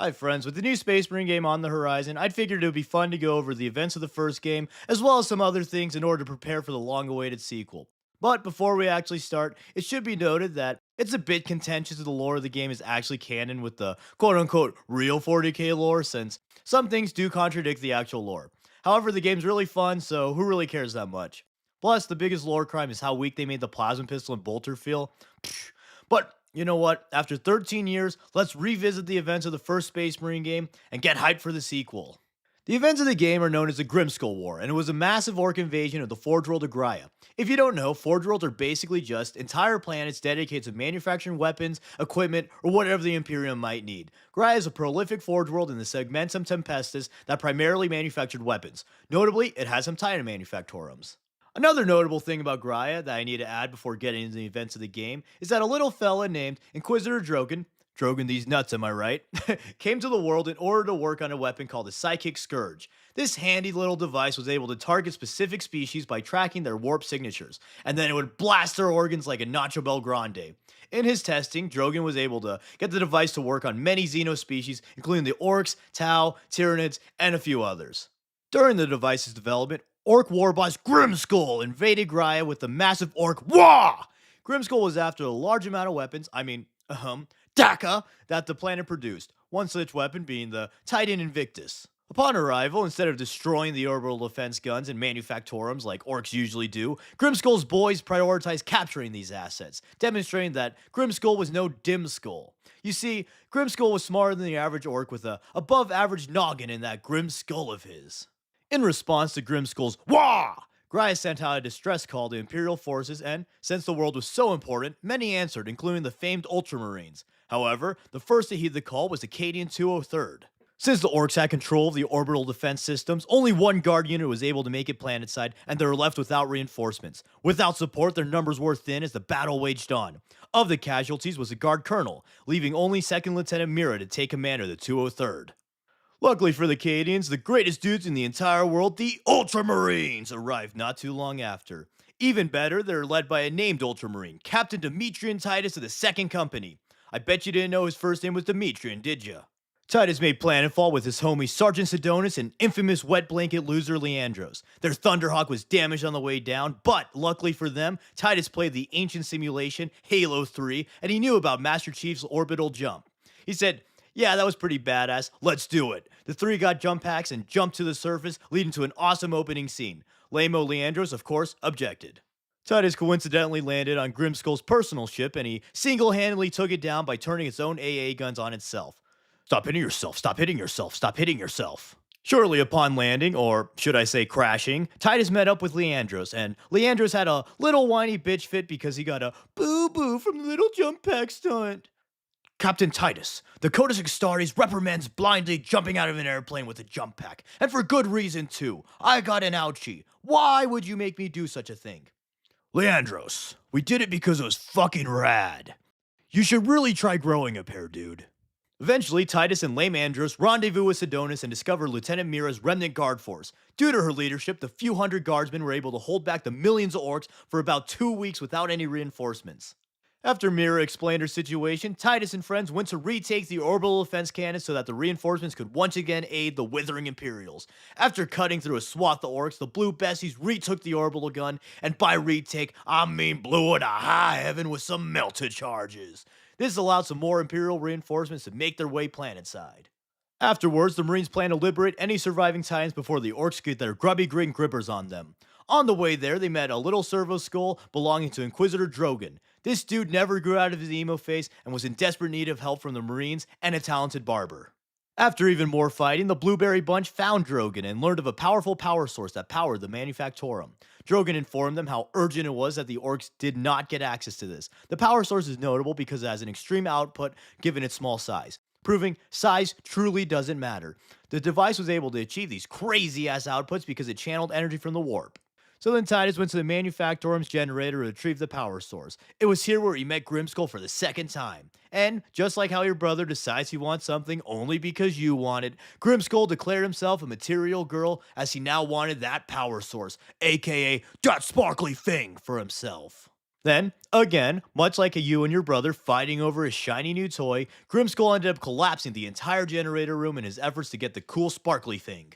Hi friends, with the new Space Marine game on the horizon, I'd figured it would be fun to go over the events of the first game, as well as some other things in order to prepare for the long-awaited sequel. But before we actually start, it should be noted that it's a bit contentious if the lore of the game is actually canon with the quote-unquote real 40k lore, since some things do contradict the actual lore. However, the game's really fun, so who really cares that much? Plus, the biggest lore crime is how weak they made the plasma pistol and bolter feel. Psh. But you know what? After 13 years, let's revisit the events of the first Space Marine game and get hyped for the sequel. The events of the game are known as the Grimskull War, and it was a massive orc invasion of the Forge World of Graia. If you don't know, Forge Worlds are basically just entire planets dedicated to manufacturing weapons, equipment, or whatever the Imperium might need. Graia is a prolific Forge World in the Segmentum Tempestus that primarily manufactured weapons. Notably, it has some Titan manufactorums. Another notable thing about Graia that I need to add before getting into the events of the game is that a little fella named Inquisitor Drogon these nuts, am I right? Came to the world in order to work on a weapon called the Psychic Scourge. This handy little device was able to target specific species by tracking their warp signatures, and then it would blast their organs like a Nacho Bel Grande. In his testing, Drogon was able to get the device to work on many Xeno species, including the Orcs, Tau, Tyranids, and a few others. During the device's development, Orc war boss Grimskull invaded Graia with the massive Orc Wah! Grimskull was after a large amount of weapons, Daka, that the planet produced, one such weapon being the Titan Invictus. Upon arrival, instead of destroying the orbital defense guns and manufactorums like orcs usually do, Grimskull's boys prioritized capturing these assets, demonstrating that Grimskull was no dim skull. You see, Grimskull was smarter than the average orc with a above average noggin in that grim skull of his. In response to Grimskull's Wah! Graia sent out a distress call to Imperial forces, and since the world was so important, many answered, including the famed Ultramarines. However, the first to heed the call was the Cadian 203rd. Since the Orcs had control of the orbital defense systems, only one guard unit was able to make it planetside, and they were left without reinforcements. Without support, their numbers were thin as the battle waged on. Of the casualties was the guard colonel, leaving only 2nd Lieutenant Mira to take command of the 203rd. Luckily for the Cadians, the greatest dudes in the entire world, the Ultramarines, arrived not too long after. Even better, they're led by a named Ultramarine, Captain Demetrian Titus of the 2nd Company. I bet you didn't know his first name was Demetrian, did ya? Titus made planetfall with his homie Sergeant Sidonus and infamous wet blanket loser Leandros. Their Thunderhawk was damaged on the way down, but luckily for them, Titus played the ancient simulation, Halo 3, and he knew about Master Chief's orbital jump. He said, "Yeah, that was pretty badass. Let's do it." The three got jump packs and jumped to the surface, leading to an awesome opening scene. Lamo Leandros, of course, objected. Titus coincidentally landed on Grimskull's personal ship, and he single-handedly took it down by turning its own AA guns on itself. Stop hitting yourself, stop hitting yourself, stop hitting yourself. Shortly upon landing, or should I say crashing, Titus met up with Leandros, and Leandros had a little whiny bitch fit because he got a boo-boo from the little jump pack stunt. Captain Titus, the Codex Extaris reprimands blindly jumping out of an airplane with a jump pack. And for good reason, too. I got an ouchie. Why would you make me do such a thing? Leandros, we did it because it was fucking rad. You should really try growing a pair, dude. Eventually, Titus and Lame Andros rendezvous with Sidonus and discover Lieutenant Mira's remnant guard force. Due to her leadership, the few hundred guardsmen were able to hold back the millions of orcs for about 2 weeks without any reinforcements. After Mira explained her situation, Titus and friends went to retake the orbital defense cannon so that the reinforcements could once again aid the withering Imperials. After cutting through a swath of orcs, the Blue Bessies retook the orbital gun, and by retake, I mean blew it to high heaven with some melted charges. This allowed some more Imperial reinforcements to make their way planetside. Afterwards, the Marines plan to liberate any surviving Titans before the Orcs get their grubby green grippers on them. On the way there, they met a little servo skull belonging to Inquisitor Drogon. This dude never grew out of his emo phase and was in desperate need of help from the Marines and a talented barber. After even more fighting, the Blueberry Bunch found Drogon and learned of a powerful power source that powered the Manufactorum. Drogon informed them how urgent it was that the Orcs did not get access to this. The power source is notable because it has an extreme output given its small size, proving size truly doesn't matter. The device was able to achieve these crazy-ass outputs because it channeled energy from the warp. So then Titus went to the Manufactorum's generator to retrieve the power source. It was here where he met Grimskull for the second time. And, just like how your brother decides he wants something only because you want it, Grimskull declared himself a material girl as he now wanted that power source, aka that sparkly thing, for himself. Then, again, much like you and your brother fighting over a shiny new toy, Grimskull ended up collapsing the entire generator room in his efforts to get the cool sparkly thing.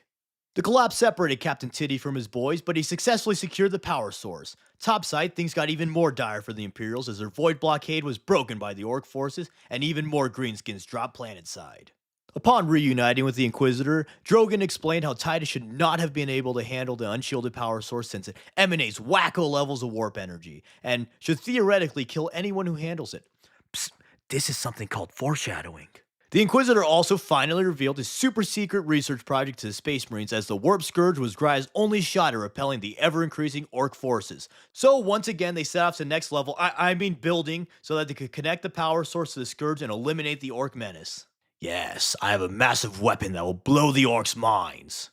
The collapse separated Captain Titty from his boys, but he successfully secured the power source. Topside, things got even more dire for the Imperials as their void blockade was broken by the Orc forces, and even more greenskins dropped planetside. Upon reuniting with the Inquisitor, Drogon explained how Titus should not have been able to handle the unshielded power source since it emanates wacko levels of warp energy, and should theoretically kill anyone who handles it. Psst, this is something called foreshadowing. The Inquisitor also finally revealed his super secret research project to the Space Marines as the Warp Scourge was Grai's only shot at repelling the ever increasing Orc forces. So once again, they set off to the next level, I mean building, so that they could connect the power source to the Scourge and eliminate the Orc menace. Yes, I have a massive weapon that will blow the Orcs' minds.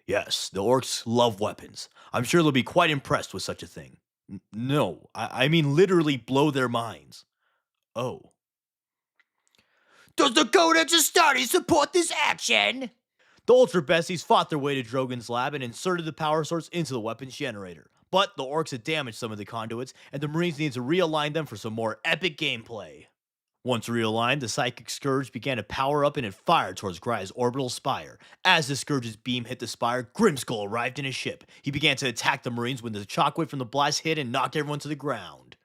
Yes, the Orcs love weapons. I'm sure they'll be quite impressed with such a thing. No, I mean literally blow their minds. Oh. Does the Codex Astartes support this action? The Ultra Besties fought their way to Drogon's lab and inserted the power source into the weapon's generator. But the Orcs had damaged some of the conduits, and the Marines needed to realign them for some more epic gameplay. Once realigned, the Psychic Scourge began to power up and it fired towards Grai's orbital spire. As the Scourge's beam hit the spire, Grimskull arrived in his ship. He began to attack the Marines when the shockwave from the blast hit and knocked everyone to the ground.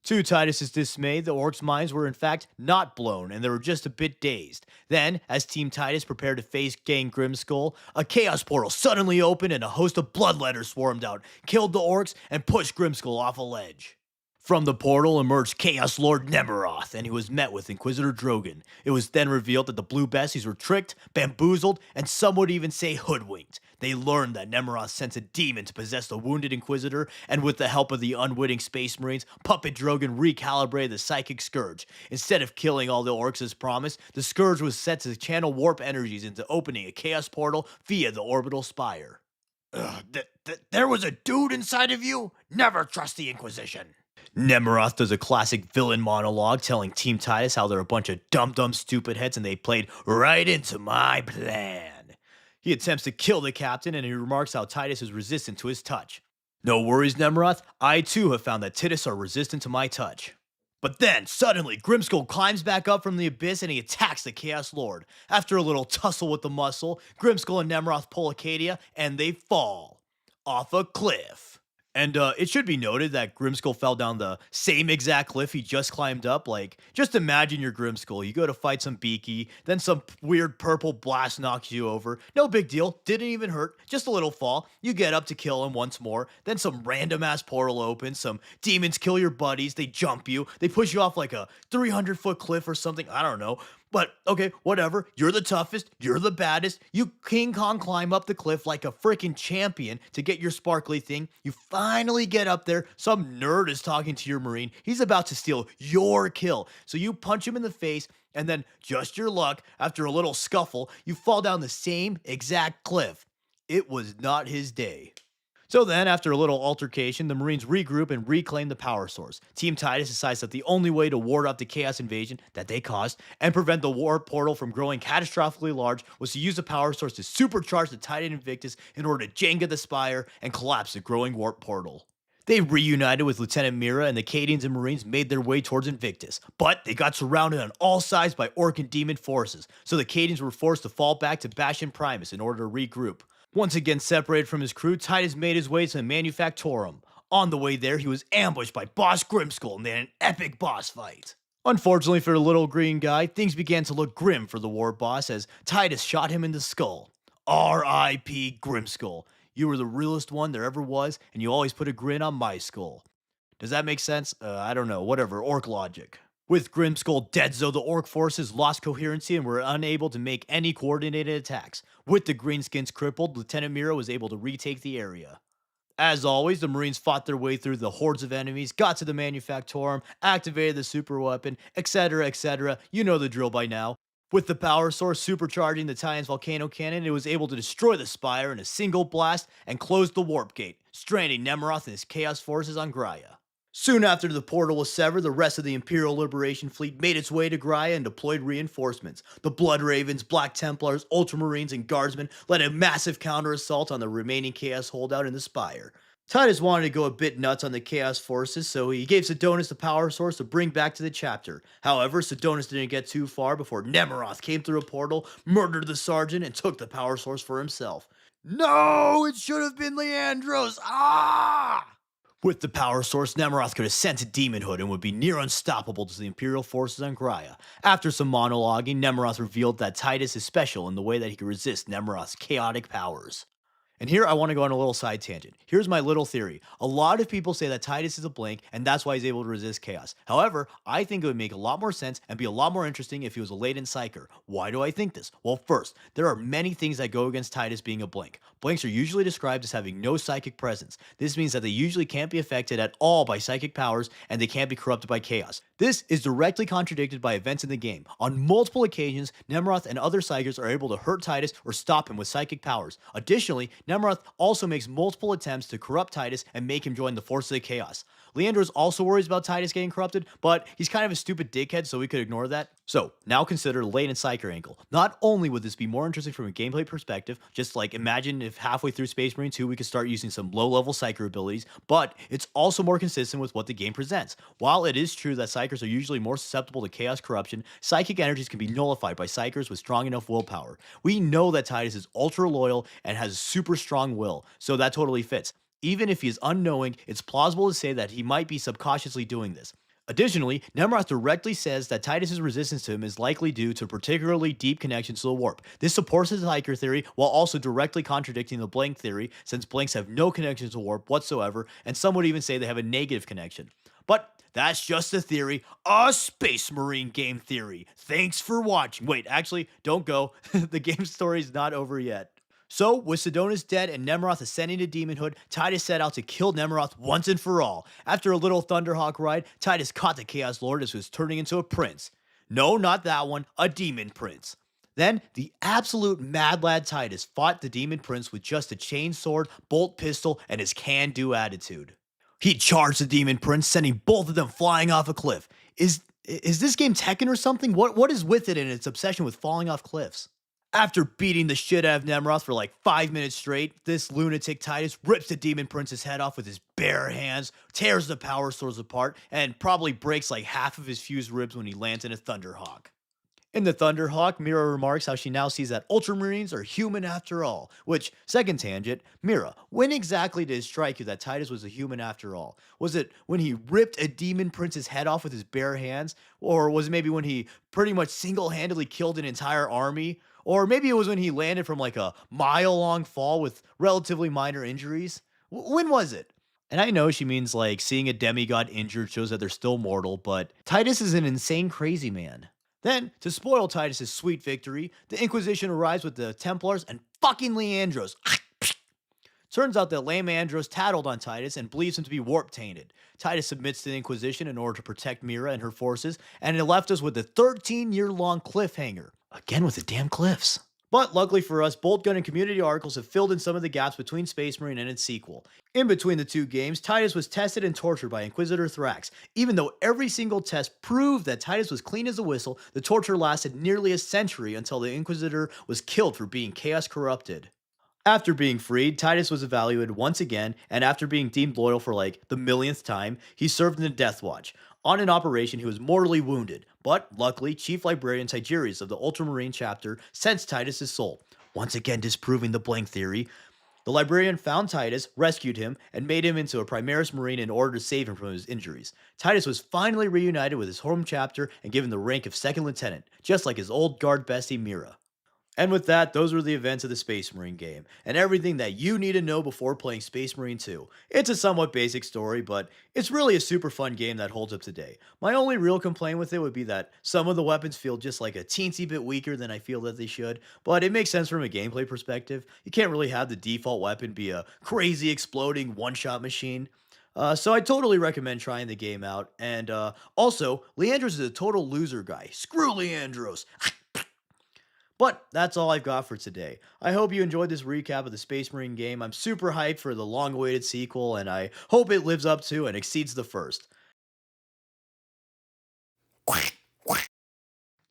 To Titus's dismay, the Orcs' minds were in fact not blown, and they were just a bit dazed. Then, as Team Titus prepared to face Gang Grimskull, a chaos portal suddenly opened and a host of bloodletters swarmed out, killed the Orcs, and pushed Grimskull off a ledge. From the portal emerged Chaos Lord Nemeroth, and he was met with Inquisitor Drogon. It was then revealed that the Blue Besties were tricked, bamboozled, and some would even say hoodwinked. They learned that Nemeroth sent a demon to possess the wounded Inquisitor, and with the help of the unwitting Space Marines, Puppet Drogon recalibrated the Psychic Scourge. Instead of killing all the Orcs as promised, the Scourge was set to channel warp energies into opening a Chaos portal via the orbital spire. There was a dude inside of you? Never trust the Inquisition. Nemeroth does a classic villain monologue telling Team Titus how they're a bunch of dumb stupid heads and they played right into my plan. He attempts to kill the captain and he remarks how Titus is resistant to his touch. No worries, Nemeroth. I too have found that Titus are resistant to my touch. But then, suddenly, Grimskull climbs back up from the abyss and he attacks the Chaos Lord. After a little tussle with the muscle, Grimskull and Nemeroth pull Acadia and they fall off a cliff. And it should be noted that Grimskull fell down the same exact cliff he just climbed up. Like, just imagine you're Grimskull. You go to fight some Beaky, then some weird purple blast knocks you over. No big deal. Didn't even hurt. Just a little fall. You get up to kill him once more. Then some random ass portal opens. Some demons kill your buddies. They jump you. They push you off like a 300-foot cliff or something. I don't know. But okay, whatever. You're the toughest. You're the baddest. You King Kong climb up the cliff like a freaking champion to get your sparkly thing. You finally get up there. Some nerd is talking to your Marine. He's about to steal your kill. So you punch him in the face, and then, just your luck, after a little scuffle, you fall down the same exact cliff. It was not his day. So then, after a little altercation, the Marines regroup and reclaim the power source. Team Titus decides that the only way to ward off the chaos invasion that they caused and prevent the warp portal from growing catastrophically large was to use the power source to supercharge the Titan Invictus in order to Jenga the Spire and collapse the growing warp portal. They reunited with Lieutenant Mira, and the Cadians and Marines made their way towards Invictus. But they got surrounded on all sides by Orc and Demon forces, so the Cadians were forced to fall back to Bastion Primus in order to regroup. Once again separated from his crew, Titus made his way to the Manufactorum. On the way there, he was ambushed by Boss Grimskull and they had an epic boss fight. Unfortunately for the little green guy, things began to look grim for the war boss as Titus shot him in the skull. R.I.P. Grimskull. You were the realest one there ever was, and you always put a grin on my skull. Does that make sense? I don't know, whatever, orc logic. With Grimskull dead, though, the Orc forces lost coherency and were unable to make any coordinated attacks. With the Greenskins crippled, Lieutenant Mira was able to retake the area. As always, the Marines fought their way through the hordes of enemies, got to the Manufactorum, activated the super weapon, etc., etc. You know the drill by now. With the power source supercharging the Titan's volcano cannon, it was able to destroy the spire in a single blast and close the warp gate, stranding Nemeroth and his chaos forces on Graia. Soon after the portal was severed, the rest of the Imperial Liberation Fleet made its way to Graia and deployed reinforcements. The Blood Ravens, Black Templars, Ultramarines, and Guardsmen led a massive counter-assault on the remaining Chaos holdout in the Spire. Titus wanted to go a bit nuts on the Chaos Forces, so he gave Sidonus the power source to bring back to the chapter. However, Sidonus didn't get too far before Nemeroth came through a portal, murdered the sergeant, and took the power source for himself. No, it should have been Leandros. Ah! With the power source, Nemeroth could ascend to demonhood and would be near unstoppable to the Imperial forces on Graia. After some monologuing, Nemeroth revealed that Titus is special in the way that he can resist Nemeroth's chaotic powers. And here I want to go on a little side tangent. Here's my little theory. A lot of people say that Titus is a blink, and that's why he's able to resist chaos. However, I think it would make a lot more sense and be a lot more interesting if he was a latent psyker. Why do I think this? Well, first, there are many things that go against Titus being a blink. Blinks are usually described as having no psychic presence. This means that they usually can't be affected at all by psychic powers, and they can't be corrupted by chaos. This is directly contradicted by events in the game. On multiple occasions, Nemeroth and other psykers are able to hurt Titus or stop him with psychic powers. Additionally, Nemeroth also makes multiple attempts to corrupt Titus and make him join the forces of chaos. Leandros also worries about Titus getting corrupted, but he's kind of a stupid dickhead, so we could ignore that. So, now consider the latent psyker angle. Not only would this be more interesting from a gameplay perspective, just like imagine if halfway through Space Marine 2 we could start using some low-level psyker abilities, but it's also more consistent with what the game presents. While it is true that psykers are usually more susceptible to chaos corruption, psychic energies can be nullified by psykers with strong enough willpower. We know that Titus is ultra loyal and has a super strong will, so that totally fits. Even if he is unknowing, it's plausible to say that he might be subconsciously doing this. Additionally, Nemeroth directly says that Titus's resistance to him is likely due to particularly deep connections to the warp. This supports his hiker theory while also directly contradicting the blank theory, since blanks have no connection to warp whatsoever, and some would even say they have a negative connection. But that's just a theory, a Space Marine game theory. Thanks for watching. Wait, actually, don't go. The game story is not over yet. So, with Sidonus dead and Nemeroth ascending to demonhood, Titus set out to kill Nemeroth once and for all. After a little Thunderhawk ride, Titus caught the Chaos Lord as he was turning into a prince. No, not that one, a demon prince. Then, the absolute mad lad Titus fought the demon prince with just a chain sword, bolt pistol, and his can-do attitude. He charged the demon prince, sending both of them flying off a cliff. Is this game Tekken or something? What is with it and its obsession with falling off cliffs? After beating the shit out of Nemeroth for like 5 minutes straight, this lunatic Titus rips the demon prince's head off with his bare hands, tears the power source apart, and probably breaks like half of his fused ribs when he lands in a Thunderhawk. In the Thunderhawk, Mira remarks how she now sees that Ultramarines are human after all. Which, second tangent, Mira, when exactly did it strike you that Titus was a human after all? Was it when he ripped a demon prince's head off with his bare hands? Or was it maybe when he pretty much single-handedly killed an entire army? Or maybe it was when he landed from like a mile-long fall with relatively minor injuries? When was it? And I know she means like seeing a demigod injured shows that they're still mortal, but Titus is an insane crazy man. Then, to spoil Titus's sweet victory, the Inquisition arrives with the Templars and fucking Leandros. Turns out that lame Andros tattled on Titus and believes him to be warp tainted. Titus submits to the Inquisition in order to protect Mira and her forces, and it left us with a 13-year-long cliffhanger. Again with the damn cliffs. But luckily for us, Bolt Gun and community articles have filled in some of the gaps between Space Marine and its sequel. In between the two games, Titus was tested and tortured by Inquisitor Thrax. Even though every single test proved that Titus was clean as a whistle, the torture lasted nearly a century until the Inquisitor was killed for being chaos corrupted. After being freed, Titus was evaluated once again, and after being deemed loyal for like the millionth time, he served in the Death Watch. On an operation, he was mortally wounded, but luckily, Chief Librarian Tigerius of the Ultramarine chapter sensed Titus's soul, once again disproving the blank theory. The librarian found Titus, rescued him, and made him into a Primaris Marine in order to save him from his injuries. Titus was finally reunited with his home chapter and given the rank of second lieutenant, just like his old guard bestie Mira. And with that, those were the events of the Space Marine game, and everything that you need to know before playing Space Marine 2. It's a somewhat basic story, but it's really a super fun game that holds up today. My only real complaint with it would be that some of the weapons feel just like a teensy bit weaker than I feel that they should, but it makes sense from a gameplay perspective. You can't really have the default weapon be a crazy exploding one-shot machine. So I totally recommend trying the game out, and also, Leandros is a total loser guy. Screw Leandros! But that's all I've got for today. I hope you enjoyed this recap of the Space Marine game. I'm super hyped for the long-awaited sequel, and I hope it lives up to and exceeds the first.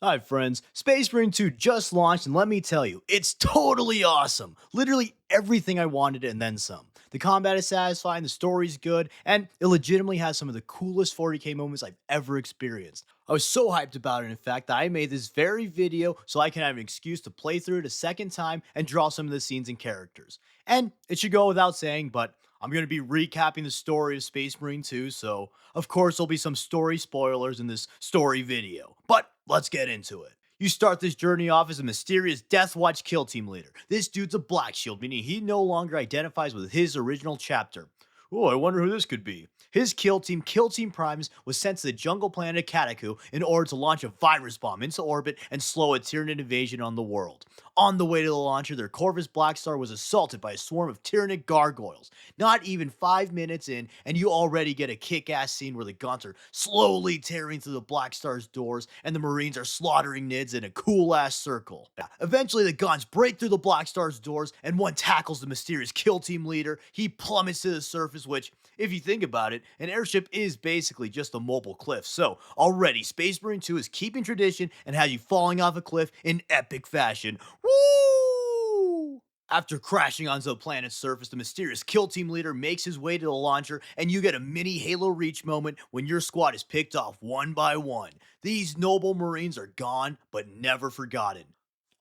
Hi friends, Space Marine 2 just launched, and let me tell you, it's totally awesome! Literally everything I wanted and then some. The combat is satisfying, the story's good, and it legitimately has some of the coolest 40k moments I've ever experienced. I was so hyped about it, in fact, that I made this very video so I can have an excuse to play through it a second time and draw some of the scenes and characters. And it should go without saying, but I'm going to be recapping the story of Space Marine 2, so of course there'll be some story spoilers in this story video. But let's get into it. You start this journey off as a mysterious Death Watch kill team leader. This dude's a Black Shield, meaning he no longer identifies with his original chapter. Oh, I wonder who this could be. His kill team Primus, was sent to the jungle planet Kataku in order to launch a virus bomb into orbit and slow a Tyranid invasion on the world. On the way to the launcher, their Corvus Blackstar was assaulted by a swarm of Tyranid gargoyles. Not even 5 minutes in, and you already get a kick-ass scene where the Gaunts are slowly tearing through the Blackstar's doors, and the Marines are slaughtering Nids in a cool-ass circle. Eventually, the Gaunts break through the Blackstar's doors, and one tackles the mysterious kill team leader. He plummets to the surface, which, if you think about it, an airship is basically just a mobile cliff. So, already, Space Marine 2 is keeping tradition and has you falling off a cliff in epic fashion. Woo! After crashing onto the planet's surface, the mysterious kill team leader makes his way to the launcher, and you get a mini Halo Reach moment when your squad is picked off one by one. These noble Marines are gone, but never forgotten.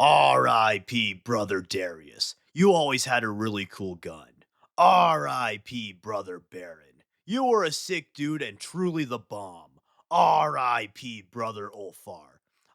R.I.P. Brother Darius. You always had a really cool gun. R.I.P. Brother Baron. You were a sick dude and truly the bomb. R.I.P. Brother Ulfar.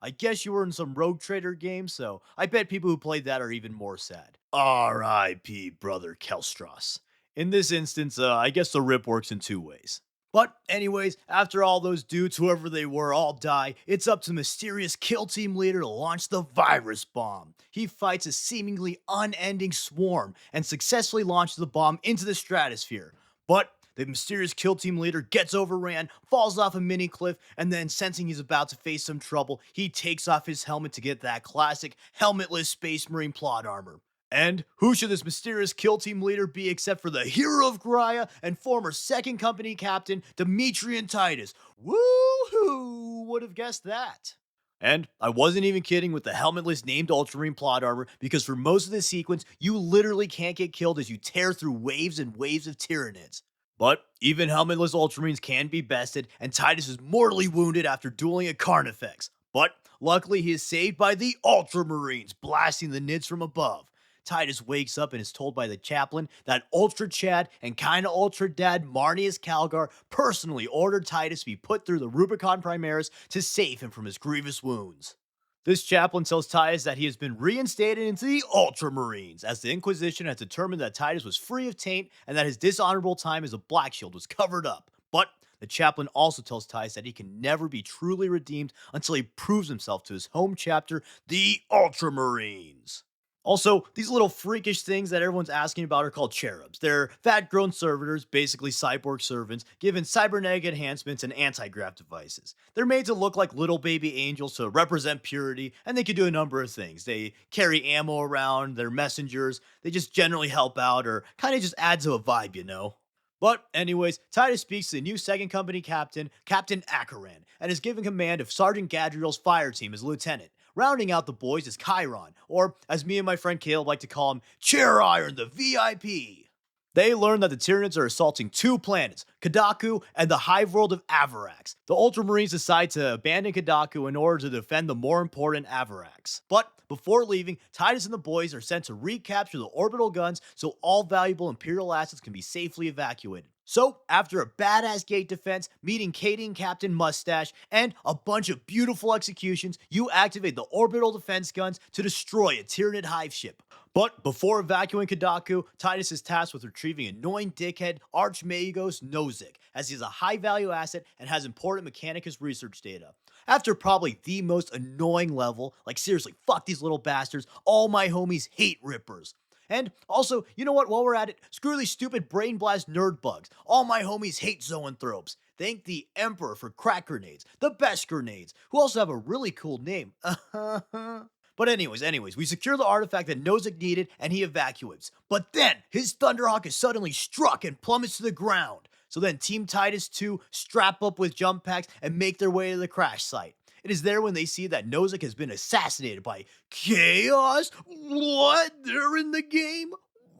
I guess you were in some Rogue Trader game, so I bet people who played that are even more sad. R.I.P. Brother Kelstros. In this instance, I guess the rip works in two ways. But anyways, after all those dudes, whoever they were, all die, it's up to the mysterious kill team leader to launch the virus bomb. He fights a seemingly unending swarm and successfully launches the bomb into the stratosphere. But the mysterious kill team leader gets overran, falls off a mini cliff, and then sensing he's about to face some trouble, he takes off his helmet to get that classic helmetless Space Marine plot armor. And who should this mysterious kill team leader be except for the hero of Graya and former 2nd Company Captain Demetrian Titus? Woohoo! Would have guessed that. And I wasn't even kidding with the helmetless named Ultramarine plot armor, because for most of this sequence, you literally can't get killed as you tear through waves and waves of Tyranids. But even helmetless Ultramarines can be bested, and Titus is mortally wounded after dueling a Carnifex. But luckily, he is saved by the Ultramarines, blasting the Nids from above. Titus wakes up and is told by the chaplain that Ultra Chad and kinda Ultra Dad Marnius Calgar personally ordered Titus to be put through the Rubicon Primaris to save him from his grievous wounds. This chaplain tells Titus that he has been reinstated into the Ultramarines, as the Inquisition has determined that Titus was free of taint and that his dishonorable time as a Black Shield was covered up. But the chaplain also tells Titus that he can never be truly redeemed until he proves himself to his home chapter, the Ultramarines. Also, these little freakish things that everyone's asking about are called cherubs. They're fat-grown servitors, basically cyborg servants, given cybernetic enhancements and anti-grav devices. They're made to look like little baby angels to represent purity, and they can do a number of things. They carry ammo around, they're messengers, they just generally help out, or kind of just add to a vibe, you know? But anyways, Titus speaks to the new 2nd Company Captain, Captain Akaran, and is given command of Sergeant Gadriel's fire team as lieutenant. Rounding out the boys is Chiron, or as me and my friend Caleb like to call him, Chair Iron the VIP. They learn that the Tyranids are assaulting 2 planets, Kadaku and the hive world of Avarax. The Ultramarines decide to abandon Kadaku in order to defend the more important Avarax. But before leaving, Titus and the boys are sent to recapture the orbital guns so all valuable Imperial assets can be safely evacuated. So, after a badass gate defense, meeting Katie and Captain Mustache, and a bunch of beautiful executions, you activate the orbital defense guns to destroy a Tyranid hive ship. But before evacuating Kadaku, Titus is tasked with retrieving annoying dickhead Archmagos Nozick, as he's a high-value asset and has important Mechanicus research data. After probably the most annoying level, like seriously, fuck these little bastards, all my homies hate Rippers. And also, you know what, while we're at it, screw these stupid brain blast nerd bugs. All my homies hate zoanthropes. Thank the Emperor for crack grenades, the best grenades, who also have a really cool name. But anyways, we secure the artifact that Nozick needed and he evacuates. But then, his Thunderhawk is suddenly struck and plummets to the ground. So then Team Titus 2 strap up with jump packs and make their way to the crash site. It is there when they see that Nozick has been assassinated by Chaos. What? They're in the game?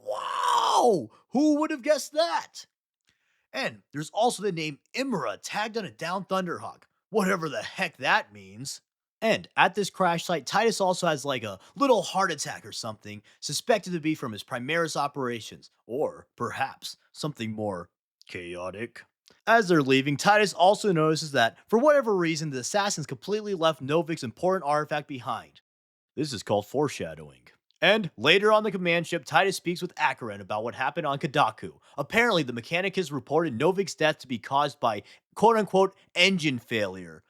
Wow! Who would have guessed that? And there's also the name Imra tagged on a down Thunderhawk, whatever the heck that means. And at this crash site, Titus also has like a little heart attack or something, suspected to be from his Primaris operations, or perhaps something more chaotic. As they're leaving, Titus also notices that, for whatever reason, the assassins completely left Novik's important artifact behind. This is called foreshadowing. And later on the command ship, Titus speaks with Akaran about what happened on Kadaku. Apparently, the Mechanicus reported Novik's death to be caused by quote unquote engine failure.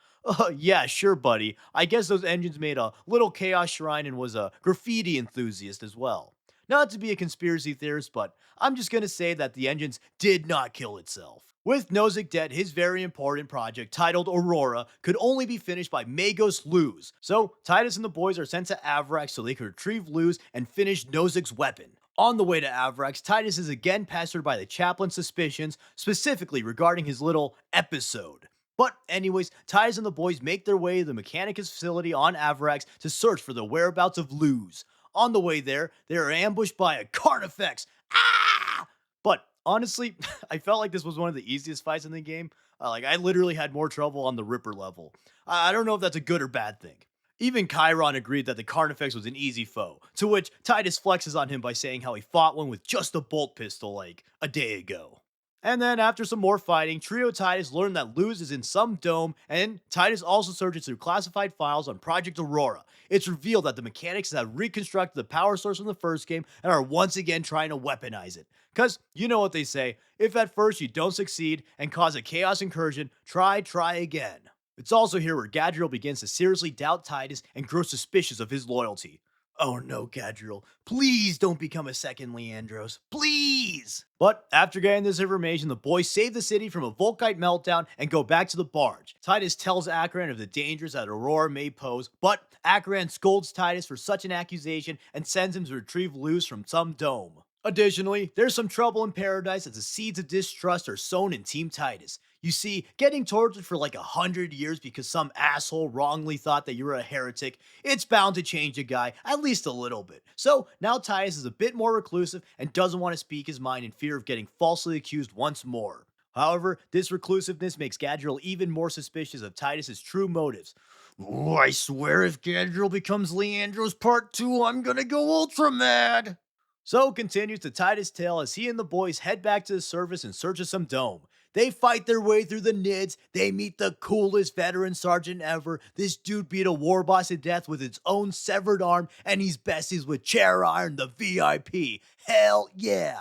Yeah, sure, buddy. I guess those engines made a little chaos shrine and was a graffiti enthusiast as well. Not to be a conspiracy theorist, but I'm just gonna say that the engines did not kill itself. With Nozick dead, his very important project, titled Aurora, could only be finished by Magos Luz. So Titus and the boys are sent to Avrax so they could retrieve Luz and finish Nozick's weapon. On the way to Avrax, Titus is again pestered by the chaplain's suspicions, specifically regarding his little episode. But anyways, Titus and the boys make their way to the Mechanicus facility on Avrax to search for the whereabouts of Luz. On the way there, they are ambushed by a Carnifex. Ah! But honestly, I felt like this was one of the easiest fights in the game. I literally had more trouble on the Ripper level. I don't know if that's a good or bad thing. Even Chiron agreed that the Carnifex was an easy foe, to which Titus flexes on him by saying how he fought one with just a bolt pistol like a day ago. And then after some more fighting, Trio Titus learned that Luz is in some dome, and Titus also searches through classified files on Project Aurora. It's revealed that the mechanics have reconstructed the power source from the first game and are once again trying to weaponize it. Cause you know what they say, if at first you don't succeed and cause a chaos incursion, try again. It's also here where Gadriel begins to seriously doubt Titus and grow suspicious of his loyalty. Oh no, Gadriel. Please don't become a second Leandros. Please! But after getting this information, the boys save the city from a Volkite meltdown and go back to the barge. Titus tells Akaran of the dangers that Aurora may pose, but Akaran scolds Titus for such an accusation and sends him to retrieve Luz from some dome. Additionally, there's some trouble in paradise as the seeds of distrust are sown in Team Titus. You see, getting tortured for like 100 years because some asshole wrongly thought that you were a heretic, it's bound to change a guy, at least a little bit. So now Titus is a bit more reclusive and doesn't want to speak his mind in fear of getting falsely accused once more. However, this reclusiveness makes Gadriel even more suspicious of Titus's true motives. Ooh, I swear if Gadriel becomes Leandros Part 2, I'm gonna go ultra mad! So continues the Titus tale as he and the boys head back to the surface in search of some dome. They fight their way through the NIDS, they meet the coolest veteran sergeant ever, this dude beat a war boss to death with its own severed arm, and he's besties with Chair Iron the VIP. Hell yeah!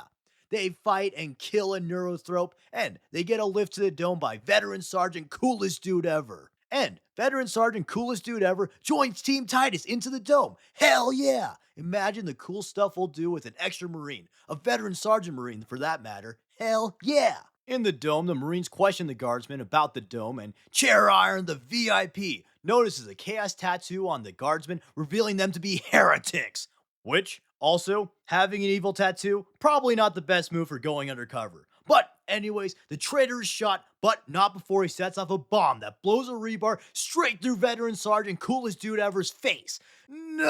They fight and kill a Neurothrope, and they get a lift to the dome by veteran sergeant coolest dude ever. And veteran sergeant coolest dude ever joins Team Titus into the dome. Hell yeah! Imagine the cool stuff we'll do with an extra Marine, a veteran sergeant Marine for that matter. Hell yeah! In the dome, the Marines question the guardsmen about the dome, and Chair Iron, the VIP, notices a chaos tattoo on the guardsmen, revealing them to be heretics. Which, also, having an evil tattoo, probably not the best move for going undercover. But anyways, the traitor is shot, but not before he sets off a bomb that blows a rebar straight through veteran sergeant coolest dude ever's face. No!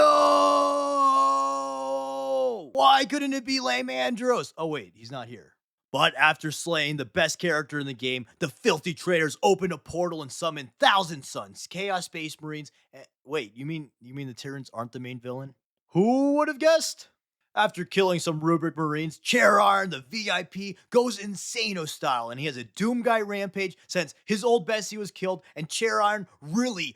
Why couldn't it be Lame Andros? Oh wait, he's not here. But after slaying the best character in the game, the filthy traitors open a portal and summon Thousand Suns, Chaos Space Marines. Wait, you mean the Tyrants aren't the main villain? Who would have guessed? After killing some Rubric Marines, Chair Iron, the VIP, goes insano style and he has a Doom Guy rampage since his old bestie was killed, and Chair Iron really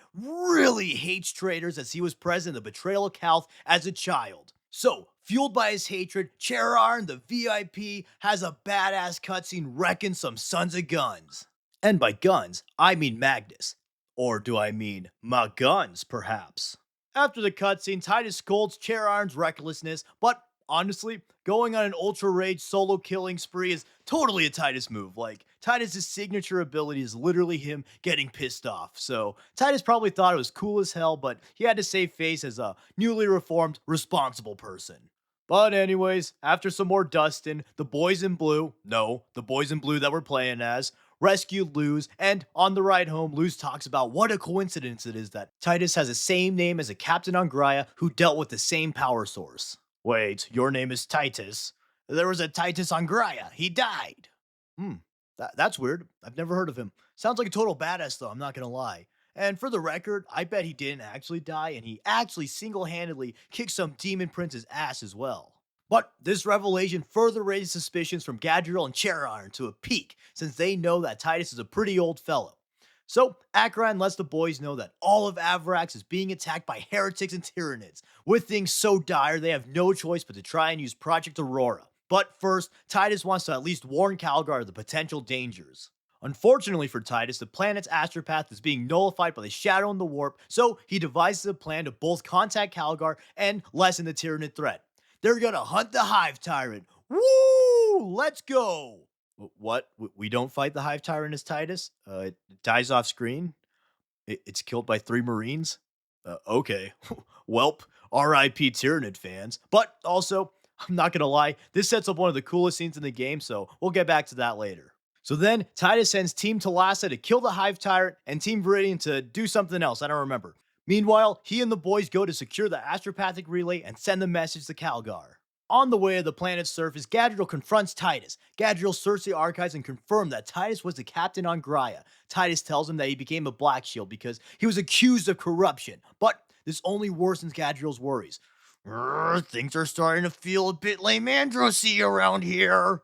hates traitors as he was present in the betrayal of Calth as a child. So, fueled by his hatred, Chair Iron, the VIP, has a badass cutscene wrecking some sons of guns. And by guns, I mean Magnus. Or do I mean my guns, perhaps? After the cutscene, Titus scolds Chair Iron's recklessness, but honestly, going on an ultra rage solo killing spree is totally a Titus move. Like, Titus's signature ability is literally him getting pissed off. So, Titus probably thought it was cool as hell, but he had to save face as a newly reformed, responsible person. But anyways, after some more dustin', the boys in blue, no, the boys in blue that we're playing as, rescued Luz, and on the ride home, Luz talks about what a coincidence it is that Titus has the same name as a captain on Graia who dealt with the same power source. Wait, your name is Titus? There was a Titus on Graia. He died. Hmm. That's weird. I've never heard of him. Sounds like a total badass, though. I'm not going to lie. And for the record, I bet he didn't actually die, and he actually single handedly kicked some demon prince's ass as well. But this revelation further raises suspicions from Gadriel and Chair Iron to a peak, since they know that Titus is a pretty old fellow. So, Akron lets the boys know that all of Avrax is being attacked by heretics and Tyranids. With things so dire, they have no choice but to try and use Project Aurora. But first, Titus wants to at least warn Calgar of the potential dangers. Unfortunately for Titus, the planet's astropath is being nullified by the Shadow and the Warp, so he devises a plan to both contact Calgar and lessen the Tyranid threat. They're gonna hunt the Hive Tyrant. Woo! Let's go! What? We don't fight the Hive Tyrant as Titus? It dies off screen? It's killed by 3 Marines? Okay. Welp, RIP Tyranid fans. But also, I'm not gonna lie, this sets up one of the coolest scenes in the game, so we'll get back to that later. So then, Titus sends Team Talassa to kill the Hive Tyrant and Team Viridian to do something else, I don't remember. Meanwhile, he and the boys go to secure the astropathic relay and send the message to Calgar. On the way to the planet's surface, Gadriel confronts Titus. Gadriel searched the archives and confirmed that Titus was the captain on Graia. Titus tells him that he became a Black Shield because he was accused of corruption, but this only worsens Gadriel's worries. Things are starting to feel a bit Lamandrosy around here.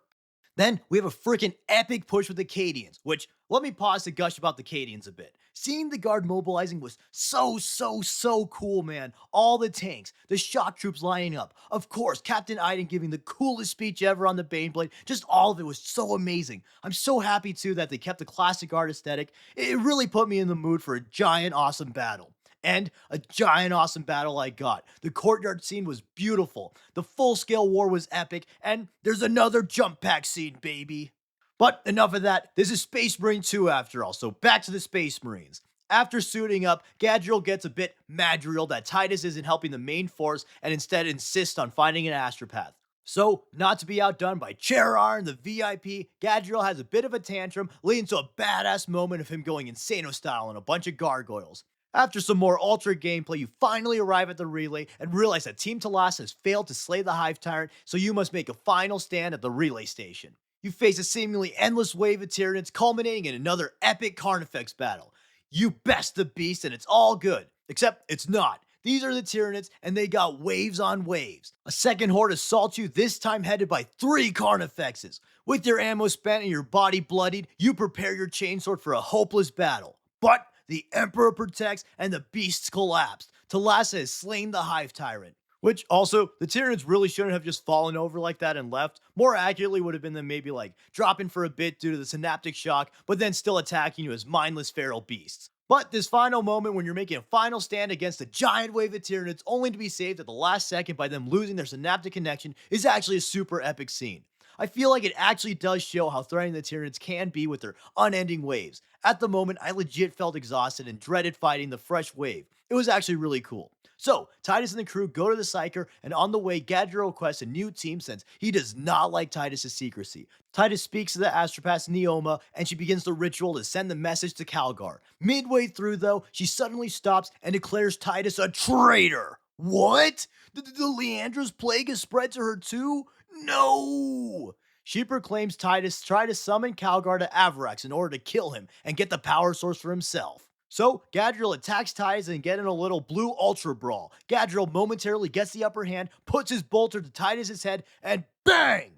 Then we have a freaking epic push with the Cadians, which, let me pause to gush about the Cadians a bit. Seeing the guard mobilizing was so cool, man. All the tanks, the shock troops lining up. Of course, Captain Iden giving the coolest speech ever on the Baneblade. Just all of it was so amazing. I'm so happy too that they kept the classic art aesthetic. It really put me in the mood for a giant awesome battle. And a giant awesome battle I got. The courtyard scene was beautiful. The full-scale war was epic. And there's another jump pack scene, baby. But enough of that. This is Space Marine 2 after all, so back to the Space Marines. After suiting up, Gadriel gets a bit madriel that Titus isn't helping the main force and instead insists on finding an astropath. So, not to be outdone by Cherar and the VIP, Gadriel has a bit of a tantrum, leading to a badass moment of him going Insano style on a bunch of gargoyles. After some more Ultra gameplay, you finally arrive at the relay and realize that Team Talassa has failed to slay the Hive Tyrant, so you must make a final stand at the relay station. You face a seemingly endless wave of Tyranids, culminating in another epic Carnifex battle. You best the beast and it's all good. Except it's not. These are the Tyranids, and they got waves on waves. A second horde assaults you, this time headed by 3 Carnifexes. With your ammo spent and your body bloodied, you prepare your chainsword for a hopeless battle. But the Emperor protects, and the beasts collapsed. Talassa has slain the Hive Tyrant. Which also, the Tyranids really shouldn't have just fallen over like that and left. More accurately would have been them maybe like dropping for a bit due to the synaptic shock, but then still attacking you as mindless feral beasts. But this final moment when you're making a final stand against a giant wave of Tyranids only to be saved at the last second by them losing their synaptic connection is actually a super epic scene. I feel like it actually does show how threatening the Tyranids can be with their unending waves. At the moment, I legit felt exhausted and dreaded fighting the fresh wave. It was actually really cool. So, Titus and the crew go to the Psyker, and on the way, Gadriel requests a new team since he does not like Titus' secrecy. Titus speaks to the astropath Neoma, and she begins the ritual to send the message to Calgar. Midway through, though, she suddenly stops and declares Titus a traitor. What? The Leandra's plague has spread to her too? No! She proclaims Titus tried to summon Calgar to Avarax in order to kill him and get the power source for himself. So, Gadriel attacks Titus and get in a little blue ultra brawl. Gadriel momentarily gets the upper hand, puts his bolter to Titus' head, and bang!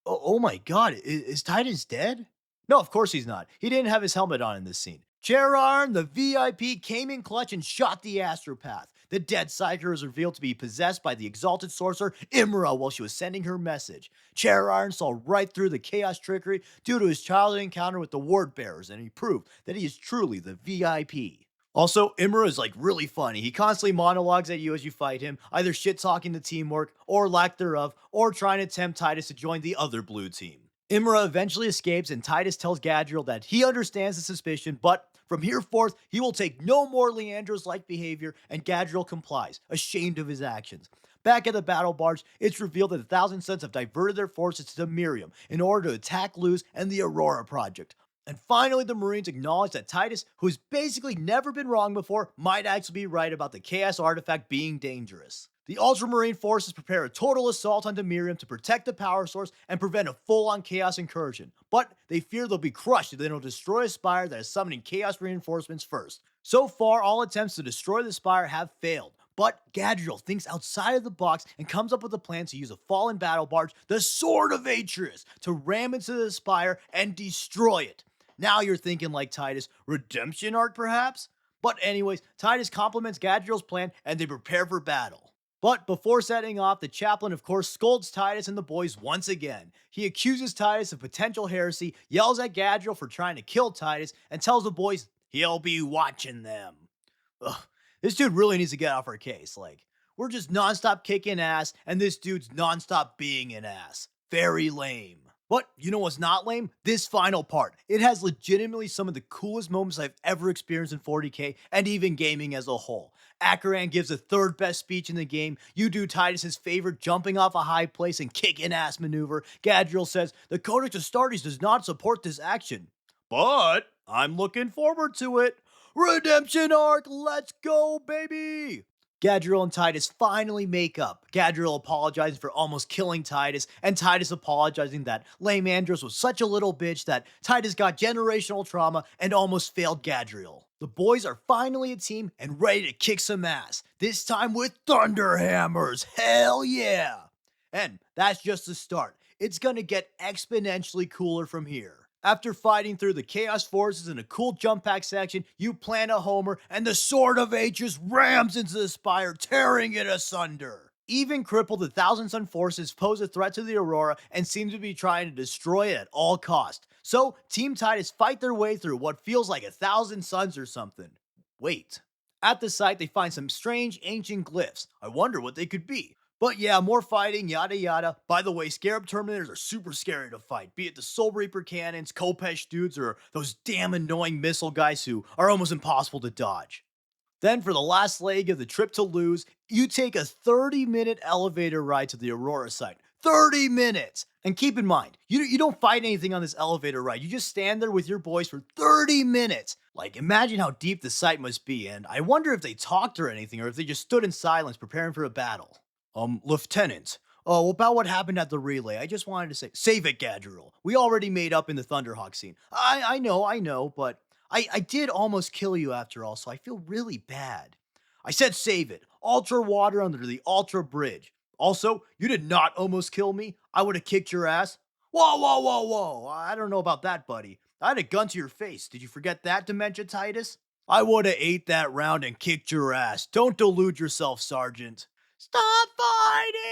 Oh my god, is Titus dead? No, of course he's not. He didn't have his helmet on in this scene. Cherar, the VIP, came in clutch and shot the astropath. The dead Psyker is revealed to be possessed by the exalted sorcerer Imra while she was sending her message. Cherar saw right through the chaos trickery due to his childhood encounter with the word bearers, and he proved that he is truly the VIP. Also, Imra is like really funny. He constantly monologues at you as you fight him, either shit-talking the teamwork, or lack thereof, or trying to tempt Titus to join the other blue team. Imra eventually escapes, and Titus tells Gadriel that he understands the suspicion, but from here forth, he will take no more Leandros-like behavior, and Gadriel complies, ashamed of his actions. Back at the battle barge, it's revealed that the Thousand Sons have diverted their forces to Miriam in order to attack Luz and the Aurora Project. And finally, the Marines acknowledge that Titus, who has basically never been wrong before, might actually be right about the Chaos Artifact being dangerous. The Ultramarine forces prepare a total assault on Demirium to protect the power source and prevent a full-on Chaos incursion, but they fear they'll be crushed if they don't destroy a spire that is summoning Chaos reinforcements first. So far, all attempts to destroy the spire have failed, but Gadriel thinks outside of the box and comes up with a plan to use a fallen battle barge, the Sword of Atreus, to ram into the spire and destroy it. Now you're thinking like Titus, redemption arc perhaps? But anyways, Titus compliments Gadriel's plan and they prepare for battle. But before setting off, the chaplain, of course, scolds Titus and the boys once again. He accuses Titus of potential heresy, yells at Gadriel for trying to kill Titus, and tells the boys he'll be watching them. Ugh, this dude really needs to get off our case. Like, we're just nonstop kicking ass, and this dude's nonstop being an ass. Very lame. But you know what's not lame? This final part. It has legitimately some of the coolest moments I've ever experienced in 40k and even gaming as a whole. Akaran gives the third best speech in the game. You do Titus's favorite jumping off a high place and kicking ass maneuver. Gadriel says, the Codex Astartes does not support this action. But I'm looking forward to it. Redemption arc, let's go, baby! Gadriel and Titus finally make up. Gadriel apologizing for almost killing Titus, and Titus apologizing that Lame Andros was such a little bitch that Titus got generational trauma and almost failed Gadriel. The boys are finally a team and ready to kick some ass, this time with thunder hammers, hell yeah! And that's just the start. It's gonna get exponentially cooler from here. After fighting through the Chaos Forces in a cool jump pack section, you plant a homer, and the Sword of Atreus rams into the spire, tearing it asunder. Even crippled, the Thousand Sun forces pose a threat to the Aurora and seem to be trying to destroy it at all cost. So, Team Titus fight their way through what feels like 1,000 suns or something. Wait. At the site, they find some strange ancient glyphs. I wonder what they could be. But yeah, more fighting, yada yada. By the way, Scarab Terminators are super scary to fight, be it the Soul Reaper cannons, Kopesh dudes, or those damn annoying missile guys who are almost impossible to dodge. Then, for the last leg of the trip to Luz, you take a 30-minute elevator ride to the Aurora site. 30 minutes! And keep in mind, you don't fight anything on this elevator ride. You just stand there with your boys for 30 minutes. Like, imagine how deep the site must be, and I wonder if they talked or anything, or if they just stood in silence preparing for a battle. Lieutenant. Oh, about what happened at the relay. I just wanted to say, save it, Gadriel. We already made up in the Thunderhawk scene. I know, but I did almost kill you after all, so I feel really bad. I said save it. Ultra water under the Ultra bridge. Also, you did not almost kill me. I would have kicked your ass. Whoa. I don't know about that, buddy. I had a gun to your face. Did you forget that, Dementia Titus? I would have ate that round and kicked your ass. Don't delude yourself, Sergeant. Stop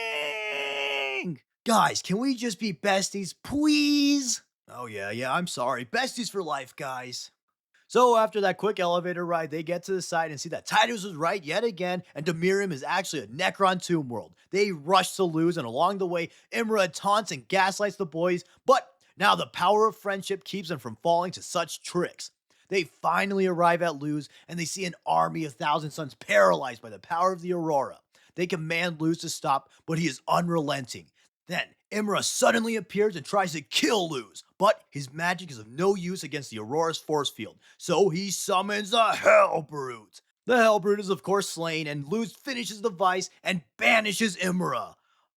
fighting! Guys, can we just be besties, please? Oh yeah, I'm sorry. Besties for life, guys. So after that quick elevator ride, they get to the site and see that Titus was right yet again, and Demirium is actually a Necron tomb world. They rush to Luz, and along the way, Imra taunts and gaslights the boys, but now the power of friendship keeps them from falling to such tricks. They finally arrive at Luz, and they see an army of Thousand Suns paralyzed by the power of the Aurora. They command Luz to stop, but he is unrelenting. Then, Imra suddenly appears and tries to kill Luz, but his magic is of no use against the Aurora's force field, so he summons a Hellbrute. The Hellbrute is of course slain, and Luz finishes the vice and banishes Imra.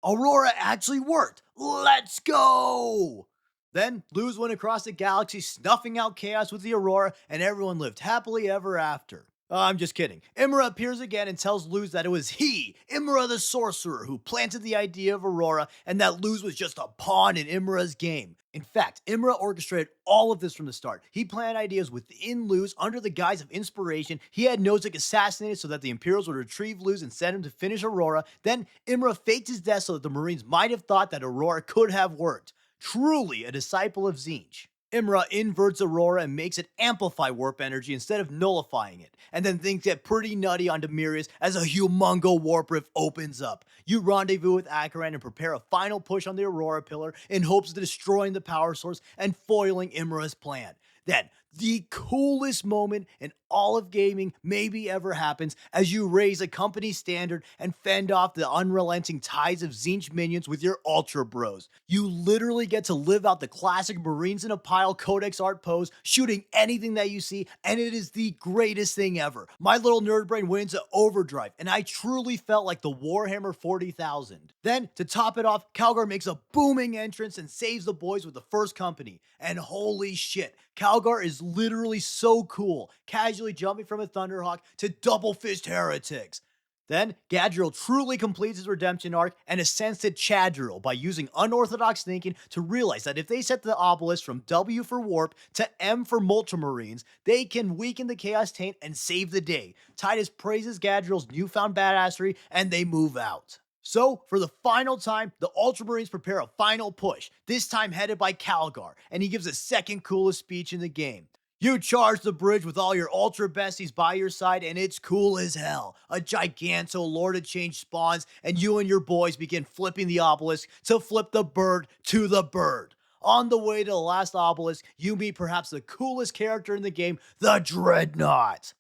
Aurora actually worked! Let's go! Then, Luz went across the galaxy, snuffing out chaos with the Aurora, and everyone lived happily ever after. I'm just kidding. Imra appears again and tells Luz that it was he, Imra the Sorcerer, who planted the idea of Aurora, and that Luz was just a pawn in Imra's game. In fact, Imra orchestrated all of this from the start. He planted ideas within Luz under the guise of inspiration. He had Nozick assassinated so that the Imperials would retrieve Luz and send him to finish Aurora. Then, Imra faked his death so that the Marines might have thought that Aurora could have worked. Truly a disciple of Tzeentch. Imra inverts Aurora and makes it amplify warp energy instead of nullifying it, and then things get pretty nutty on Demirius as a humongo warp rift opens up. You rendezvous with Akaran and prepare a final push on the Aurora pillar in hopes of destroying the power source and foiling Imra's plan. Then, The coolest moment in all of gaming maybe ever happens as you raise a company standard and fend off the unrelenting tides of Zinch minions with your Ultra Bros. You literally get to live out the classic Marines in a pile Codex art pose, shooting anything that you see, and it is the greatest thing ever. My little nerd brain went into overdrive, and I truly felt like the Warhammer 40,000. Then, to top it off, Calgar makes a booming entrance and saves the boys with the first company. And holy shit, Calgar is literally so cool, casually jumping from a Thunderhawk to double fist heretics. Then, Gadriel truly completes his redemption arc and ascends to Chadriel by using unorthodox thinking to realize that if they set the obelisk from W for Warp to M for Multramarines, they can weaken the Chaos Taint and save the day. Titus praises Gadriel's newfound badassery and they move out. So, for the final time, the Ultramarines prepare a final push, this time headed by Calgar, and he gives the second coolest speech in the game. You charge the bridge with all your Ultra Besties by your side, and it's cool as hell. A Giganto Lord of Change spawns, and you and your boys begin flipping the obelisk to flip the bird to the bird. On the way to the last obelisk, you meet perhaps the coolest character in the game, the Dreadnought.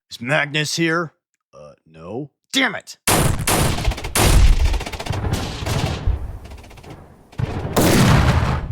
Is Magnus here? No. Damn it!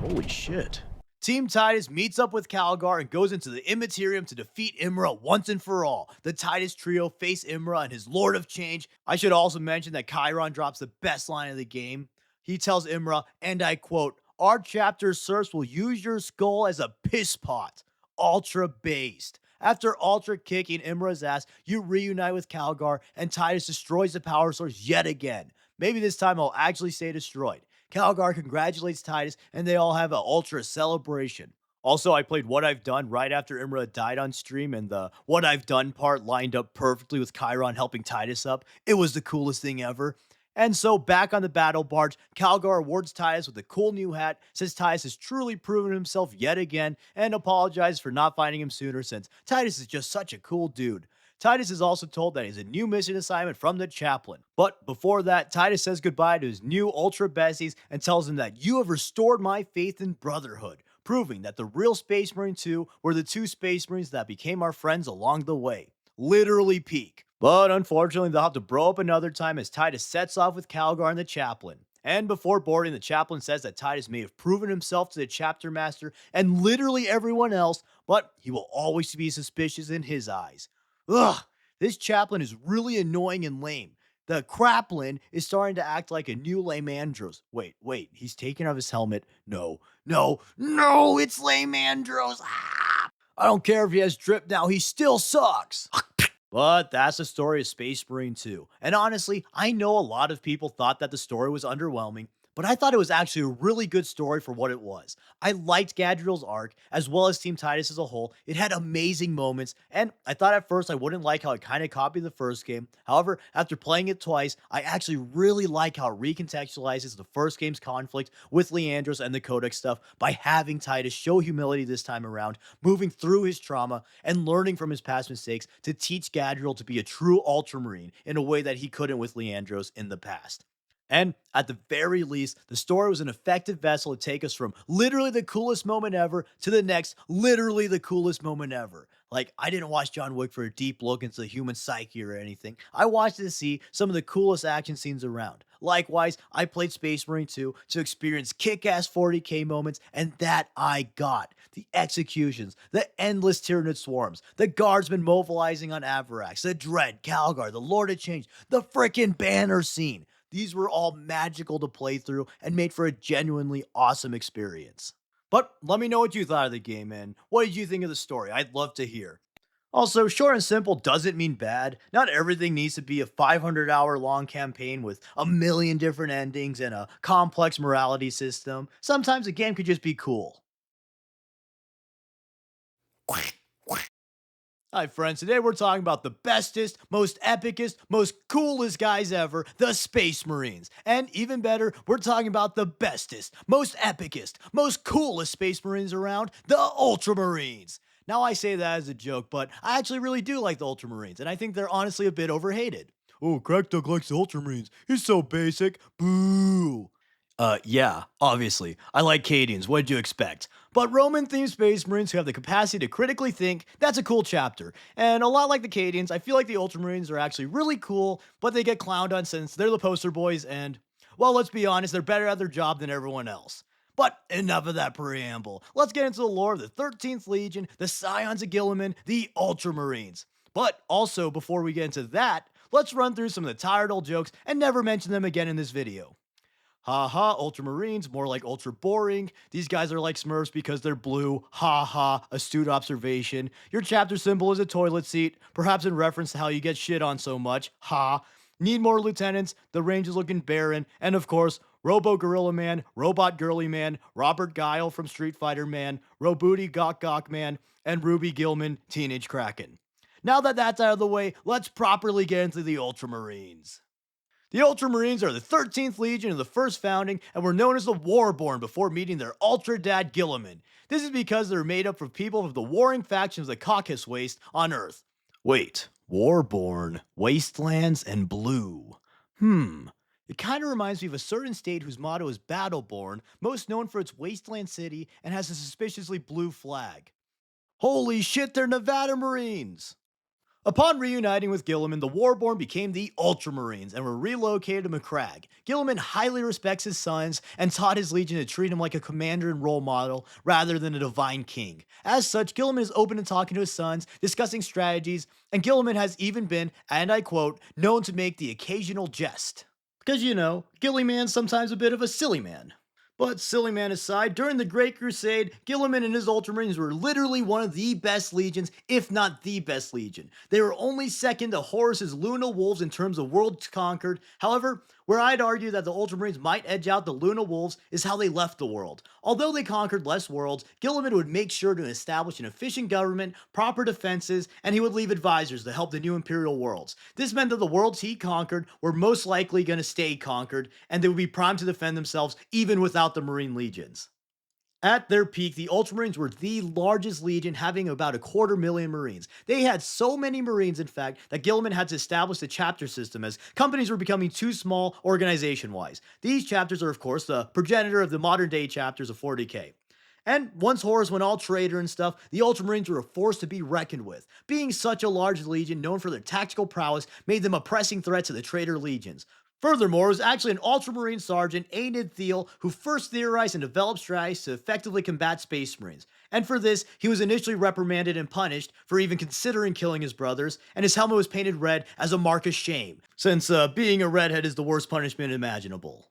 Holy shit. Team Titus meets up with Calgar and goes into the Immaterium to defeat Imra once and for all. The Titus trio face Imra and his Lord of Change. I should also mention that Chiron drops the best line of the game. He tells Imra, and I quote, "Our chapter serfs will use your skull as a piss pot. Ultra based." After ultra kicking Imra's ass, you reunite with Calgar, and Titus destroys the power source yet again. Maybe this time I'll actually say destroyed. Calgar congratulates Titus, and they all have an ultra celebration. Also, I played What I've Done right after Imra died on stream, and the What I've Done part lined up perfectly with Chiron helping Titus up. It was the coolest thing ever. And so, back on the battle barge, Calgar awards Titus with a cool new hat, says Titus has truly proven himself yet again, and apologizes for not finding him sooner since Titus is just such a cool dude. Titus is also told that he's a new mission assignment from the chaplain. But before that, Titus says goodbye to his new Ultra Besties and tells him that you have restored my faith in brotherhood, proving that the real Space Marine 2 were the two Space Marines that became our friends along the way. Literally peak. But unfortunately, they'll have to bro up another time as Titus sets off with Calgar and the chaplain. And before boarding, the chaplain says that Titus may have proven himself to the chapter master and literally everyone else, but he will always be suspicious in his eyes. Ugh, this chaplain is really annoying and lame. The Kraplin is starting to act like a new Lamandros. Wait, he's taking off his helmet. No, it's Lamandros. Ah! I don't care if he has drip now, he still sucks. But that's the story of Space Marine 2. And honestly, I know a lot of people thought that the story was underwhelming, but I thought it was actually a really good story for what it was. I liked Gadriel's arc, as well as Team Titus as a whole. It had amazing moments, and I thought at first I wouldn't like how it kind of copied the first game. However, after playing it twice, I actually really like how it recontextualizes the first game's conflict with Leandros and the Codex stuff by having Titus show humility this time around, moving through his trauma, and learning from his past mistakes to teach Gadriel to be a true Ultramarine in a way that he couldn't with Leandros in the past. And at the very least, the story was an effective vessel to take us from literally the coolest moment ever to the next, literally the coolest moment ever. Like, I didn't watch John Wick for a deep look into the human psyche or anything. I watched it to see some of the coolest action scenes around. Likewise, I played Space Marine 2 to experience kick-ass 40k moments, and that I got. The executions, the endless Tyranid swarms, the guardsmen mobilizing on Avarax, the Dread, Calgar, the Lord of Change, the frickin' banner scene. These were all magical to play through and made for a genuinely awesome experience. But let me know what you thought of the game and what did you think of the story? I'd love to hear. Also, short and simple doesn't mean bad. Not everything needs to be a 500-hour long campaign with a million different endings and a complex morality system. Sometimes a game could just be cool. Hi, friends. Today we're talking about the bestest, most epicest, most coolest guys ever, the Space Marines. And even better, we're talking about the bestest, most epicest, most coolest Space Marines around, the Ultramarines. Now, I say that as a joke, but I actually really do like the Ultramarines, and I think they're honestly a bit overhated. Oh, Crackduck likes the Ultramarines. He's so basic. Boo. Yeah, obviously. I like Cadians, what'd you expect? But Roman-themed Space Marines who have the capacity to critically think, that's a cool chapter. And a lot like the Cadians, I feel like the Ultramarines are actually really cool, but they get clowned on since they're the poster boys and, well, let's be honest, they're better at their job than everyone else. But enough of that preamble. Let's get into the lore of the 13th Legion, the Scions of Guilliman, the Ultramarines. But also, before we get into that, let's run through some of the tired old jokes and never mention them again in this video. Ha, Ultramarines, more like ultra boring. These guys are like Smurfs because they're blue. Ha ha, astute observation. Your chapter symbol is a toilet seat, perhaps in reference to how you get shit on so much. Ha. Need more lieutenants, the range is looking barren, and of course, Robo Gorilla Man, Robot Girly Man, Robert Guile from Street Fighter Man, Robooty Gawk Gawk Man, and Ruby Gilman, Teenage Kraken. Now that that's out of the way, let's properly get into the Ultramarines. The Ultramarines are the 13th Legion of the first founding and were known as the Warborn before meeting their Ultra Dad Gilliman. This is because they're made up of people of the warring factions of the Caucasus Waste on Earth. Wait, Warborn, Wastelands, and Blue. It kind of reminds me of a certain state whose motto is Battleborn, most known for its wasteland city, and has a suspiciously blue flag. Holy shit, they're Nevada Marines! Upon reuniting with Gilliman, the Warborn became the Ultramarines and were relocated to McCrag. Gilliman highly respects his sons and taught his legion to treat him like a commander and role model rather than a divine king. As such, Gilliman is open to talking to his sons, discussing strategies, and Gilliman has even been, and I quote, known to make the occasional jest. Because, Gilliman's sometimes a bit of a silly man. But silly man aside, during the Great Crusade, Gilliman and his Ultramarines were literally one of the best legions, if not the best legion. They were only second to Horus's Luna Wolves in terms of worlds conquered. However, where I'd argue that the Ultramarines might edge out the Luna Wolves is how they left the world. Although they conquered less worlds, Gilliman would make sure to establish an efficient government, proper defenses, and he would leave advisors to help the new Imperial worlds. This meant that the worlds he conquered were most likely going to stay conquered, and they would be primed to defend themselves even without the Marine legions. At their peak, the Ultramarines were the largest legion, having about 250,000 Marines. They had so many Marines, in fact, that Gilliman had to establish a chapter system as companies were becoming too small organization-wise. These chapters are, of course, the progenitor of the modern-day chapters of 40k. And once Horus went all traitor and stuff, the Ultramarines were a force to be reckoned with. Being such a large legion known for their tactical prowess made them a pressing threat to the traitor legions. Furthermore, it was actually an Ultramarine Sergeant, Aenid Thiel, who first theorized and developed strategies to effectively combat Space Marines. And for this, he was initially reprimanded and punished for even considering killing his brothers, and his helmet was painted red as a mark of shame, since being a redhead is the worst punishment imaginable.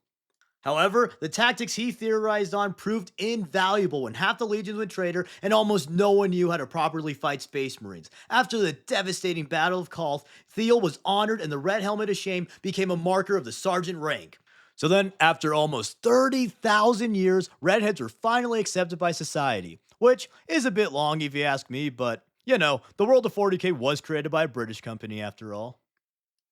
However, the tactics he theorized on proved invaluable when half the legions went traitor and almost no one knew how to properly fight Space Marines. After the devastating Battle of Kolth, Thiel was honored and the red helmet of shame became a marker of the sergeant rank. So then, after almost 30,000 years, redheads were finally accepted by society. Which is a bit long if you ask me, but, the world of 40k was created by a British company after all.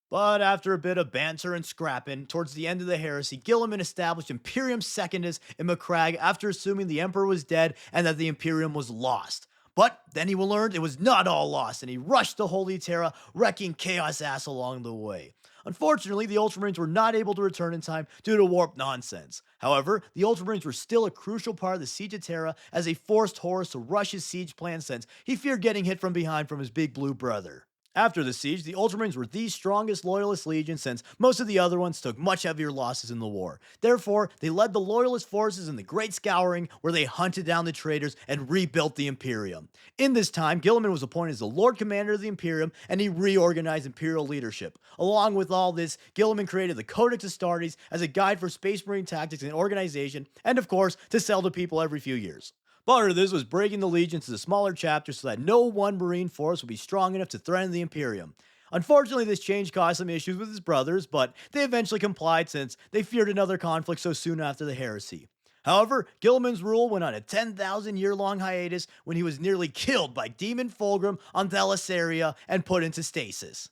But after a bit of banter and scrapping, towards the end of the heresy, Gilliman established Imperium Secundus in McCrag after assuming the Emperor was dead and that the Imperium was lost. But then he learned it was not all lost, and he rushed to Holy Terra, wrecking chaos ass along the way. Unfortunately, the Ultramarines were not able to return in time due to warp nonsense. However, the Ultramarines were still a crucial part of the Siege of Terra as they forced Horus to rush his siege plan since he feared getting hit from behind from his big blue brother. After the siege, the Ultramarines were the strongest loyalist legion since most of the other ones took much heavier losses in the war. Therefore, they led the loyalist forces in the Great Scouring, where they hunted down the traitors and rebuilt the Imperium. In this time, Gilliman was appointed as the Lord Commander of the Imperium, and he reorganized Imperial leadership. Along with all this, Gilliman created the Codex Astartes as a guide for Space Marine tactics and organization, and of course, to sell to people every few years. Part of this was breaking the legions into smaller chapters so that no one Marine force would be strong enough to threaten the Imperium. Unfortunately, this change caused some issues with his brothers, but they eventually complied since they feared another conflict so soon after the heresy. However, Gilliman's rule went on a 10,000-year-long hiatus when he was nearly killed by Demon Fulgrim on Thalassarea and put into stasis.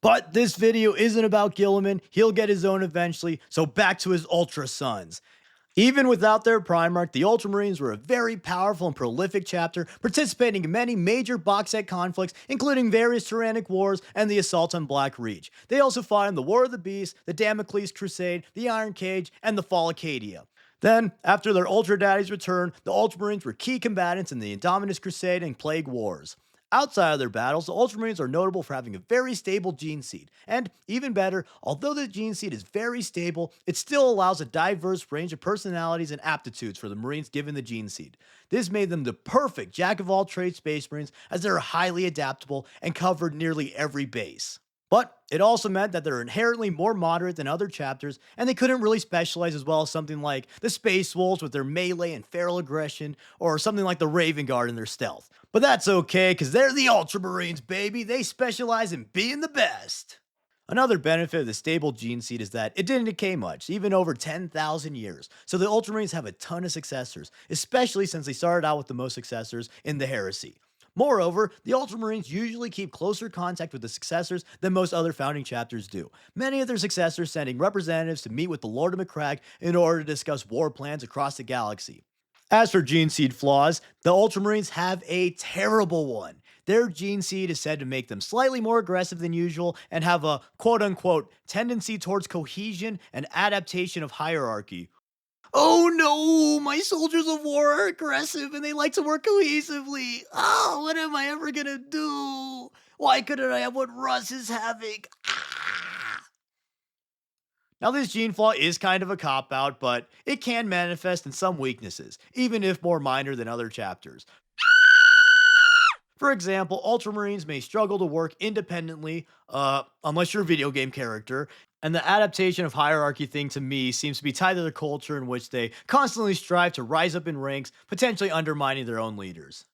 But this video isn't about Gilliman, he'll get his own eventually, so back to his Ultra Sons. Even without their Primarch, the Ultramarines were a very powerful and prolific chapter, participating in many major box set conflicts, including various Tyrannic Wars and the Assault on Black Reach. They also fought in the War of the Beast, the Damocles Crusade, the Iron Cage, and the Fall Acadia. Then, after their Ultra Daddy's return, the Ultramarines were key combatants in the Indominus Crusade and Plague Wars. Outside of their battles, the Ultramarines are notable for having a very stable gene seed. And even better, although the gene seed is very stable, it still allows a diverse range of personalities and aptitudes for the Marines given the gene seed. This made them the perfect jack of all trades Space Marines as they are highly adaptable and covered nearly every base. But it also meant that they're inherently more moderate than other chapters, and they couldn't really specialize as well as something like the Space Wolves with their melee and feral aggression, or something like the Raven Guard in their stealth. But that's okay, because they're the Ultramarines, baby! They specialize in being the best! Another benefit of the stable gene seed is that it didn't decay much, even over 10,000 years, so the Ultramarines have a ton of successors, especially since they started out with the most successors in the Heresy. Moreover, the Ultramarines usually keep closer contact with the successors than most other founding chapters do. Many of their successors sending representatives to meet with the Lord of McCrag in order to discuss war plans across the galaxy. As for gene seed flaws, the Ultramarines have a terrible one. Their gene seed is said to make them slightly more aggressive than usual and have a quote unquote tendency towards cohesion and adaptation of hierarchy. Oh no, my soldiers of war are aggressive and they like to work cohesively. Oh, what am I ever gonna do? Why couldn't I have what Russ is having? Ah! Now, this gene flaw is kind of a cop out, but it can manifest in some weaknesses, even if more minor than other chapters. For example, Ultramarines may struggle to work independently, unless you're a video game character, and the adaptation of hierarchy thing to me seems to be tied to their culture in which they constantly strive to rise up in ranks, potentially undermining their own leaders.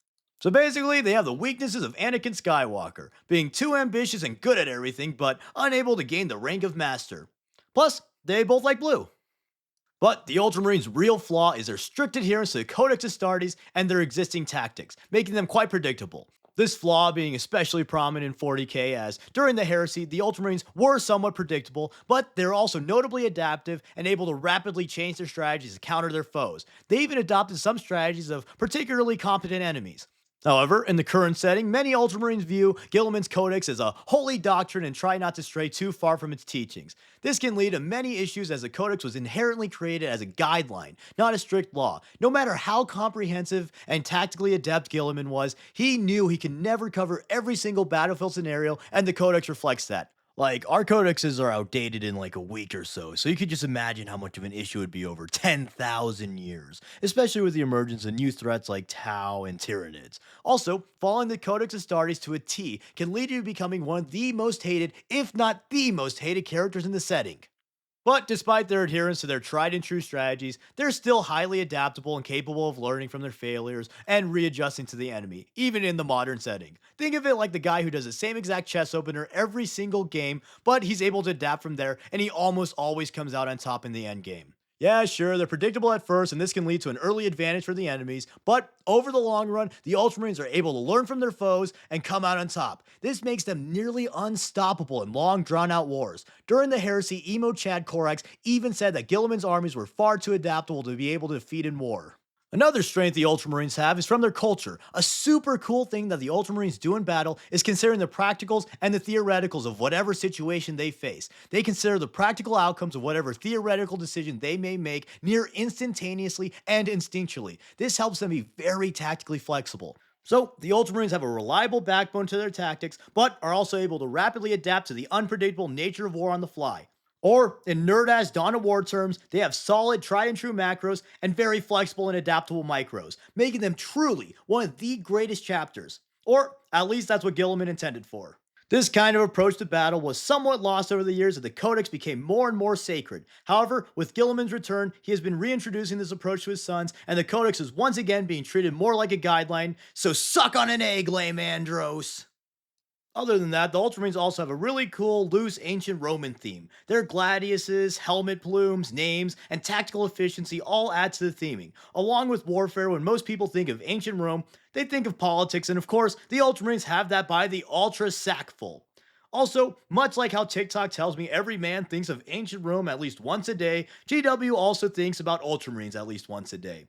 So basically, they have the weaknesses of Anakin Skywalker, being too ambitious and good at everything, but unable to gain the rank of master. Plus, they both like blue. But the Ultramarines' real flaw is their strict adherence to the Codex Astartes and their existing tactics, making them quite predictable. This flaw being especially prominent in 40k as, during the Heresy, the Ultramarines were somewhat predictable, but they're also notably adaptive and able to rapidly change their strategies to counter their foes. They even adopted some strategies of particularly competent enemies. However, in the current setting, many Ultramarines view Gilliman's Codex as a holy doctrine and try not to stray too far from its teachings. This can lead to many issues as the Codex was inherently created as a guideline, not a strict law. No matter how comprehensive and tactically adept Gilliman was, he knew he could never cover every single battlefield scenario, and the Codex reflects that. Like, our codexes are outdated in like a week or so you could just imagine how much of an issue it would be over 10,000 years, especially with the emergence of new threats like Tau and Tyranids. Also, following the Codex Astartes to a T can lead you to becoming one of the most hated, if not the most hated characters in the setting. But despite their adherence to their tried and true strategies, they're still highly adaptable and capable of learning from their failures and readjusting to the enemy, even in the modern setting. Think of it like the guy who does the same exact chest opener every single game, but he's able to adapt from there and he almost always comes out on top in the end game. Yeah, sure, they're predictable at first, and this can lead to an early advantage for the enemies, but over the long run, the Ultramarines are able to learn from their foes and come out on top. This makes them nearly unstoppable in long, drawn-out wars. During the Heresy, Emo Chad Korax even said that Gilliman's armies were far too adaptable to be able to defeat in war. Another strength the Ultramarines have is from their culture. A super cool thing that the Ultramarines do in battle is considering the practicals and the theoreticals of whatever situation they face. They consider the practical outcomes of whatever theoretical decision they may make near instantaneously and instinctually. This helps them be very tactically flexible. So, the Ultramarines have a reliable backbone to their tactics, but are also able to rapidly adapt to the unpredictable nature of war on the fly. Or, in nerd-ass Dawn of War terms, they have solid, tried-and-true macros and very flexible and adaptable micros, making them truly one of the greatest chapters. Or, at least that's what Gilliman intended for. This kind of approach to battle was somewhat lost over the years as the Codex became more and more sacred. However, with Gilliman's return, he has been reintroducing this approach to his sons, and the Codex is once again being treated more like a guideline, so suck on an egg, Lame Andros! Other than that, the Ultramarines also have a really cool, loose, ancient Roman theme. Their gladiuses, helmet plumes, names, and tactical efficiency all add to the theming. Along with warfare, when most people think of ancient Rome, they think of politics, and of course, the Ultramarines have that by the ultra sackful. Also, much like how TikTok tells me every man thinks of ancient Rome at least once a day, GW also thinks about Ultramarines at least once a day.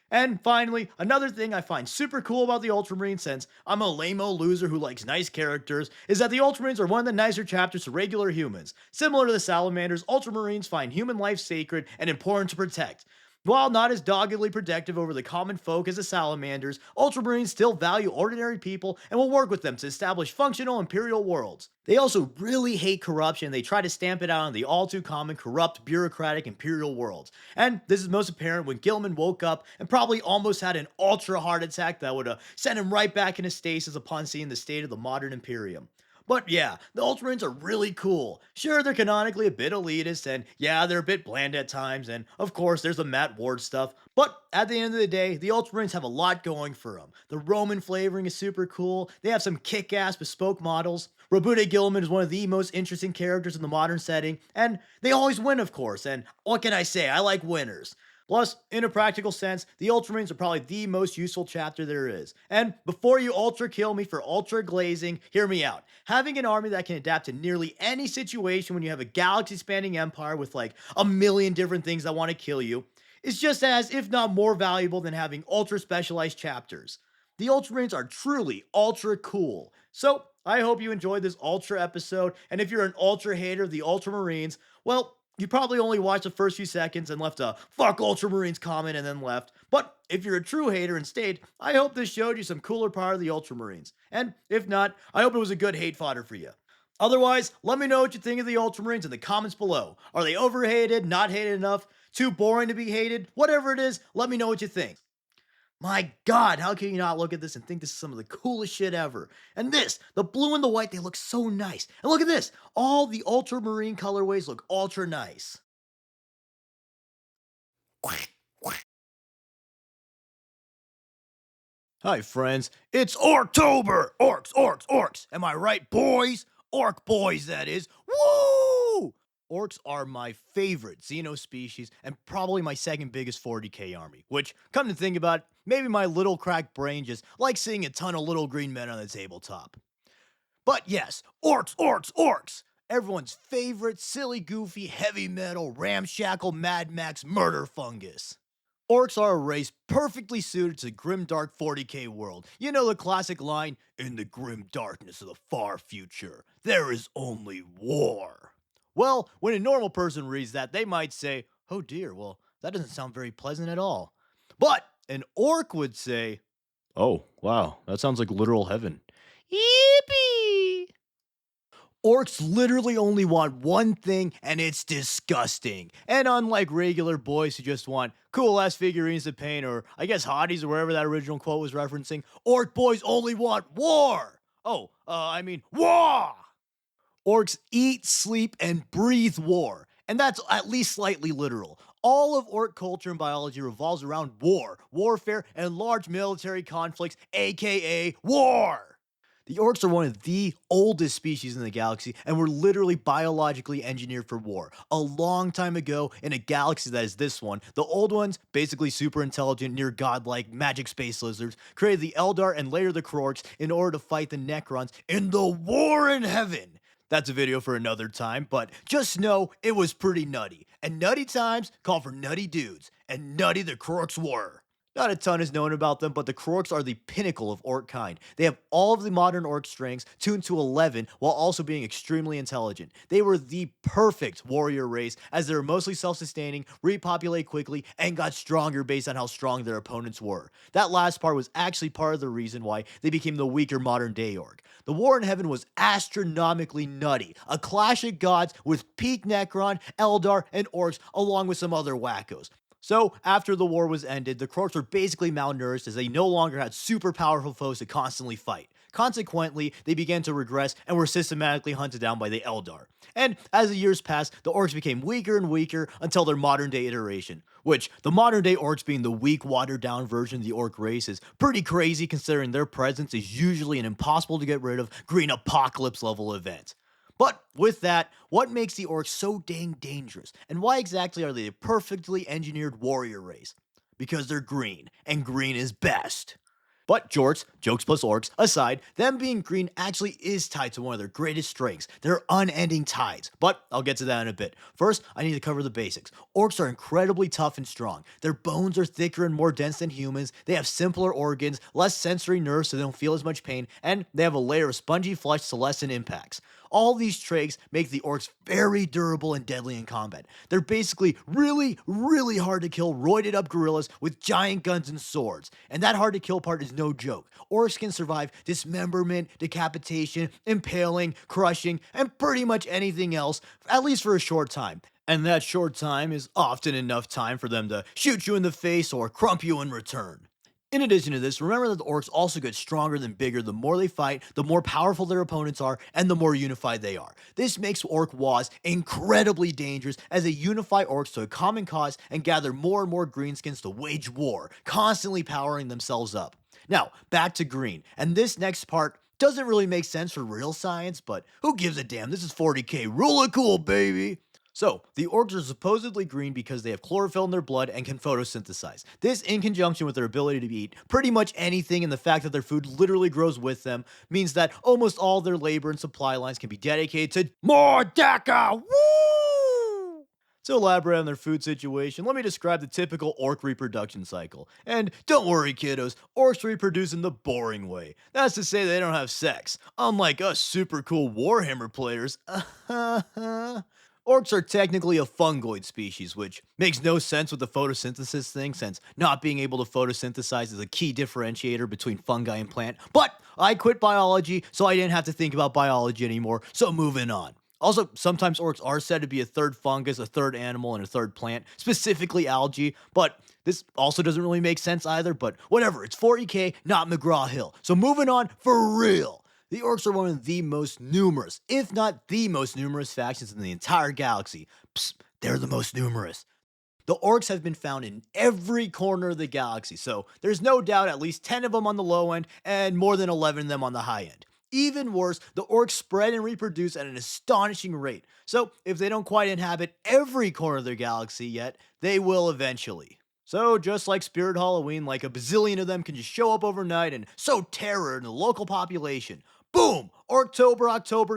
And finally, another thing I find super cool about the Ultramarines, since I'm a lame-o loser who likes nice characters, is that the Ultramarines are one of the nicer chapters to regular humans. Similar to the Salamanders, Ultramarines find human life sacred and important to protect. While not as doggedly protective over the common folk as the Salamanders, Ultramarines still value ordinary people and will work with them to establish functional Imperial worlds. They also really hate corruption, and they try to stamp it out on the all too common corrupt, bureaucratic Imperial worlds. And this is most apparent when Gilman woke up and probably almost had an ultra heart attack that would have sent him right back into stasis upon seeing the state of the modern Imperium. But yeah, the Ultramarines are really cool. Sure, they're canonically a bit elitist, and yeah, they're a bit bland at times, and of course, there's the Matt Ward stuff. But at the end of the day, the Ultramarines have a lot going for them. The Roman flavoring is super cool, they have some kick ass bespoke models. Robude Gilman is one of the most interesting characters in the modern setting, and they always win, of course. And what can I say? I like winners. Plus, in a practical sense, the Ultramarines are probably the most useful chapter there is. And before you ultra kill me for ultra glazing, hear me out. Having an army that can adapt to nearly any situation when you have a galaxy spanning empire with like a million different things that want to kill you is just as, if not more valuable than having ultra specialized chapters. The Ultramarines are truly ultra cool. So, I hope you enjoyed this ultra episode, and if you're an ultra hater of the Ultramarines, well, you probably only watched the first few seconds and left a fuck Ultramarines comment and then left. But if you're a true hater and stayed, I hope this showed you some cooler part of the Ultramarines. And if not, I hope it was a good hate fodder for you. Otherwise, let me know what you think of the Ultramarines in the comments below. Are they overhated, not hated enough, too boring to be hated? Whatever it is, let me know what you think. My god, how can you not look at this and think this is some of the coolest shit ever? And this, the blue and the white, they look so nice. And look at this, all the ultramarine colorways look ultra nice. Hi, friends. It's Orktober! Orcs, orcs, orcs! Am I right, boys? Orc boys, that is. Woo! Orcs are my favorite Xeno species and probably my second biggest 40k army, which, come to think about it, maybe my little cracked brain just likes seeing a ton of little green men on the tabletop. But yes, orcs, orcs, orcs! Everyone's favorite silly, goofy, heavy metal, ramshackle Mad Max murder fungus. Orcs are a race perfectly suited to the grim dark 40k world. You know the classic line, in the grim darkness of the far future, there is only war. Well, when a normal person reads that, they might say, oh dear, well, that doesn't sound very pleasant at all. But an orc would say, oh, wow, that sounds like literal heaven. Yippee! Orcs literally only want one thing, and it's disgusting. And unlike regular boys who just want cool ass figurines to paint, or I guess hotties, or wherever that original quote was referencing, orc boys only want war! Oh, I mean, war! Orcs eat, sleep, and breathe war. And that's at least slightly literal. All of orc culture and biology revolves around war, warfare, and large military conflicts, aka war! The orcs are one of the oldest species in the galaxy and were literally biologically engineered for war. A long time ago, in a galaxy that is this one, the old ones, basically super intelligent, near godlike magic space lizards, created the Eldar and later the Kroorks in order to fight the Necrons in the war in heaven. That's a video for another time, but just know it was pretty nutty. And nutty times call for nutty dudes, and nutty the Kroorks were. Not a ton is known about them, but the Kroorks are the pinnacle of orc kind. They have all of the modern orc strengths, tuned to 11, while also being extremely intelligent. They were the perfect warrior race, as they were mostly self-sustaining, repopulate quickly, and got stronger based on how strong their opponents were. That last part was actually part of the reason why they became the weaker modern-day orc. The War in Heaven was astronomically nutty, a clash of gods with peak Necron, Eldar, and orcs, along with some other wackos. So, after the war was ended, the Kroorks were basically malnourished as they no longer had super powerful foes to constantly fight. Consequently, they began to regress and were systematically hunted down by the Eldar. And as the years passed, the orcs became weaker and weaker until their modern day iteration. Which, the modern day orcs being the weak, watered down version of the orc race is pretty crazy considering their presence is usually an impossible to get rid of green apocalypse level event. But with that, what makes the orcs so dang dangerous? And why exactly are they a perfectly engineered warrior race? Because they're green, and green is best. But jorts, jokes plus orcs, aside, them being green actually is tied to one of their greatest strengths, their unending tides. But I'll get to that in a bit. First, I need to cover the basics. Orcs are incredibly tough and strong. Their bones are thicker and more dense than humans, they have simpler organs, less sensory nerves so they don't feel as much pain, and they have a layer of spongy flesh to lessen impacts. All these traits make the orcs very durable and deadly in combat. They're basically really, really hard to kill, roided up gorillas with giant guns and swords. And that hard to kill part is no joke. Orcs can survive dismemberment, decapitation, impaling, crushing, and pretty much anything else, at least for a short time. And that short time is often enough time for them to shoot you in the face or crump you in return. In addition to this, remember that the orcs also get stronger than bigger the more they fight, the more powerful their opponents are, and the more unified they are. This makes orc wars incredibly dangerous as they unify orcs to a common cause and gather more and more greenskins to wage war, constantly powering themselves up. Now, back to green, and this next part doesn't really make sense for real science, but who gives a damn? This is 40k, rule it cool, baby! So, the orcs are supposedly green because they have chlorophyll in their blood and can photosynthesize. This, in conjunction with their ability to eat pretty much anything and the fact that their food literally grows with them, means that almost all their labor and supply lines can be dedicated to more DECA! Woo! To elaborate on their food situation, let me describe the typical orc reproduction cycle. And don't worry, kiddos, orcs reproduce in the boring way. That's to say they don't have sex, unlike us super cool Warhammer players. Orcs are technically a fungoid species, which makes no sense with the photosynthesis thing, since not being able to photosynthesize is a key differentiator between fungi and plant. But I quit biology, so I didn't have to think about biology anymore, so moving on. Also, sometimes orcs are said to be a third fungus, a third animal, and a third plant, specifically algae, but this also doesn't really make sense either, but whatever, it's 40k, not McGraw-Hill. So moving on, for real. The orcs are one of the most numerous, if not the most numerous factions in the entire galaxy. Psst, they're the most numerous. The orcs have been found in every corner of the galaxy, so there's no doubt at least 10 of them on the low end and more than 11 of them on the high end. Even worse, the orcs spread and reproduce at an astonishing rate, so if they don't quite inhabit every corner of their galaxy yet, they will eventually. So, just like Spirit Halloween, like a bazillion of them can just show up overnight and sow terror in the local population. Boom! October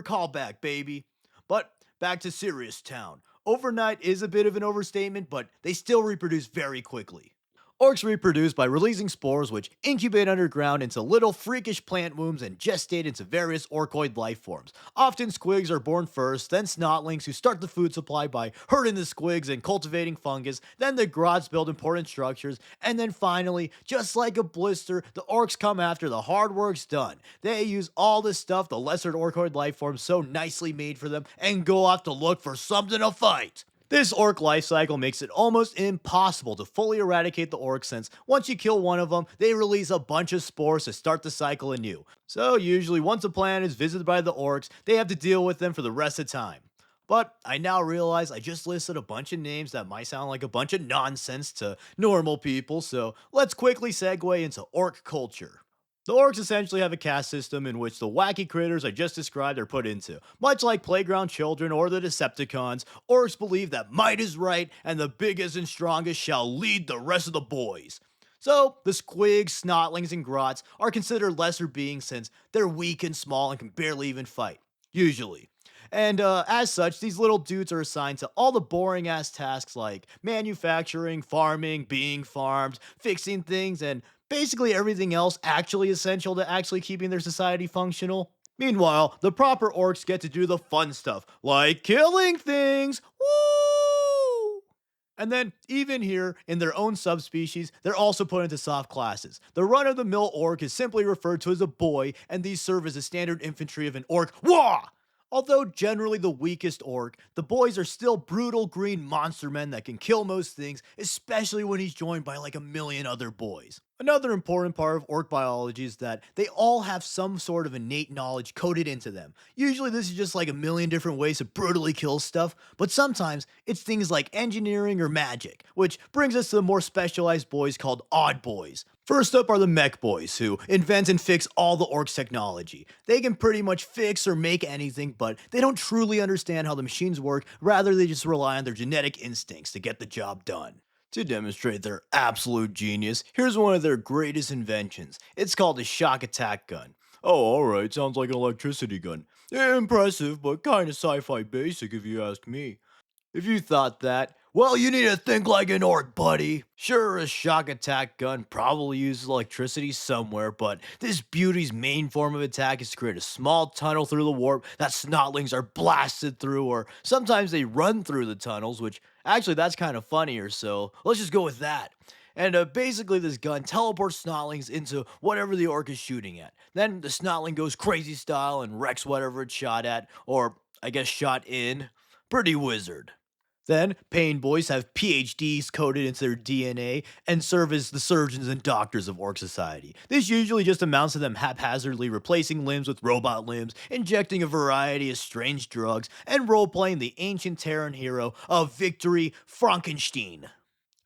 callback, baby. But back to Serious Town. Overnight is a bit of an overstatement, but they still reproduce very quickly. Orcs reproduce by releasing spores which incubate underground into little freakish plant wombs and gestate into various orcoid life forms. Often squigs are born first, then snotlings who start the food supply by herding the squigs and cultivating fungus, then the grots build important structures, and then finally, just like a blister, the orcs come after the hard work's done. They use all the stuff the lesser orcoid life forms so nicely made for them and go off to look for something to fight. This orc life cycle makes it almost impossible to fully eradicate the orcs since once you kill one of them, they release a bunch of spores to start the cycle anew. So usually once a planet is visited by the orcs, they have to deal with them for the rest of time. But I now realize I just listed a bunch of names that might sound like a bunch of nonsense to normal people, so let's quickly segue into orc culture. The orcs essentially have a caste system in which the wacky critters I just described are put into. Much like playground children or the Decepticons, orcs believe that might is right and the biggest and strongest shall lead the rest of the boys. So, the squigs, snotlings, and grots are considered lesser beings since they're weak and small and can barely even fight. Usually. And as such, these little dudes are assigned to all the boring ass tasks like manufacturing, farming, being farmed, fixing things, and basically everything else actually essential to actually keeping their society functional. Meanwhile, the proper orcs get to do the fun stuff, like killing things. Woo! And then, even here, in their own subspecies, they're also put into soft classes. The run-of-the-mill orc is simply referred to as a boy, and these serve as the standard infantry of an orc. Wah! Although generally the weakest orc, the boys are still brutal green monster men that can kill most things, especially when he's joined by like a million other boys. Another important part of orc biology is that they all have some sort of innate knowledge coded into them. Usually this is just like a million different ways to brutally kill stuff, but sometimes it's things like engineering or magic, which brings us to the more specialized boys called odd boys. First up are the mech boys, who invent and fix all the orcs' technology. They can pretty much fix or make anything, but they don't truly understand how the machines work, rather they just rely on their genetic instincts to get the job done. To demonstrate their absolute genius, here's one of their greatest inventions. It's called a shock attack gun. Oh, alright, sounds like an electricity gun. Impressive, but kinda sci fi basic if you ask me. If you thought that, well, you need to think like an orc, buddy. Sure, a shock attack gun probably uses electricity somewhere, but this beauty's main form of attack is to create a small tunnel through the warp that snotlings are blasted through, or sometimes they run through the tunnels, which actually that's kind of funnier, so let's just go with that. And basically, this gun teleports snotlings into whatever the orc is shooting at. Then the snotling goes crazy style and wrecks whatever it's shot at, or I guess shot in. Pretty wizard. Then, Pain Boys have PhDs coded into their DNA and serve as the surgeons and doctors of Orc Society. This usually just amounts to them haphazardly replacing limbs with robot limbs, injecting a variety of strange drugs, and role-playing the ancient Terran hero of Victory Frankenstein.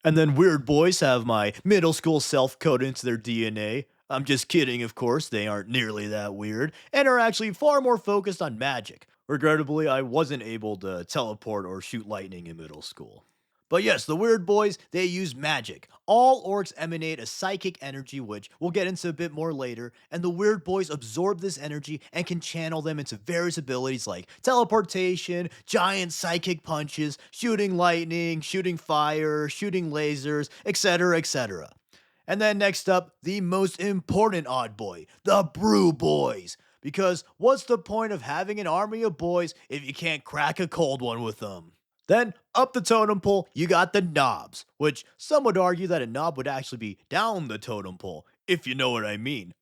And then Weird Boys have my middle school self coded into their DNA. I'm just kidding, of course, they aren't nearly that weird, and are actually far more focused on magic. Regrettably, I wasn't able to teleport or shoot lightning in middle school. But yes, the Weird Boys, they use magic. All orcs emanate a psychic energy, which we'll get into a bit more later, and the Weird Boys absorb this energy and can channel them into various abilities like teleportation, giant psychic punches, shooting lightning, shooting fire, shooting lasers, etc., etc. And then next up, the most important odd boy, the Brew Boys. Because what's the point of having an army of boys if you can't crack a cold one with them? Then, up the totem pole, you got the knobs, which some would argue that a knob would actually be down the totem pole, if you know what I mean.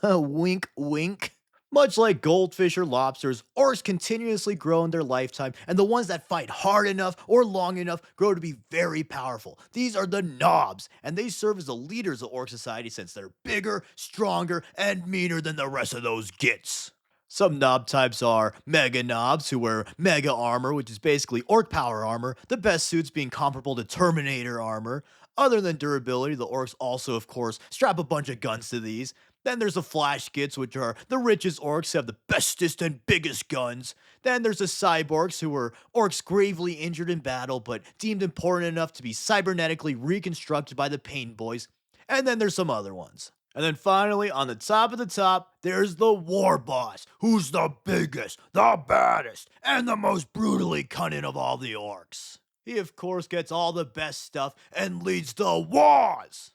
Wink, wink. Much like goldfish or lobsters, orcs continuously grow in their lifetime, and the ones that fight hard enough or long enough grow to be very powerful. These are the knobs, and they serve as the leaders of orc society since they're bigger, stronger, and meaner than the rest of those gits. Some knob types are Mega Knobs, who wear Mega Armor, which is basically Orc Power Armor, the best suits being comparable to Terminator Armor. Other than durability, the Orcs also, of course, strap a bunch of guns to these. Then there's the Flash Gits, which are the richest Orcs who have the bestest and biggest guns. Then there's the Cyborgs, who were Orcs gravely injured in battle, but deemed important enough to be cybernetically reconstructed by the Pain Boys. And then there's some other ones. And then finally, on the top of the top, there's the War Boss, who's the biggest, the baddest, and the most brutally cunning of all the orcs. He, of course, gets all the best stuff and leads the wars.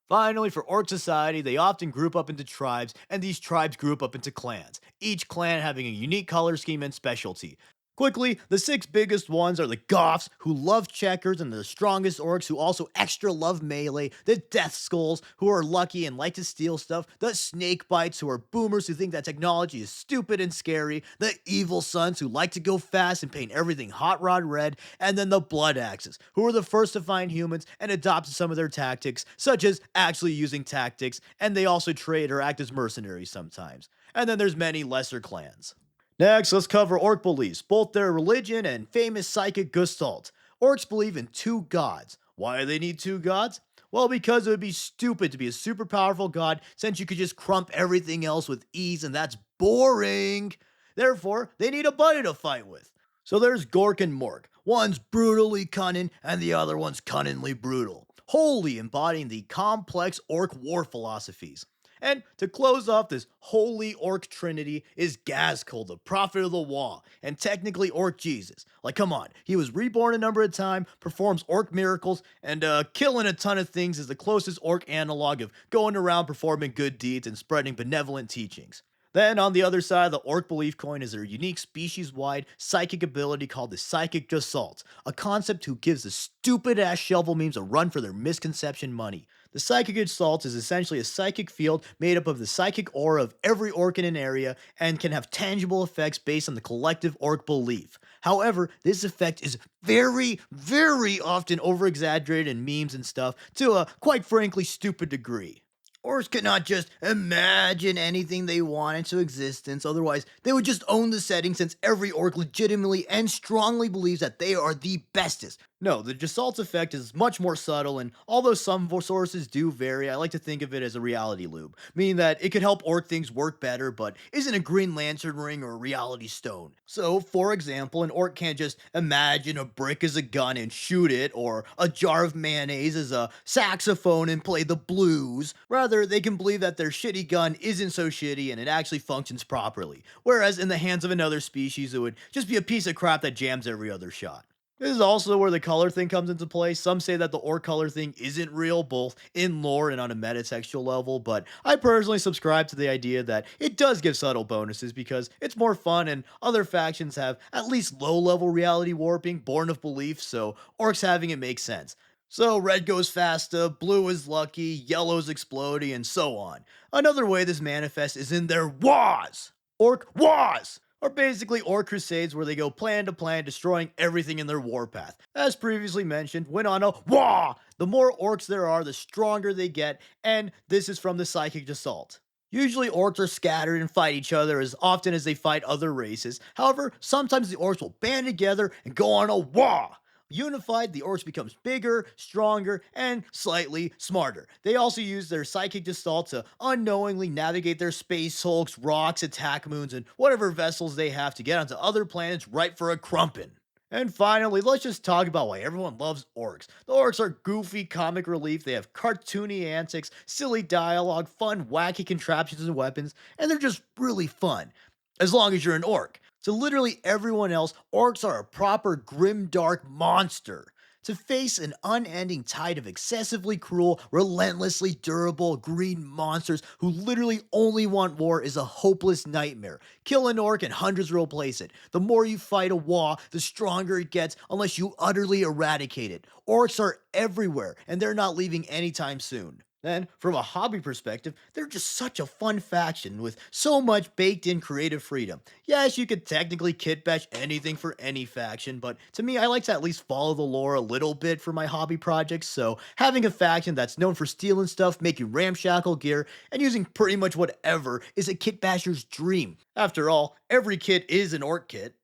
Finally, for Orc Society, they often group up into tribes, and these tribes group up into clans, each clan having a unique color scheme and specialty. Quickly, the six biggest ones are the Goths, who love checkers, and the strongest orcs, who also extra love melee, the Death Skulls, who are lucky and like to steal stuff, the Snake Bites, who are boomers who think that technology is stupid and scary, the Evil Sons, who like to go fast and paint everything hot rod red, and then the Blood Axes, who are the first to find humans and adopt some of their tactics, such as actually using tactics, and they also trade or act as mercenaries sometimes. And then there's many lesser clans. Next, let's cover orc beliefs, both their religion and famous psychic gestalt. Orcs believe in two gods. Why do they need two gods? Well, because it would be stupid to be a super powerful god since you could just crump everything else with ease, and that's boring. Therefore, they need a buddy to fight with. So there's Gork and Mork. One's brutally cunning, and the other one's cunningly brutal, wholly embodying the complex orc war philosophies. And to close off this holy orc trinity is Gazkul, the prophet of the wall, and technically orc Jesus. Like, come on, he was reborn a number of times, performs orc miracles, and killing a ton of things is the closest orc analog of going around performing good deeds and spreading benevolent teachings. Then, on the other side of the orc belief coin is their unique species-wide psychic ability called the Psychic Gestalt, a concept who gives the stupid-ass shovel memes a run for their misconception money. The Psychic Gestalt is essentially a psychic field made up of the psychic aura of every orc in an area and can have tangible effects based on the collective orc belief. However, this effect is very, very often over-exaggerated in memes and stuff to a, quite frankly, stupid degree. Orcs cannot just imagine anything they want into existence, otherwise they would just own the setting since every orc legitimately and strongly believes that they are the bestest. No, the Gestalt effect is much more subtle, and although some sources do vary, I like to think of it as a reality loop, meaning that it could help orc things work better, but isn't a Green Lantern ring or a reality stone. So, for example, an orc can't just imagine a brick as a gun and shoot it, or a jar of mayonnaise as a saxophone and play the blues. Rather, they can believe that their shitty gun isn't so shitty and it actually functions properly. Whereas in the hands of another species, it would just be a piece of crap that jams every other shot. This is also where the color thing comes into play. Some say that the orc color thing isn't real, both in lore and on a metatextual level, but I personally subscribe to the idea that it does give subtle bonuses because it's more fun and other factions have at least low level reality warping born of belief, so orcs having it makes sense. So red goes faster, blue is lucky, yellow's exploding, and so on. Another way this manifests is in their wars! Orc wars! Are basically orc crusades where they go plan to plan, destroying everything in their warpath. As previously mentioned, when on a war, the more orcs there are, the stronger they get, and this is from the psychic assault. Usually orcs are scattered and fight each other as often as they fight other races. However, sometimes the orcs will band together and go on a war. Unified, the orcs becomes bigger, stronger, and slightly smarter. They also use their psychic gestalt to unknowingly navigate their space hulks, rocks, attack moons, and whatever vessels they have to get onto other planets right for a crumpin'. And finally, let's just talk about why everyone loves orcs. The orcs are goofy comic relief, they have cartoony antics, silly dialogue, fun, wacky contraptions and weapons, and they're just really fun. As long as you're an orc. To literally everyone else, orcs are a proper grim dark monster. To face an unending tide of excessively cruel, relentlessly durable green monsters who literally only want war is a hopeless nightmare. Kill an orc and hundreds will replace it. The more you fight a war, the stronger it gets unless you utterly eradicate it. Orcs are everywhere, and they're not leaving anytime soon. Then, from a hobby perspective, they're just such a fun faction with so much baked in creative freedom. Yes, you could technically kit bash anything for any faction, but to me, I like to at least follow the lore a little bit for my hobby projects, so having a faction that's known for stealing stuff, making ramshackle gear, and using pretty much whatever is a kit basher's dream. After all, every kit is an orc kit.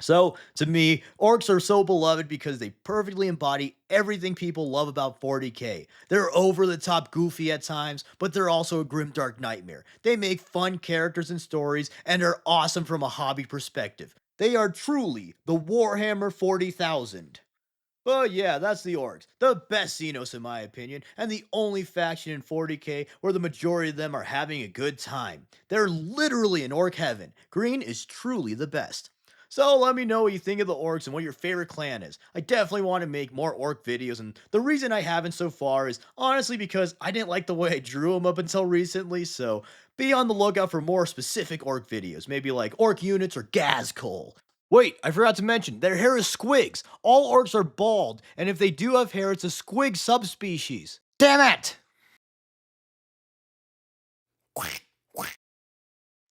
So, to me, orcs are so beloved because they perfectly embody everything people love about 40k. They're over the top goofy at times, but they're also a grimdark nightmare. They make fun characters and stories, and are awesome from a hobby perspective. They are truly the Warhammer 40,000. But yeah, that's the orcs. The best Xenos in my opinion, and the only faction in 40k where the majority of them are having a good time. They're literally in orc heaven. Green is truly the best. So let me know what you think of the orcs and what your favorite clan is. I definitely want to make more orc videos, and the reason I haven't so far is honestly because I didn't like the way I drew them up until recently, so be on the lookout for more specific orc videos, maybe like orc units or Gazcol. Wait, I forgot to mention, their hair is squigs. All orcs are bald, and if they do have hair, it's a squig subspecies. Damn it!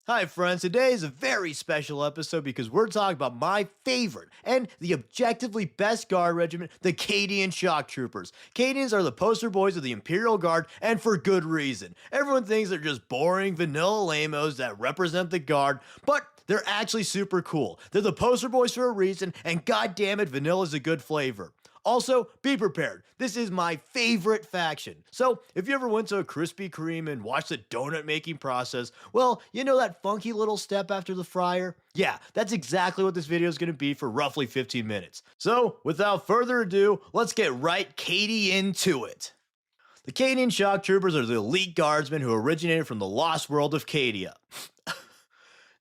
Hi, friends. Today is a very special episode because we're talking about my favorite and the objectively best guard regiment, the Cadian Shock Troopers. Cadians are the poster boys of the Imperial Guard, and for good reason. Everyone thinks they're just boring, vanilla lamos that represent the Guard, but they're actually super cool. They're the poster boys for a reason, and goddammit, vanilla's a good flavor. Also, be prepared. This is my favorite faction. So, if you ever went to a Krispy Kreme and watched the donut making process, well, you know that funky little step after the fryer? Yeah, that's exactly what this video is going to be for roughly 15 minutes. So, without further ado, let's get right Katie into it. The Cadian Shock Troopers are the elite guardsmen who originated from the lost world of Cadia.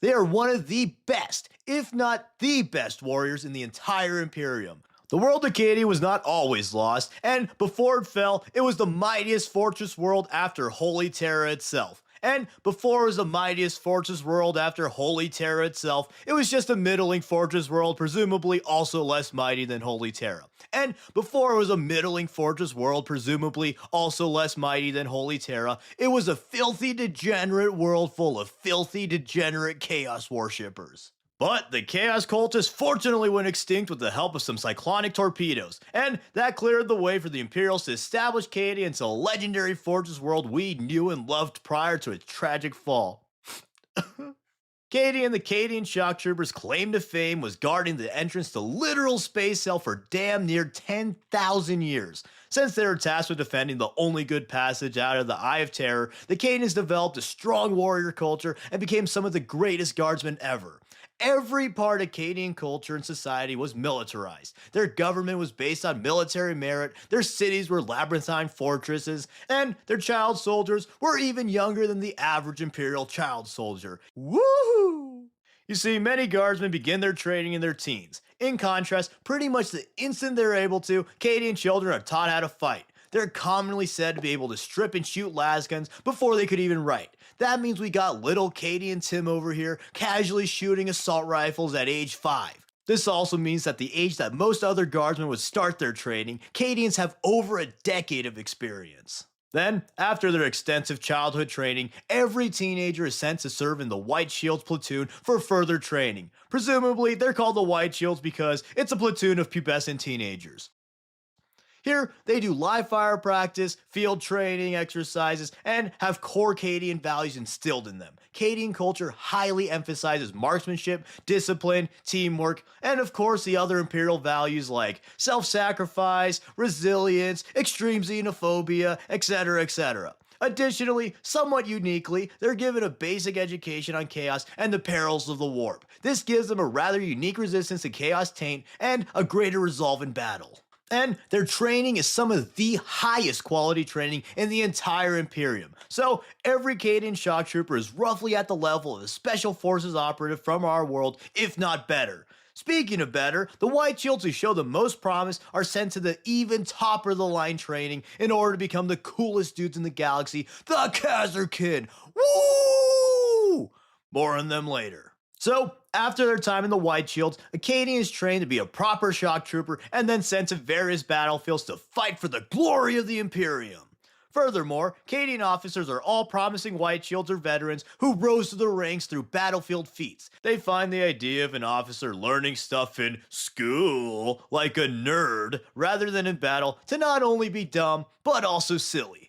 They are one of the best, if not the best warriors in the entire Imperium. The world of Cadia was not always lost, and before it fell, it was the mightiest fortress world after Holy Terra itself. And before it was the mightiest fortress world after Holy Terra itself, it was just a middling fortress world, presumably also less mighty than Holy Terra. And before it was a middling fortress world, presumably also less mighty than Holy Terra, it was a filthy degenerate world full of filthy degenerate chaos worshippers. But the Chaos Cultists fortunately went extinct with the help of some cyclonic torpedoes, and that cleared the way for the Imperials to establish Cadia into a legendary fortress world we knew and loved prior to its tragic fall. Katie and the Cadian shock troopers' claim to fame was guarding the entrance to literal space hell for damn near 10,000 years. Since they were tasked with defending the only good passage out of the Eye of Terror, the Cadians developed a strong warrior culture and became some of the greatest guardsmen ever. Every part of Cadian culture and society was militarized. Their government was based on military merit, their cities were labyrinthine fortresses, and their child soldiers were even younger than the average Imperial child soldier. Woohoo! You see, many guardsmen begin their training in their teens. In contrast, pretty much the instant they're able to, Cadian children are taught how to fight. They're commonly said to be able to strip and shoot lasguns before they could even write. That means we got little Cadian Tim over here casually shooting assault rifles at age 5. This also means that the age that most other guardsmen would start their training, Cadians have over a decade of experience. Then, after their extensive childhood training, every teenager is sent to serve in the White Shields platoon for further training. Presumably, they're called the White Shields because it's a platoon of pubescent teenagers. Here, they do live fire practice, field training exercises, and have core Cadian values instilled in them. Cadian culture highly emphasizes marksmanship, discipline, teamwork, and of course the other imperial values like self-sacrifice, resilience, extreme xenophobia, etc., etc. Additionally, somewhat uniquely, they're given a basic education on chaos and the perils of the warp. This gives them a rather unique resistance to chaos taint and a greater resolve in battle. And their training is some of the highest quality training in the entire Imperium. So every Cadian shock trooper is roughly at the level of a special forces operative from our world, if not better. Speaking of better, the White Shields who show the most promise are sent to the even topper of the line training in order to become the coolest dudes in the galaxy, the Kazarkin. Woo! More on them later. So, after their time in the White Shields, Cadian is trained to be a proper shock trooper and then sent to various battlefields to fight for the glory of the Imperium. Furthermore, Cadian officers are all promising White Shields or veterans who rose to the ranks through battlefield feats. They find the idea of an officer learning stuff in school, like a nerd, rather than in battle, to not only be dumb, but also silly.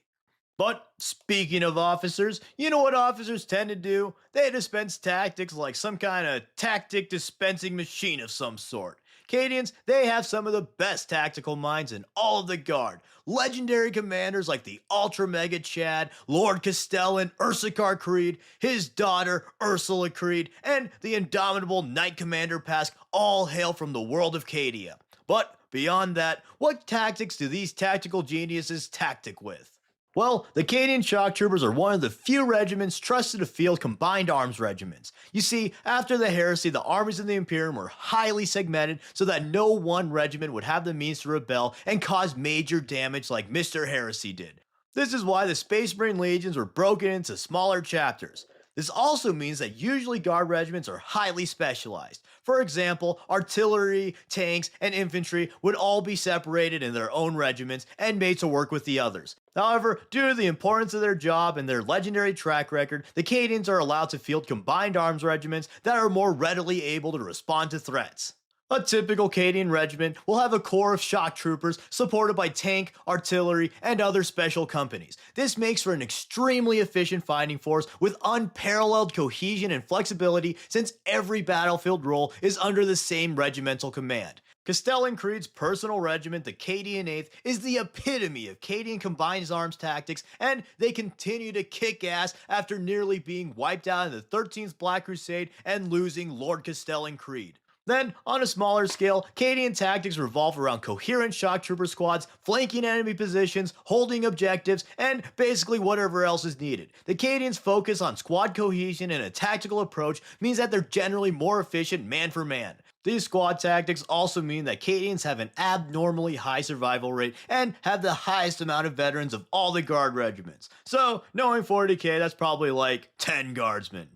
But speaking of officers, you know what officers tend to do? They dispense tactics like some kind of tactic dispensing machine of some sort. Cadians, they have some of the best tactical minds in all of the Guard. Legendary commanders like the Ultra Mega Chad, Lord Castellan, Ursarkar Creed, his daughter Ursula Creed, and the indomitable Knight Commander Pask all hail from the world of Cadia. But beyond that, what tactics do these tactical geniuses tactic with? Well, the Cadian shock troopers are one of the few regiments trusted to field combined arms regiments. You see, after the heresy, the armies of the Imperium were highly segmented so that no one regiment would have the means to rebel and cause major damage like Mr. Heresy did. This is why the Space Marine legions were broken into smaller chapters. This also means that usually Guard regiments are highly specialized. For example, artillery, tanks, and infantry would all be separated in their own regiments and made to work with the others. However, due to the importance of their job and their legendary track record, the Cadians are allowed to field combined arms regiments that are more readily able to respond to threats. A typical Cadian regiment will have a corps of shock troopers supported by tank, artillery, and other special companies. This makes for an extremely efficient fighting force with unparalleled cohesion and flexibility since every battlefield role is under the same regimental command. Castellan Creed's personal regiment, the Cadian 8th, is the epitome of Cadian combined arms tactics, and they continue to kick ass after nearly being wiped out in the 13th Black Crusade and losing Lord Castellan Creed. Then, on a smaller scale, Cadian tactics revolve around coherent shock trooper squads, flanking enemy positions, holding objectives, and basically whatever else is needed. The Cadians' focus on squad cohesion and a tactical approach means that they're generally more efficient man for man. These squad tactics also mean that Cadians have an abnormally high survival rate and have the highest amount of veterans of all the Guard regiments. So, knowing 40k, that's probably like 10 Guardsmen.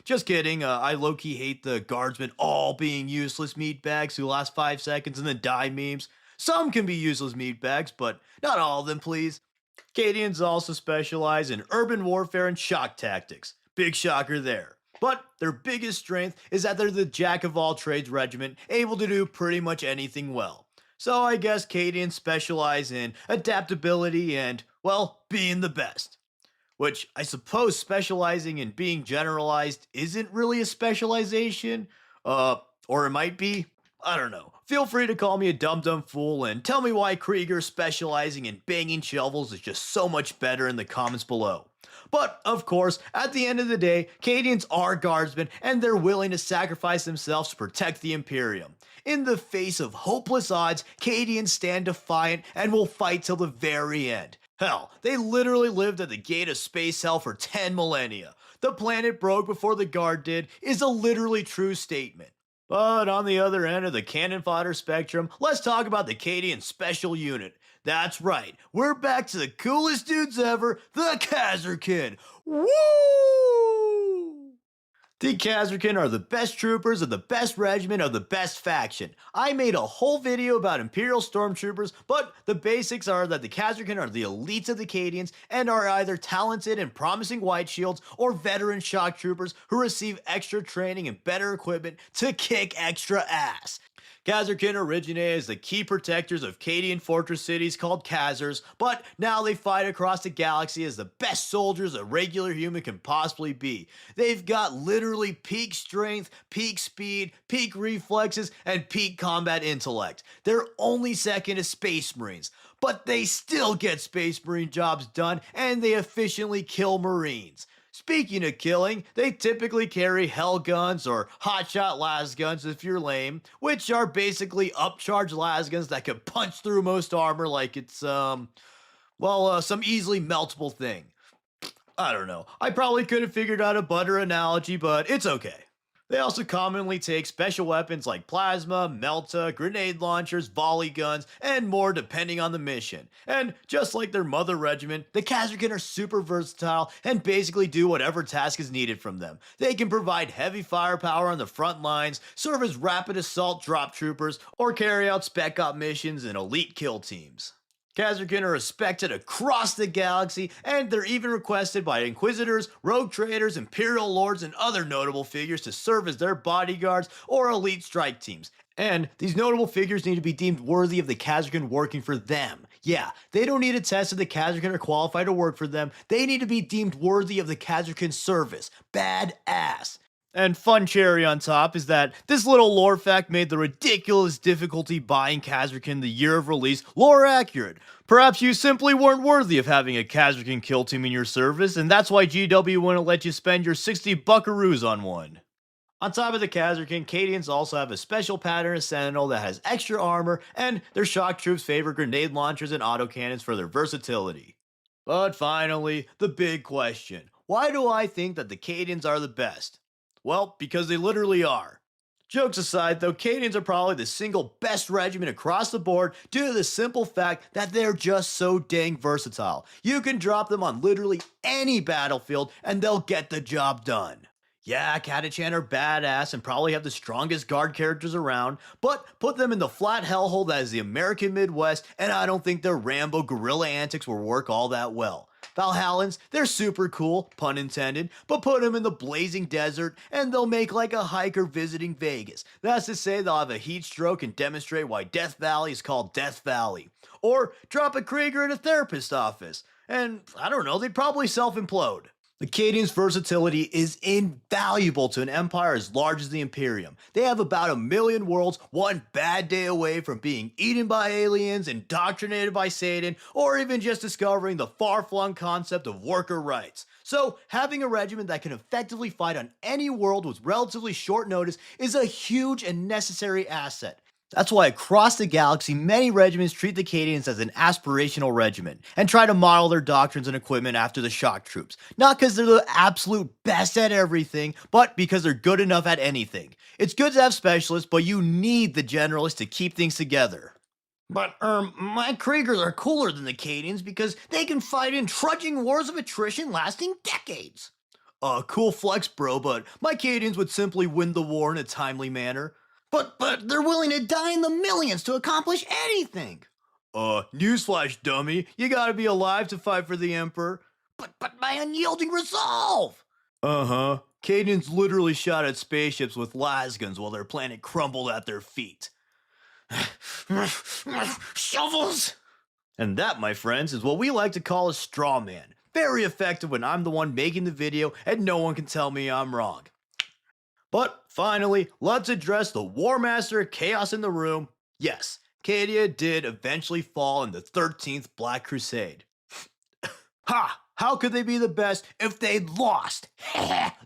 Just kidding, I low-key hate the Guardsmen all being useless meatbags who last 5 seconds and then die memes. Some can be useless meatbags, but not all of them, please. Cadians also specialize in urban warfare and shock tactics. Big shocker there. But their biggest strength is that they're the jack-of-all-trades regiment, able to do pretty much anything well. So I guess Cadians specialize in adaptability and, well, being the best. which I suppose specializing in being generalized isn't really a specialization. Uh, or it might be. I don't know. Feel free to call me a dum-dum fool and tell me why Krieger specializing in banging shovels is just so much better in the comments below. But, of course, at the end of the day, Cadians are guardsmen and they're willing to sacrifice themselves to protect the Imperium. In the face of hopeless odds, Cadians stand defiant and will fight till the very end. Hell, they literally lived at the gate of space hell for 10 millennia. The planet broke before the guard did is a literally true statement. But on the other end of the cannon fodder spectrum, let's talk about the Cadian Special Unit. That's right, we're back to the coolest dudes ever, the Kazarkin! Woo! The Kazarkin are the best troopers of the best regiment of the best faction. I made a whole video about Imperial Stormtroopers, but the basics are that the Kazarkin are the elites of the Cadians and are either talented and promising white shields or veteran shock troopers who receive extra training and better equipment to kick extra ass. Kazarkin originated as the key protectors of Cadian fortress cities called Khazars, but now they fight across the galaxy as the best soldiers a regular human can possibly be. They've got literally peak strength, peak speed, peak reflexes, and peak combat intellect. They're only second to Space Marines, but they still get Space Marine jobs done and they efficiently kill Marines. Speaking of killing, they typically carry hell guns or hotshot las guns if you're lame, which are basically upcharged las guns that can punch through most armor like it's, some easily meltable thing. I don't know. I probably could have figured out a butter analogy, but it's okay. They also commonly take special weapons like plasma, melta, grenade launchers, volley guns, and more depending on the mission. And just like their mother regiment, the Kazarkin are super versatile and basically do whatever task is needed from them. They can provide heavy firepower on the front lines, serve as rapid assault drop troopers, or carry out spec op missions in elite kill teams. Kazarkin are respected across the galaxy, and they're even requested by inquisitors, rogue traders, imperial lords, and other notable figures to serve as their bodyguards or elite strike teams. And these notable figures need to be deemed worthy of the Kazarkin working for them. Yeah, they don't need a test if the Kazarkin are qualified to work for them. They need to be deemed worthy of the Kazarkin service. Badass. And fun cherry on top is that this little lore fact made the ridiculous difficulty buying Kazarkin the year of release lore accurate. Perhaps you simply weren't worthy of having a Kazarkin kill team in your service, and that's why GW wouldn't let you spend your 60 buckaroos on one. On top of the Kazarkin, Cadians also have a special pattern of Sentinel that has extra armor, and their shock troops favor grenade launchers and autocannons for their versatility. But finally, the big question. Why do I think that the Cadians are the best? Well, because they literally are. Jokes aside though, Cadians are probably the single best regiment across the board due to the simple fact that they're just so dang versatile. You can drop them on literally any battlefield and they'll get the job done. Yeah, Catachan are badass and probably have the strongest guard characters around, but put them in the flat hellhole that is the American Midwest and I don't think their Rambo guerrilla antics will work all that well. Valhallans, they're super cool, pun intended, but put them in the blazing desert and they'll make like a hiker visiting Vegas. That's to say they'll have a heat stroke and demonstrate why Death Valley is called Death Valley. Or drop a Krieger in a therapist's office, and I don't know, they'd probably self-implode. The Cadians' versatility is invaluable to an empire as large as the Imperium. They have about 1 million worlds, one bad day away from being eaten by aliens, indoctrinated by Satan, or even just discovering the far-flung concept of worker rights. So, having a regiment that can effectively fight on any world with relatively short notice is a huge and necessary asset. That's why across the galaxy, many regiments treat the Cadians as an aspirational regiment and try to model their doctrines and equipment after the shock troops. Not because they're the absolute best at everything, but because they're good enough at anything. It's good to have specialists, but you need the generalists to keep things together. But, my Kriegers are cooler than the Cadians because they can fight in trudging wars of attrition lasting decades. Cool flex, bro, but my Cadians would simply win the war in a timely manner. But they're willing to die in the millions to accomplish anything. Newsflash, dummy. You gotta be alive to fight for the Emperor. But my unyielding resolve. Uh-huh. Cadians literally shot at spaceships with lasguns while their planet crumbled at their feet. Shovels! And that, my friends, is what we like to call a straw man. Very effective when I'm the one making the video and no one can tell me I'm wrong. But finally, let's address the War Master chaos in the room. Yes, Cadia did eventually fall in the 13th Black Crusade. Ha! How could they be the best if they lost?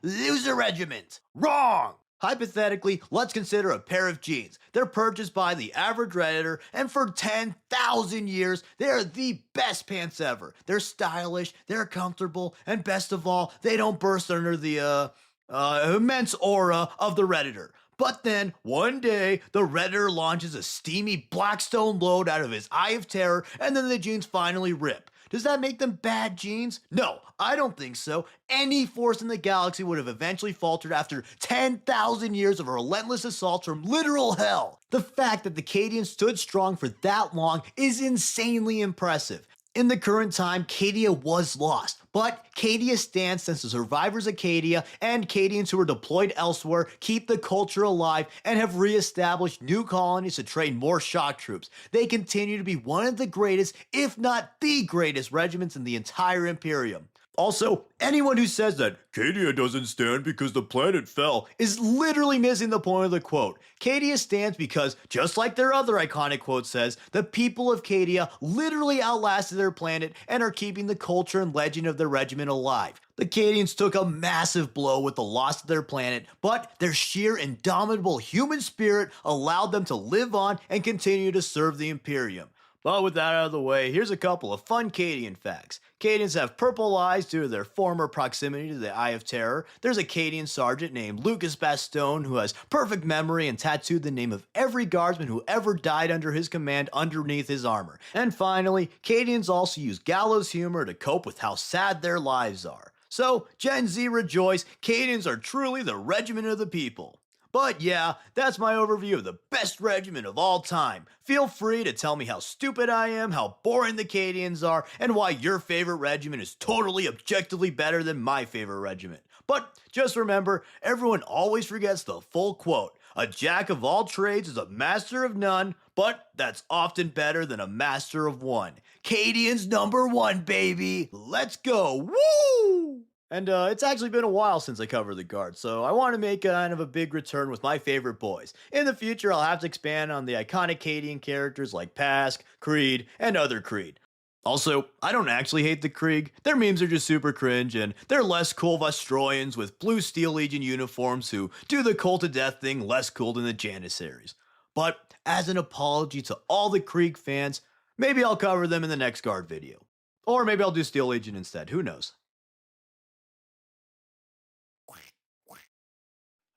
Loser regiment! Wrong! Hypothetically, let's consider a pair of jeans. They're purchased by the average Redditor, and for 10,000 years, they are the best pants ever. They're stylish, they're comfortable, and best of all, they don't burst under the, immense aura of the Redditor. But then, one day, the Redditor launches a steamy Blackstone load out of his Eye of Terror, and then the jeans finally rip. Does that make them bad jeans? No, I don't think so. Any force in the galaxy would have eventually faltered after 10,000 years of relentless assaults from literal hell. The fact that the Cadians stood strong for that long is insanely impressive. In the current time, Cadia was lost, but Cadia stands since the survivors of Cadia and Cadians who were deployed elsewhere keep the culture alive and have re-established new colonies to train more shock troops. They continue to be one of the greatest, if not the greatest, regiments in the entire Imperium. Also, anyone who says that Cadia doesn't stand because the planet fell is literally missing the point of the quote. Cadia stands because, just like their other iconic quote says, the people of Cadia literally outlasted their planet and are keeping the culture and legend of their regiment alive. The Cadians took a massive blow with the loss of their planet, but their sheer indomitable human spirit allowed them to live on and continue to serve the Imperium. But with that out of the way, here's a couple of fun Cadian facts. Cadians have purple eyes due to their former proximity to the Eye of Terror. There's a Cadian sergeant named Lucas Bastone who has perfect memory and tattooed the name of every guardsman who ever died under his command underneath his armor. And finally, Cadians also use gallows humor to cope with how sad their lives are. So, Gen Z rejoice, Cadians are truly the regiment of the people. But yeah, that's my overview of the best regiment of all time. Feel free to tell me how stupid I am, how boring the Cadians are, and why your favorite regiment is totally objectively better than my favorite regiment. But just remember, everyone always forgets the full quote. A jack of all trades is a master of none, but that's often better than a master of one. Cadians #1, baby! Let's go! Woo! And it's actually been a while since I covered the Guard, so I want to make kind of a big return with my favorite boys. In the future, I'll have to expand on the iconic Cadian characters like Pask, Creed, and other Creed. Also, I don't actually hate the Krieg. Their memes are just super cringe, and they're less cool Vostroyans with blue Steel Legion uniforms who do the Cult of Death thing less cool than the Janissaries. But as an apology to all the Krieg fans, maybe I'll cover them in the next Guard video. Or maybe I'll do Steel Legion instead, who knows?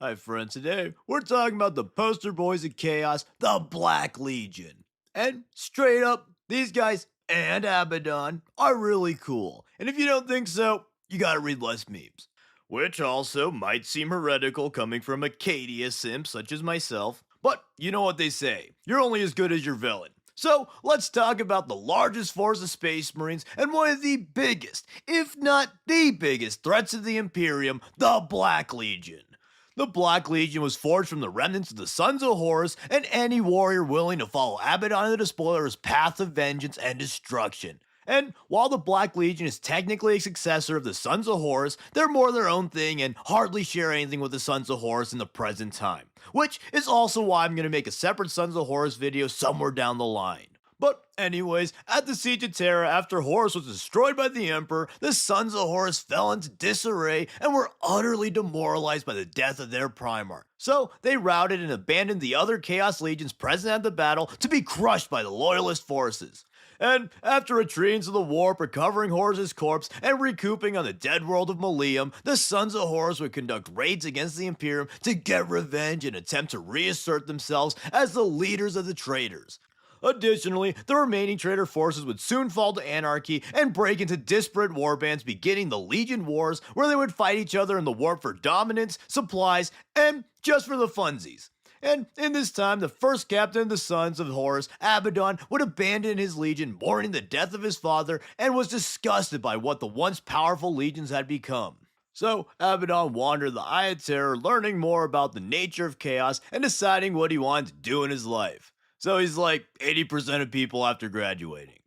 Hi friends, today we're talking about the poster boys of chaos, the Black Legion. And straight up, these guys and Abaddon are really cool. And if you don't think so, you gotta read less memes. Which also might seem heretical coming from a Cadia simp such as myself. But you know what they say, you're only as good as your villain. So let's talk about the largest force of Space Marines and one of the biggest, if not the biggest, threats of the Imperium, the Black Legion. The Black Legion was forged from the remnants of the Sons of Horus and any warrior willing to follow Abaddon the Despoiler's path of vengeance and destruction. And while the Black Legion is technically a successor of the Sons of Horus, they're more their own thing and hardly share anything with the Sons of Horus in the present time. Which is also why I'm going to make a separate Sons of Horus video somewhere down the line. But anyways, at the Siege of Terra, after Horus was destroyed by the Emperor, the Sons of Horus fell into disarray and were utterly demoralized by the death of their Primarch. So they routed and abandoned the other Chaos Legions present at the battle to be crushed by the Loyalist forces. And after retreating to the warp, recovering Horus' corpse, and recouping on the dead world of Malium, the Sons of Horus would conduct raids against the Imperium to get revenge and attempt to reassert themselves as the leaders of the traitors. Additionally, the remaining traitor forces would soon fall to anarchy and break into disparate warbands, beginning the Legion Wars, where they would fight each other in the warp for dominance, supplies, and just for the funsies. And in this time, the first captain of the Sons of Horus, Abaddon, would abandon his legion, mourning the death of his father, and was disgusted by what the once powerful legions had become. So, Abaddon wandered the Eye of Terror, learning more about the nature of chaos and deciding what he wanted to do in his life. So he's like 80% of people after graduating.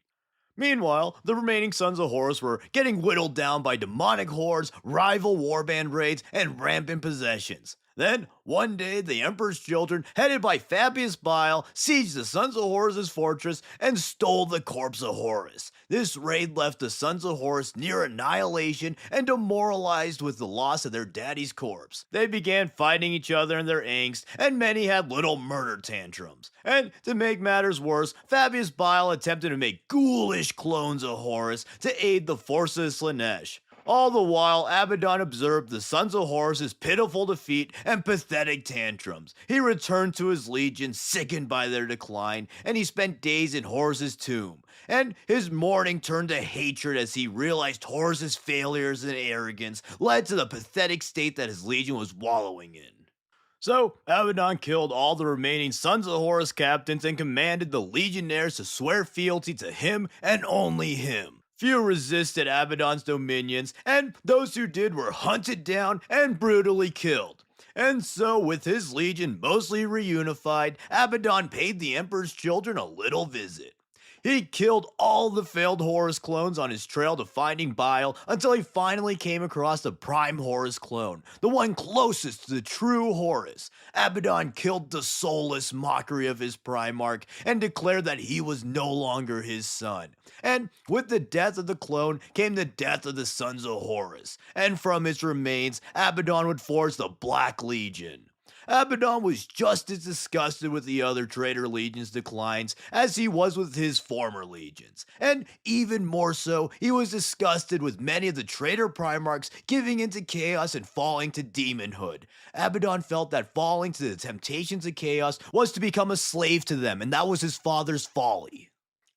Meanwhile, the remaining sons of Horus were getting whittled down by demonic hordes, rival warband raids, and rampant possessions. Then, one day, the Emperor's children, headed by Fabius Bile, sieged the Sons of Horus' fortress and stole the corpse of Horus. This raid left the Sons of Horus near annihilation and demoralized with the loss of their daddy's corpse. They began fighting each other in their angst, and many had little murder tantrums. And to make matters worse, Fabius Bile attempted to make ghoulish clones of Horus to aid the forces of Slanesh. All the while, Abaddon observed the Sons of Horus' pitiful defeat and pathetic tantrums. He returned to his legion, sickened by their decline, and he spent days in Horus' tomb. And his mourning turned to hatred as he realized Horus' failures and arrogance led to the pathetic state that his legion was wallowing in. So, Abaddon killed all the remaining Sons of Horus captains and commanded the legionnaires to swear fealty to him and only him. Few resisted Abaddon's dominions, and those who did were hunted down and brutally killed. And so, with his legion mostly reunified, Abaddon paid the Emperor's children a little visit. He killed all the failed Horus clones on his trail to finding Bile until he finally came across the prime Horus clone, the one closest to the true Horus. Abaddon killed the soulless mockery of his Primarch and declared that he was no longer his son. And with the death of the clone came the death of the Sons of Horus, and from its remains, Abaddon would forge the Black Legion. Abaddon was just as disgusted with the other traitor legions' declines as he was with his former legions. And even more so, he was disgusted with many of the traitor Primarchs giving into chaos and falling to demonhood. Abaddon felt that falling to the temptations of chaos was to become a slave to them, and that was his father's folly.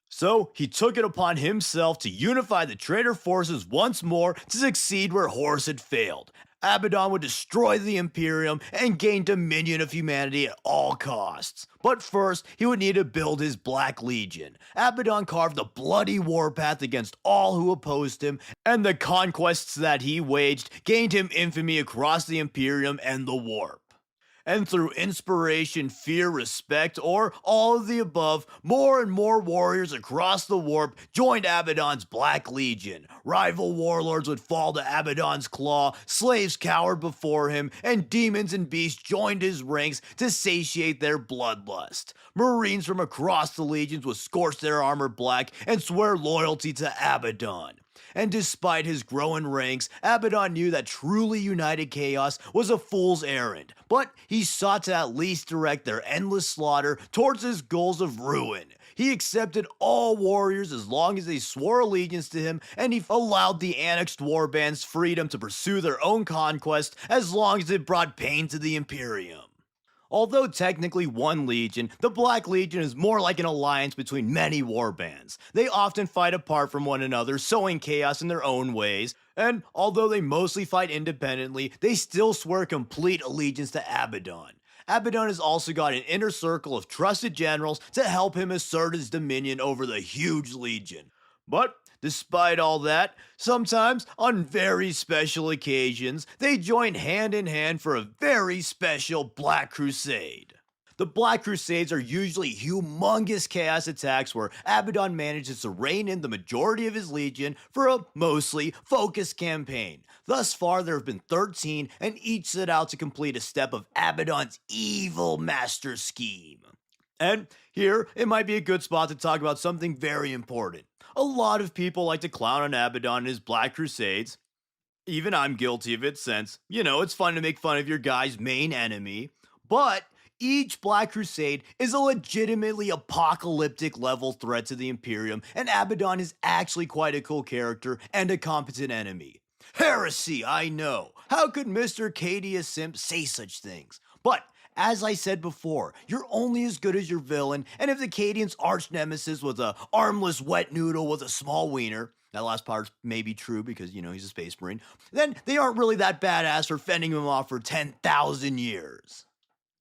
So, he took it upon himself to unify the traitor forces once more to succeed where Horus had failed. Abaddon would destroy the Imperium and gain dominion of humanity at all costs. But first, he would need to build his Black Legion. Abaddon carved a bloody warpath against all who opposed him, and the conquests that he waged gained him infamy across the Imperium and the Warp. And through inspiration, fear, respect, or all of the above, more and more warriors across the warp joined Abaddon's Black Legion. Rival warlords would fall to Abaddon's claw, slaves cowered before him, and demons and beasts joined his ranks to satiate their bloodlust. Marines from across the legions would scorch their armor black and swear loyalty to Abaddon. And despite his growing ranks, Abaddon knew that truly united chaos was a fool's errand, but he sought to at least direct their endless slaughter towards his goals of ruin. He accepted all warriors as long as they swore allegiance to him, and he allowed the annexed warbands freedom to pursue their own conquest as long as it brought pain to the Imperium. Although technically one legion, the Black Legion is more like an alliance between many warbands. They often fight apart from one another, sowing chaos in their own ways, and although they mostly fight independently, they still swear complete allegiance to Abaddon. Abaddon has also got an inner circle of trusted generals to help him assert his dominion over the huge legion. But despite all that, sometimes, on very special occasions, they join hand in hand for a very special Black Crusade. The Black Crusades are usually humongous chaos attacks where Abaddon manages to rein in the majority of his legion for a mostly focused campaign. Thus far, there have been 13, and each set out to complete a step of Abaddon's evil master scheme. And here, it might be a good spot to talk about something very important. A lot of people like to clown on Abaddon and his Black Crusades. Even I'm guilty of it since, it's fun to make fun of your guy's main enemy. But each Black Crusade is a legitimately apocalyptic level threat to the Imperium, and Abaddon is actually quite a cool character and a competent enemy. Heresy, I know. How could Mr. Cadia Simp say such things? But as I said before, you're only as good as your villain, and if the Cadian's arch nemesis was a armless wet noodle with a small wiener, that last part's maybe true because, he's a space marine, then they aren't really that badass for fending him off for 10,000 years.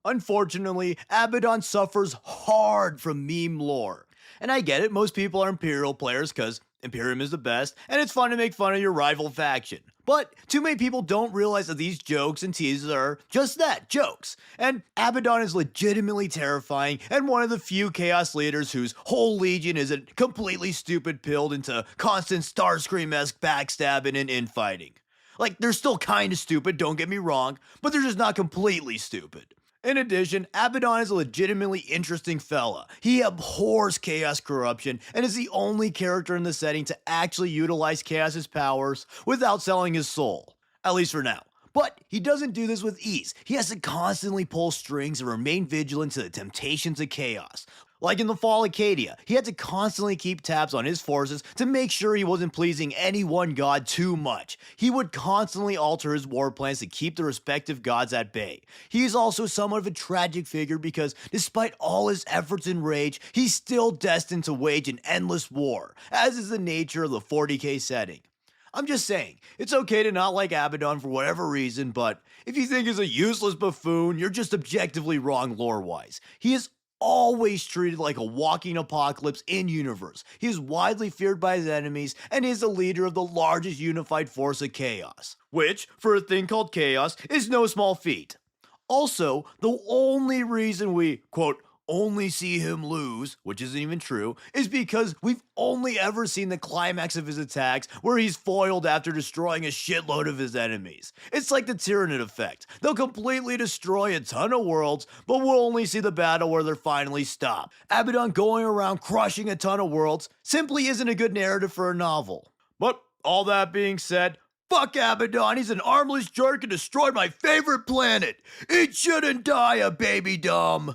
Unfortunately, Abaddon suffers hard from meme lore. And I get it, most people are Imperial players because Imperium is the best, and it's fun to make fun of your rival faction. But too many people don't realize that these jokes and teases are just that, jokes. And Abaddon is legitimately terrifying and one of the few Chaos leaders whose whole legion isn't completely stupid pilled into constant Starscream-esque backstabbing and infighting. Like, they're still kinda stupid, don't get me wrong, but they're just not completely stupid. In addition, Abaddon is a legitimately interesting fella. He abhors Chaos corruption and is the only character in the setting to actually utilize Chaos's powers without selling his soul. At least for now. But he doesn't do this with ease. He has to constantly pull strings and remain vigilant to the temptations of Chaos. Like in the Fall Acadia, he had to constantly keep tabs on his forces to make sure he wasn't pleasing any one god too much. He would constantly alter his war plans to keep the respective gods at bay. He is also somewhat of a tragic figure because despite all his efforts and rage, he's still destined to wage an endless war, as is the nature of the 40k setting. I'm just saying, it's okay to not like Abaddon for whatever reason, but if you think he's a useless buffoon, you're just objectively wrong lore-wise. He is always treated like a walking apocalypse in-universe. He is widely feared by his enemies and is the leader of the largest unified force of Chaos, which, for a thing called Chaos, is no small feat. Also, the only reason we, quote, only see him lose, which isn't even true, is because we've only ever seen the climax of his attacks where he's foiled after destroying a shitload of his enemies. It's like the Tyranid effect. They'll completely destroy a ton of worlds, but we'll only see the battle where they're finally stopped. Abaddon going around crushing a ton of worlds simply isn't a good narrative for a novel. But all that being said, fuck Abaddon, he's an armless jerk and destroyed my favorite planet. It shouldn't die a baby dumb.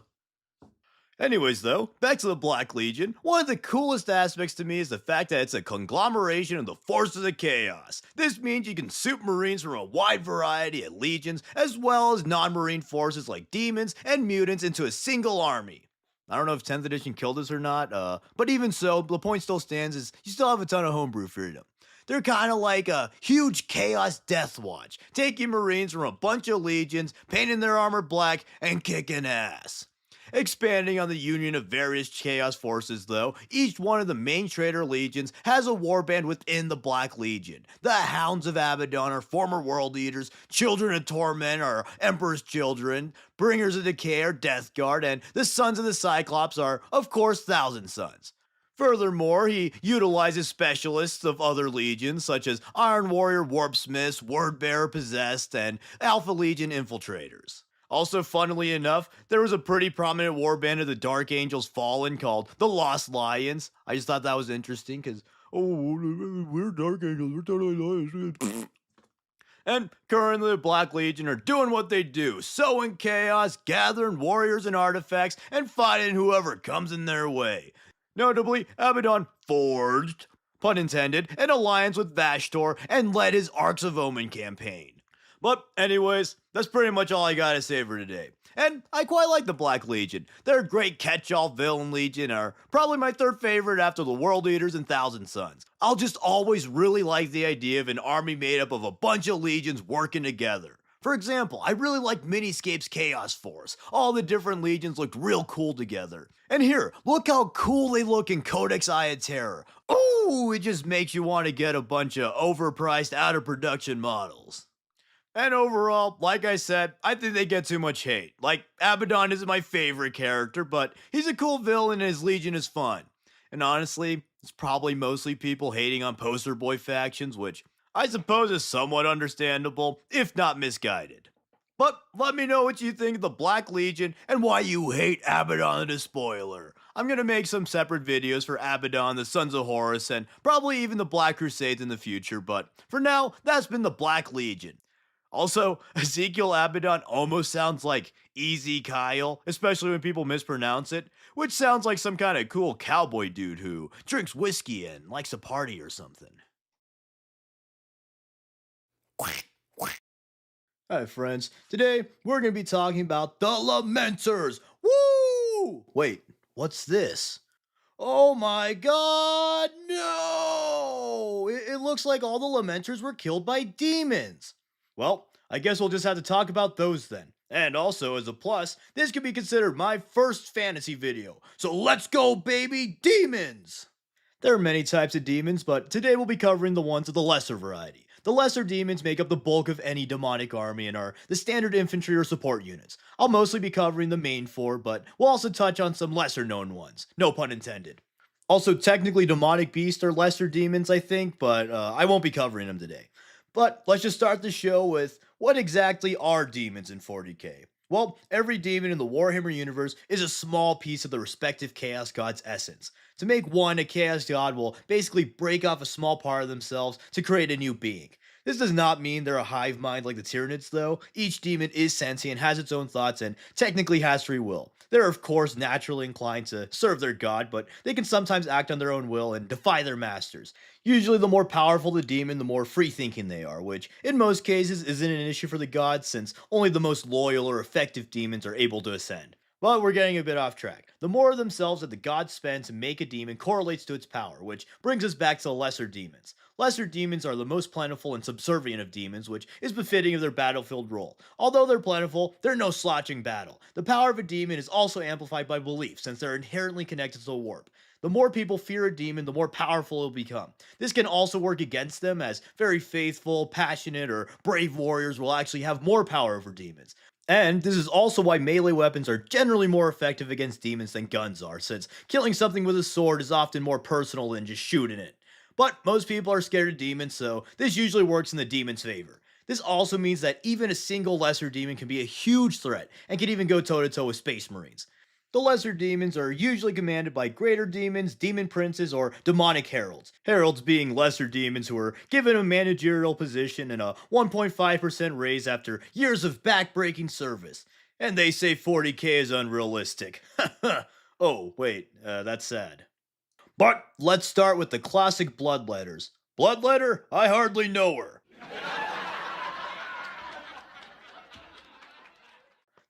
Anyways though, back to the Black Legion, one of the coolest aspects to me is the fact that it's a conglomeration of the forces of Chaos. This means you can soup Marines from a wide variety of legions, as well as non-Marine forces like demons and mutants into a single army. I don't know if 10th edition killed this or not, but even so, the point still stands is you still have a ton of homebrew freedom. They're kind of like a huge Chaos Death Watch, taking Marines from a bunch of legions, painting their armor black, and kicking ass. Expanding on the union of various Chaos forces though, each one of the main traitor legions has a warband within the Black Legion. The Hounds of Abaddon are former world eaters, Children of Torment are Emperor's children, Bringers of Decay are Death Guard, and the Sons of the Cyclops are, of course, Thousand Sons. Furthermore, he utilizes specialists of other legions such as Iron Warrior Warpsmiths, Wordbearer Possessed, and Alpha Legion Infiltrators. Also, funnily enough, there was a pretty prominent warband of the Dark Angels Fallen called the Lost Lions. I just thought that was interesting because, we're Dark Angels, we're totally lions. And currently the Black Legion are doing what they do, sowing chaos, gathering warriors and artifacts, and fighting whoever comes in their way. Notably, Abaddon forged, pun intended, an alliance with Vashtor and led his Arcs of Omen campaign. But anyways, that's pretty much all I gotta say for today. And I quite like the Black Legion. They're a great catch-all villain legion, are probably my third favorite after the World Eaters and Thousand Sons. I'll just always really like the idea of an army made up of a bunch of legions working together. For example, I really like Miniscape's Chaos Force. All the different legions looked real cool together. And here, look how cool they look in Codex Eye of Terror. Ooh, it just makes you want to get a bunch of overpriced, out-of-production models. And overall, like I said, I think they get too much hate. Like, Abaddon isn't my favorite character, but he's a cool villain and his legion is fun. And honestly, it's probably mostly people hating on poster boy factions, which I suppose is somewhat understandable, if not misguided. But let me know what you think of the Black Legion and why you hate Abaddon the Despoiler. I'm gonna make some separate videos for Abaddon, the Sons of Horus, and probably even the Black Crusades in the future, but for now, that's been the Black Legion. Also, Ezekiel Abaddon almost sounds like Easy Kyle, especially when people mispronounce it, which sounds like some kind of cool cowboy dude who drinks whiskey and likes to party or something. Hi friends, today we're going to be talking about the Lamenters. Woo! Wait, what's this? Oh my god, no! It looks like all the Lamenters were killed by demons. Well, I guess we'll just have to talk about those then. And also, as a plus, this could be considered my first fantasy video. So let's go, baby, demons! There are many types of demons, but today we'll be covering the ones of the lesser variety. The lesser demons make up the bulk of any demonic army and are the standard infantry or support units. I'll mostly be covering the main four, but we'll also touch on some lesser known ones. No pun intended. Also, technically, demonic beasts are lesser demons, I think, but I won't be covering them today. But let's just start the show with what exactly are demons in 40k? Well, every demon in the Warhammer universe is a small piece of the respective Chaos God's essence. To make one, a Chaos God will basically break off a small part of themselves to create a new being. This does not mean they're a hive mind like the Tyranids, though. Each demon is sentient, has its own thoughts, and technically has free will. They're, of course, naturally inclined to serve their god, but they can sometimes act on their own will and defy their masters. Usually, the more powerful the demon, the more free thinking they are, which, in most cases, isn't an issue for the gods since only the most loyal or effective demons are able to ascend. But we're getting a bit off track. The more of themselves that the gods spend to make a demon correlates to its power, which brings us back to the lesser demons. Lesser demons are the most plentiful and subservient of demons, which is befitting of their battlefield role. Although they're plentiful, they're no slouching battle. The power of a demon is also amplified by belief, since they're inherently connected to the warp. The more people fear a demon, the more powerful it'll become. This can also work against them, as very faithful, passionate, or brave warriors will actually have more power over demons. And this is also why melee weapons are generally more effective against demons than guns are, since killing something with a sword is often more personal than just shooting it. But most people are scared of demons, so this usually works in the demon's favor. This also means that even a single lesser demon can be a huge threat and can even go toe to toe with space marines. The lesser demons are usually commanded by greater demons, demon princes, or demonic heralds. Heralds being lesser demons who are given a managerial position and a 1.5% raise after years of backbreaking service. And they say 40k is unrealistic. Oh, wait, that's sad. But let's start with the classic bloodletters. Bloodletter? I hardly know her.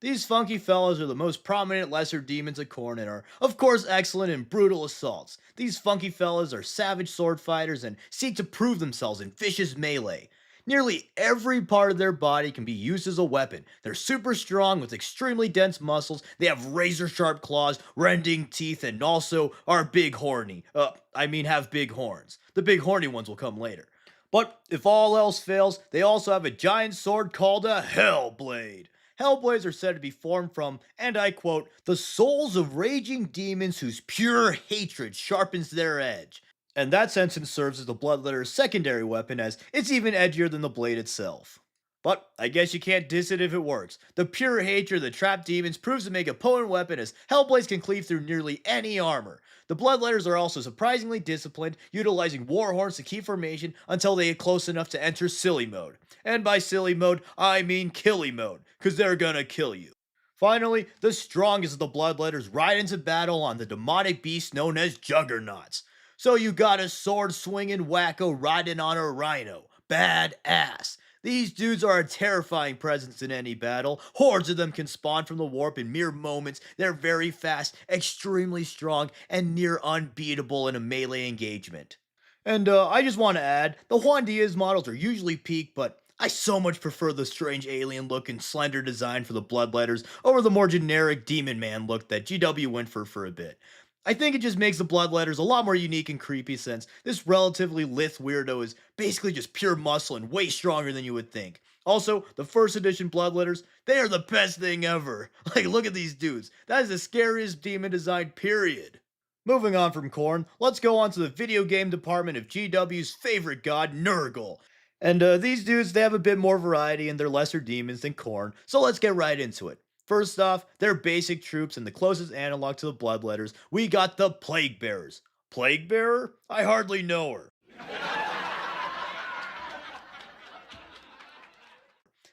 These funky fellows are the most prominent lesser demons of Khorne and are, of course, excellent in brutal assaults. These funky fellows are savage sword fighters and seek to prove themselves in vicious melee. Nearly every part of their body can be used as a weapon. They're super strong with extremely dense muscles, they have razor sharp claws, rending teeth, and also are big horny. Have big horns. The big horny ones will come later. But if all else fails, they also have a giant sword called a Hellblade. Hellblades are said to be formed from, and I quote, the souls of raging demons whose pure hatred sharpens their edge. And that sentence serves as the bloodletter's secondary weapon, as it's even edgier than the blade itself. But I guess you can't diss it if it works. The pure hatred of the trapped demons proves to make a potent weapon, as Hellblades can cleave through nearly any armor. The bloodletters are also surprisingly disciplined, utilizing war horns to keep formation until they get close enough to enter silly mode. And by silly mode, I mean killy mode, cause they're gonna kill you. Finally, the strongest of the bloodletters ride into battle on the demonic beast known as juggernauts. So you got a sword swinging wacko riding on a rhino. Bad ass. These dudes are a terrifying presence in any battle. Hordes of them can spawn from the warp in mere moments. They're very fast, extremely strong, and near unbeatable in a melee engagement. And I just want to add, the Juan Diaz models are usually peak, but I so much prefer the strange alien look and slender design for the bloodletters over the more generic demon man look that GW went for a bit. I think it just makes the bloodletters a lot more unique and creepy since this relatively lithe weirdo is basically just pure muscle and way stronger than you would think. Also, the first edition bloodletters, they are the best thing ever. Like, look at these dudes. That is the scariest demon design, period. Moving on from Khorne, let's go on to the video game department of GW's favorite god, Nurgle. And these dudes, they have a bit more variety in their lesser demons than Khorne, so let's get right into it. First off, they're basic troops and the closest analog to the Bloodletters, we got the Plague Bearers. Plague Bearer? I hardly know her.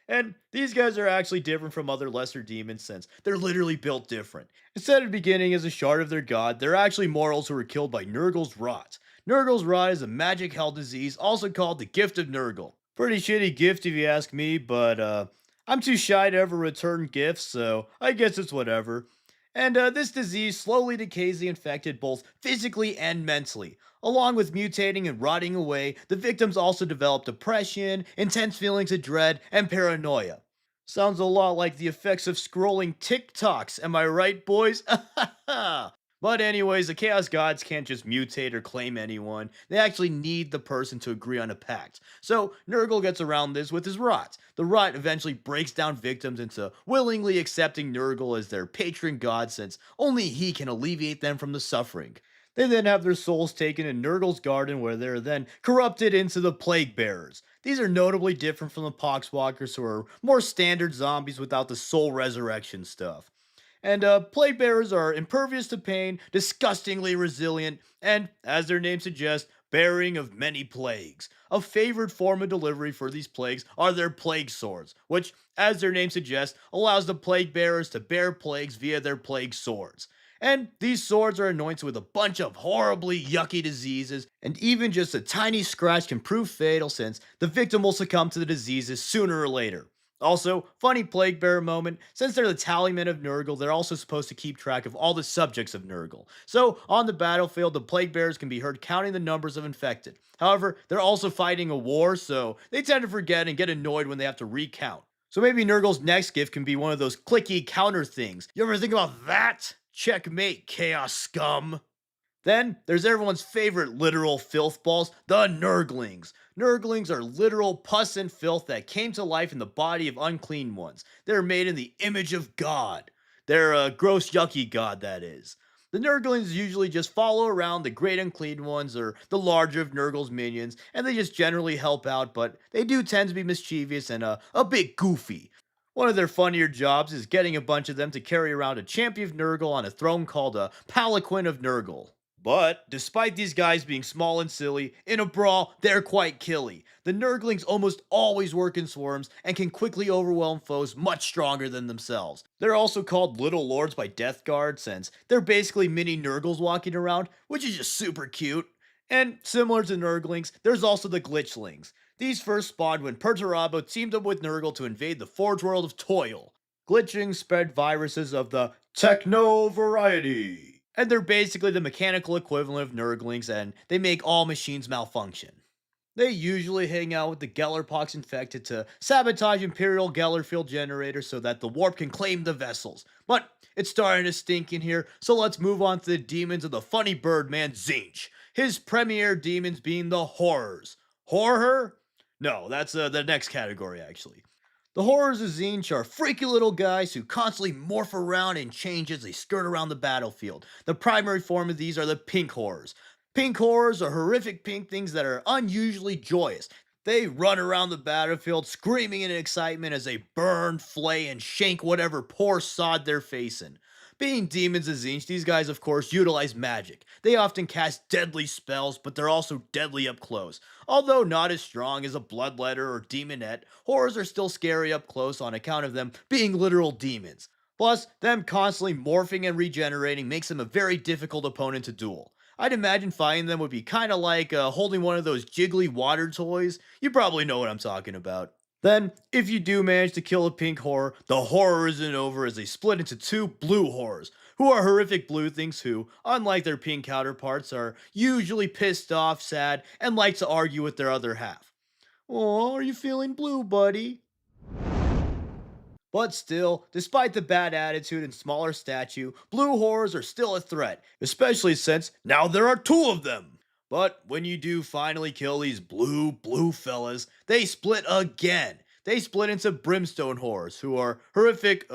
And these guys are actually different from other lesser demons since they're literally built different. Instead of beginning as a shard of their god, they're actually mortals who were killed by Nurgle's Rot. Nurgle's Rot is a magic hell disease, also called the Gift of Nurgle. Pretty shitty gift if you ask me, but I'm too shy to ever return gifts, so I guess it's whatever. And this disease slowly decays the infected both physically and mentally. Along with mutating and rotting away, the victims also develop depression, intense feelings of dread, and paranoia. Sounds a lot like the effects of scrolling TikToks, am I right, boys? But anyways, the Chaos Gods can't just mutate or claim anyone. They actually need the person to agree on a pact. So Nurgle gets around this with his rot. The rot eventually breaks down victims into willingly accepting Nurgle as their patron god since only he can alleviate them from the suffering. They then have their souls taken in Nurgle's garden where they're then corrupted into the Plague Bearers. These are notably different from the Poxwalkers who are more standard zombies without the soul resurrection stuff. And plague bearers are impervious to pain, disgustingly resilient, and, as their name suggests, bearing of many plagues. A favored form of delivery for these plagues are their plague swords, which, as their name suggests, allows the plague bearers to bear plagues via their plague swords. And these swords are anointed with a bunch of horribly yucky diseases, and even just a tiny scratch can prove fatal since the victim will succumb to the diseases sooner or later. Also, funny plague bearer moment, since they're the tallymen of Nurgle, they're also supposed to keep track of all the subjects of Nurgle. So, on the battlefield, the plague bearers can be heard counting the numbers of infected. However, they're also fighting a war, so they tend to forget and get annoyed when they have to recount. So maybe Nurgle's next gift can be one of those clicky counter things. You ever think about that? Checkmate, chaos scum. Then there's everyone's favorite literal filth balls, the Nurglings. Nurglings are literal pus and filth that came to life in the body of unclean ones. They're made in the image of God. They're a gross, yucky God, that is. The Nurglings usually just follow around the great unclean ones or the larger of Nurgle's minions, and they just generally help out, but they do tend to be mischievous and a bit goofy. One of their funnier jobs is getting a bunch of them to carry around a champion of Nurgle on a throne called a Palanquin of Nurgle. But, despite these guys being small and silly, in a brawl, they're quite killy. The Nurglings almost always work in swarms and can quickly overwhelm foes much stronger than themselves. They're also called Little Lords by Death Guard since they're basically mini Nurgles walking around, which is just super cute. And similar to Nurglings, there's also the Glitchlings. These first spawned when Perturabo teamed up with Nurgle to invade the Forge World of Toil. Glitching spread viruses of the techno variety. And they're basically the mechanical equivalent of Nurglings, and they make all machines malfunction. They usually hang out with the Gellerpox infected to sabotage Imperial Gellerfield generators so that the warp can claim the vessels. But it's starting to stink in here, so let's move on to the demons of the funny bird man Zinch. His premier demons being the Horrors. Horror? No, that's the next category actually. The Horrors of Zinch are freaky little guys who constantly morph around and change as they skirt around the battlefield. The primary form of these are the Pink Horrors. Pink Horrors are horrific pink things that are unusually joyous. They run around the battlefield screaming in excitement as they burn, flay, and shank whatever poor sod they're facing. Being demons of Zinch, these guys of course utilize magic. They often cast deadly spells, but they're also deadly up close. Although not as strong as a Bloodletter or Demonette, horrors are still scary up close on account of them being literal demons. Plus, them constantly morphing and regenerating makes them a very difficult opponent to duel. I'd imagine fighting them would be kinda like holding one of those jiggly water toys. You probably know what I'm talking about. Then, if you do manage to kill a pink horror, the horror isn't over as they split into two blue horrors, who are horrific blue things who, unlike their pink counterparts, are usually pissed off, sad, and like to argue with their other half. Oh, are you feeling blue, buddy? But still, despite the bad attitude and smaller stature, blue horrors are still a threat, especially since now there are two of them. But when you do finally kill these blue fellas, they split again. They split into brimstone horrors, who are horrific,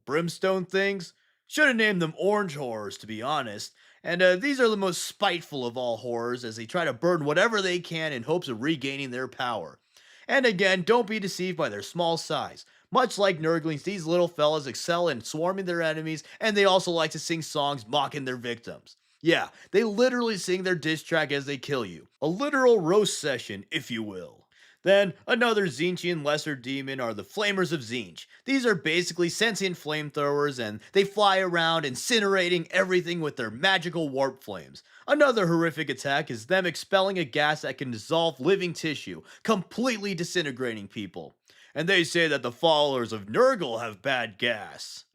brimstone things. Should have named them orange horrors, to be honest. And these are the most spiteful of all horrors as they try to burn whatever they can in hopes of regaining their power. And again, don't be deceived by their small size. Much like Nurglings, these little fellas excel in swarming their enemies, and they also like to sing songs mocking their victims. Yeah, they literally sing their diss track as they kill you. A literal roast session, if you will. Then, another Zinchian lesser demon are the Flamers of Zinch. These are basically sentient flamethrowers, and they fly around incinerating everything with their magical warp flames. Another horrific attack is them expelling a gas that can dissolve living tissue, completely disintegrating people. And they say that the followers of Nurgle have bad gas.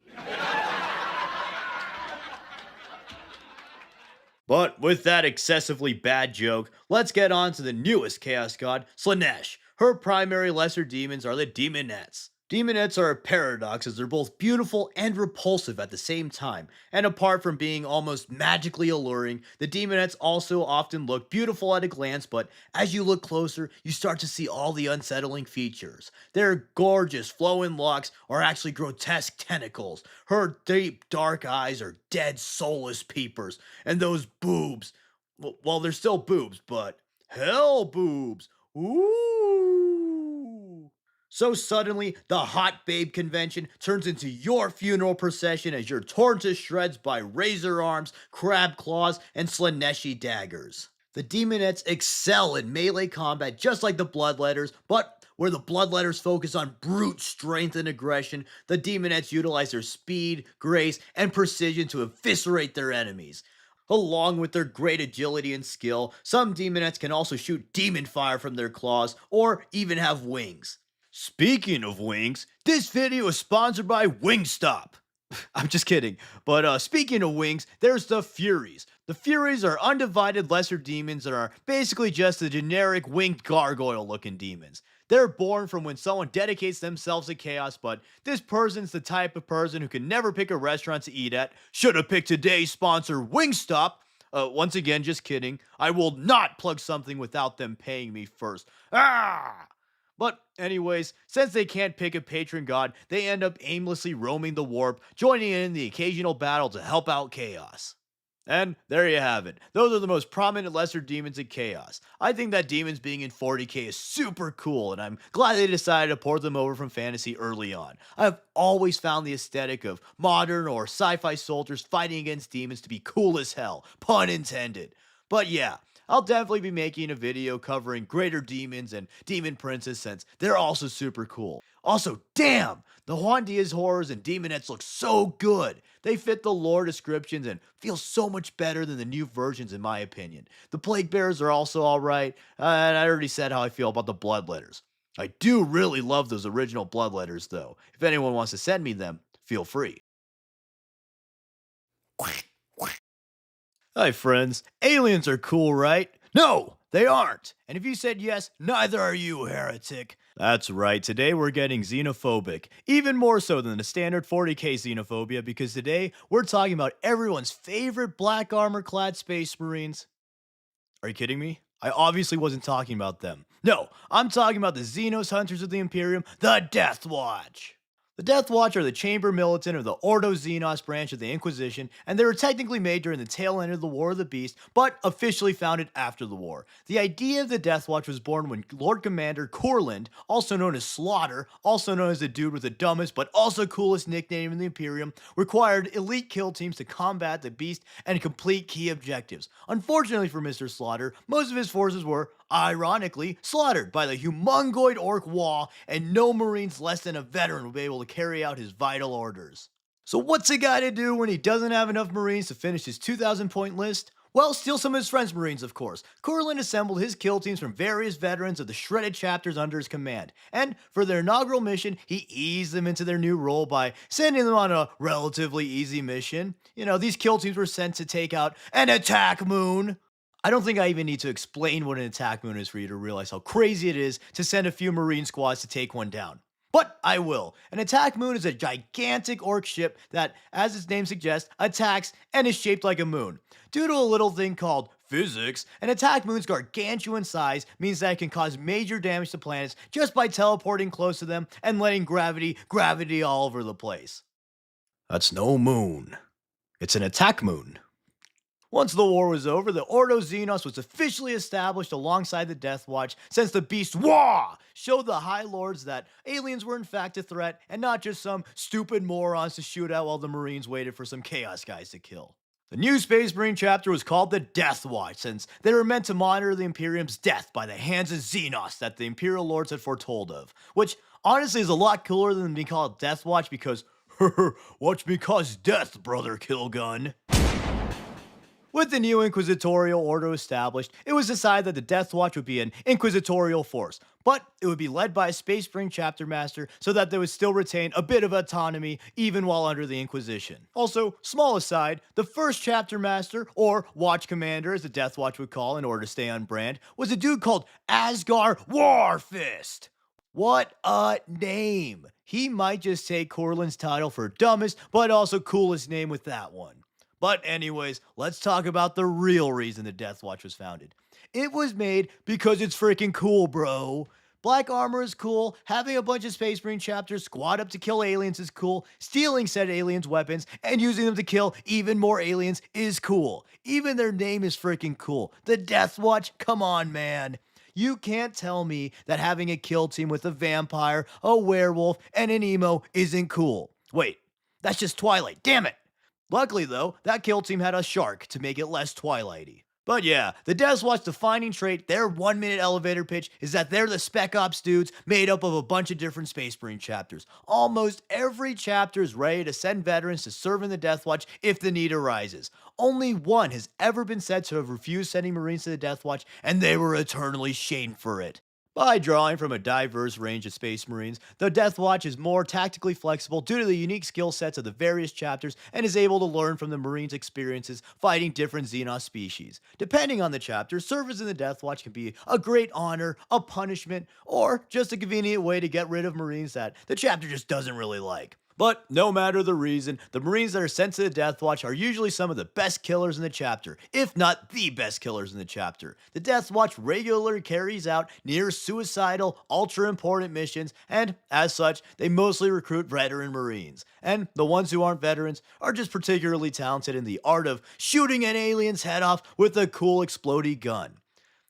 But with that excessively bad joke, let's get on to the newest Chaos God, Slaanesh. Her primary lesser demons are the Demonettes. Demonettes are a paradox as they're both beautiful and repulsive at the same time. And apart from being almost magically alluring, the demonettes also often look beautiful at a glance, but as you look closer, you start to see all the unsettling features. Their gorgeous flowing locks are actually grotesque tentacles. Her deep dark eyes are dead soulless peepers. And those boobs, well, they're still boobs, but hell boobs. Ooh. So suddenly, the hot babe convention turns into your funeral procession as you're torn to shreds by razor arms, crab claws, and Slaneshi daggers. The demonettes excel in melee combat just like the bloodletters, but where the bloodletters focus on brute strength and aggression, the demonettes utilize their speed, grace, and precision to eviscerate their enemies. Along with their great agility and skill, some demonettes can also shoot demon fire from their claws or even have wings. Speaking of wings, this video is sponsored by Wingstop. I'm just kidding. But speaking of wings, there's the Furies. The Furies are undivided lesser demons that are basically just the generic winged gargoyle looking demons. They're born from when someone dedicates themselves to chaos, but this person's the type of person who can never pick a restaurant to eat at. Should have picked today's sponsor, Wingstop. Once again, just kidding. I will not plug something without them paying me first. Ah! But, anyways, since they can't pick a patron god, they end up aimlessly roaming the warp, joining in the occasional battle to help out Chaos. And there you have it. Those are the most prominent lesser demons in Chaos. I think that demons being in 40k is super cool, and I'm glad they decided to port them over from fantasy early on. I've always found the aesthetic of modern or sci-fi soldiers fighting against demons to be cool as hell, pun intended. But yeah, I'll definitely be making a video covering greater demons and demon princes since they're also super cool. Also, damn, the Juan Diaz horrors and demonettes look so good. They fit the lore descriptions and feel so much better than the new versions in my opinion. The plague bearers are also alright, and I already said how I feel about the bloodletters. I do really love those original bloodletters though. If anyone wants to send me them, feel free. Hi, friends. Aliens are cool, right? No, they aren't. And if you said yes, neither are you, heretic. That's right. Today we're getting xenophobic. Even more so than the standard 40k xenophobia, because today we're talking about everyone's favorite black armor clad space marines. Are you kidding me? I obviously wasn't talking about them. No, I'm talking about the Xenos Hunters of the Imperium, the Death Watch. The Death Watch are the Chamber Militant of the Ordo Xenos branch of the Inquisition, and they were technically made during the tail end of the War of the Beast, but officially founded after the war. The idea of the Death Watch was born when Lord Commander Courland, also known as Slaughter, also known as the dude with the dumbest but also coolest nickname in the Imperium, required elite kill teams to combat the Beast and complete key objectives. Unfortunately for Mr. Slaughter, most of his forces were, ironically, slaughtered by the humongoid orc Wall, and no marines less than a veteran will be able to carry out his vital orders. So what's a guy to do when he doesn't have enough marines to finish his 2,000 point list? Well, steal some of his friends' marines, of course. Courland assembled his kill teams from various veterans of the shredded chapters under his command, and for their inaugural mission, he eased them into their new role by sending them on a relatively easy mission. You know, these kill teams were sent to take out an attack moon. I don't think I even need to explain what an attack moon is for you to realize how crazy it is to send a few marine squads to take one down. But I will. An attack moon is a gigantic orc ship that, as its name suggests, attacks and is shaped like a moon. Due to a little thing called physics, an attack moon's gargantuan size means that it can cause major damage to planets just by teleporting close to them and letting gravity all over the place. That's no moon. It's an attack moon. Once the war was over, the Ordo Xenos was officially established alongside the Death Watch, since the Beast Wah showed the High Lords that aliens were in fact a threat and not just some stupid morons to shoot at while the Marines waited for some Chaos guys to kill. The new Space Marine chapter was called the Death Watch, since they were meant to monitor the Imperium's death by the hands of Xenos that the Imperial Lords had foretold of, which honestly is a lot cooler than being called Death Watch because, watch me cause death, brother Killgun. With the new Inquisitorial Order established, it was decided that the Death Watch would be an Inquisitorial force, but it would be led by a Space Marine chapter master so that they would still retain a bit of autonomy even while under the Inquisition. Also, small aside, the first chapter master, or Watch Commander as the Death Watch would call in order to stay on brand, was a dude called Asgar Warfist. What a name! He might just take Corlin's title for dumbest, but also coolest name with that one. But, anyways, let's talk about the real reason the Death Watch was founded. It was made because it's freaking cool, bro. Black armor is cool. Having a bunch of Space Marine chapters squad up to kill aliens is cool. Stealing said aliens' weapons and using them to kill even more aliens is cool. Even their name is freaking cool. The Death Watch? Come on, man. You can't tell me that having a kill team with a vampire, a werewolf, and an emo isn't cool. Wait, that's just Twilight. Damn it. Luckily, though, that kill team had a shark to make it less Twilighty. But yeah, the Death Watch defining trait, their 1 minute elevator pitch, is that they're the Spec Ops dudes made up of a bunch of different Space Marine chapters. Almost every chapter is ready to send veterans to serve in the Death Watch if the need arises. Only one has ever been said to have refused sending Marines to the Death Watch, and they were eternally shamed for it. By drawing from a diverse range of Space Marines, the Death Watch is more tactically flexible due to the unique skill sets of the various chapters and is able to learn from the Marines' experiences fighting different Xenos species. Depending on the chapter, service in the Death Watch can be a great honor, a punishment, or just a convenient way to get rid of Marines that the chapter just doesn't really like. But no matter the reason, the Marines that are sent to the Death Watch are usually some of the best killers in the chapter, if not the best killers in the chapter. The Death Watch regularly carries out near suicidal, ultra important missions, and as such, they mostly recruit veteran Marines. And the ones who aren't veterans are just particularly talented in the art of shooting an alien's head off with a cool explodey gun.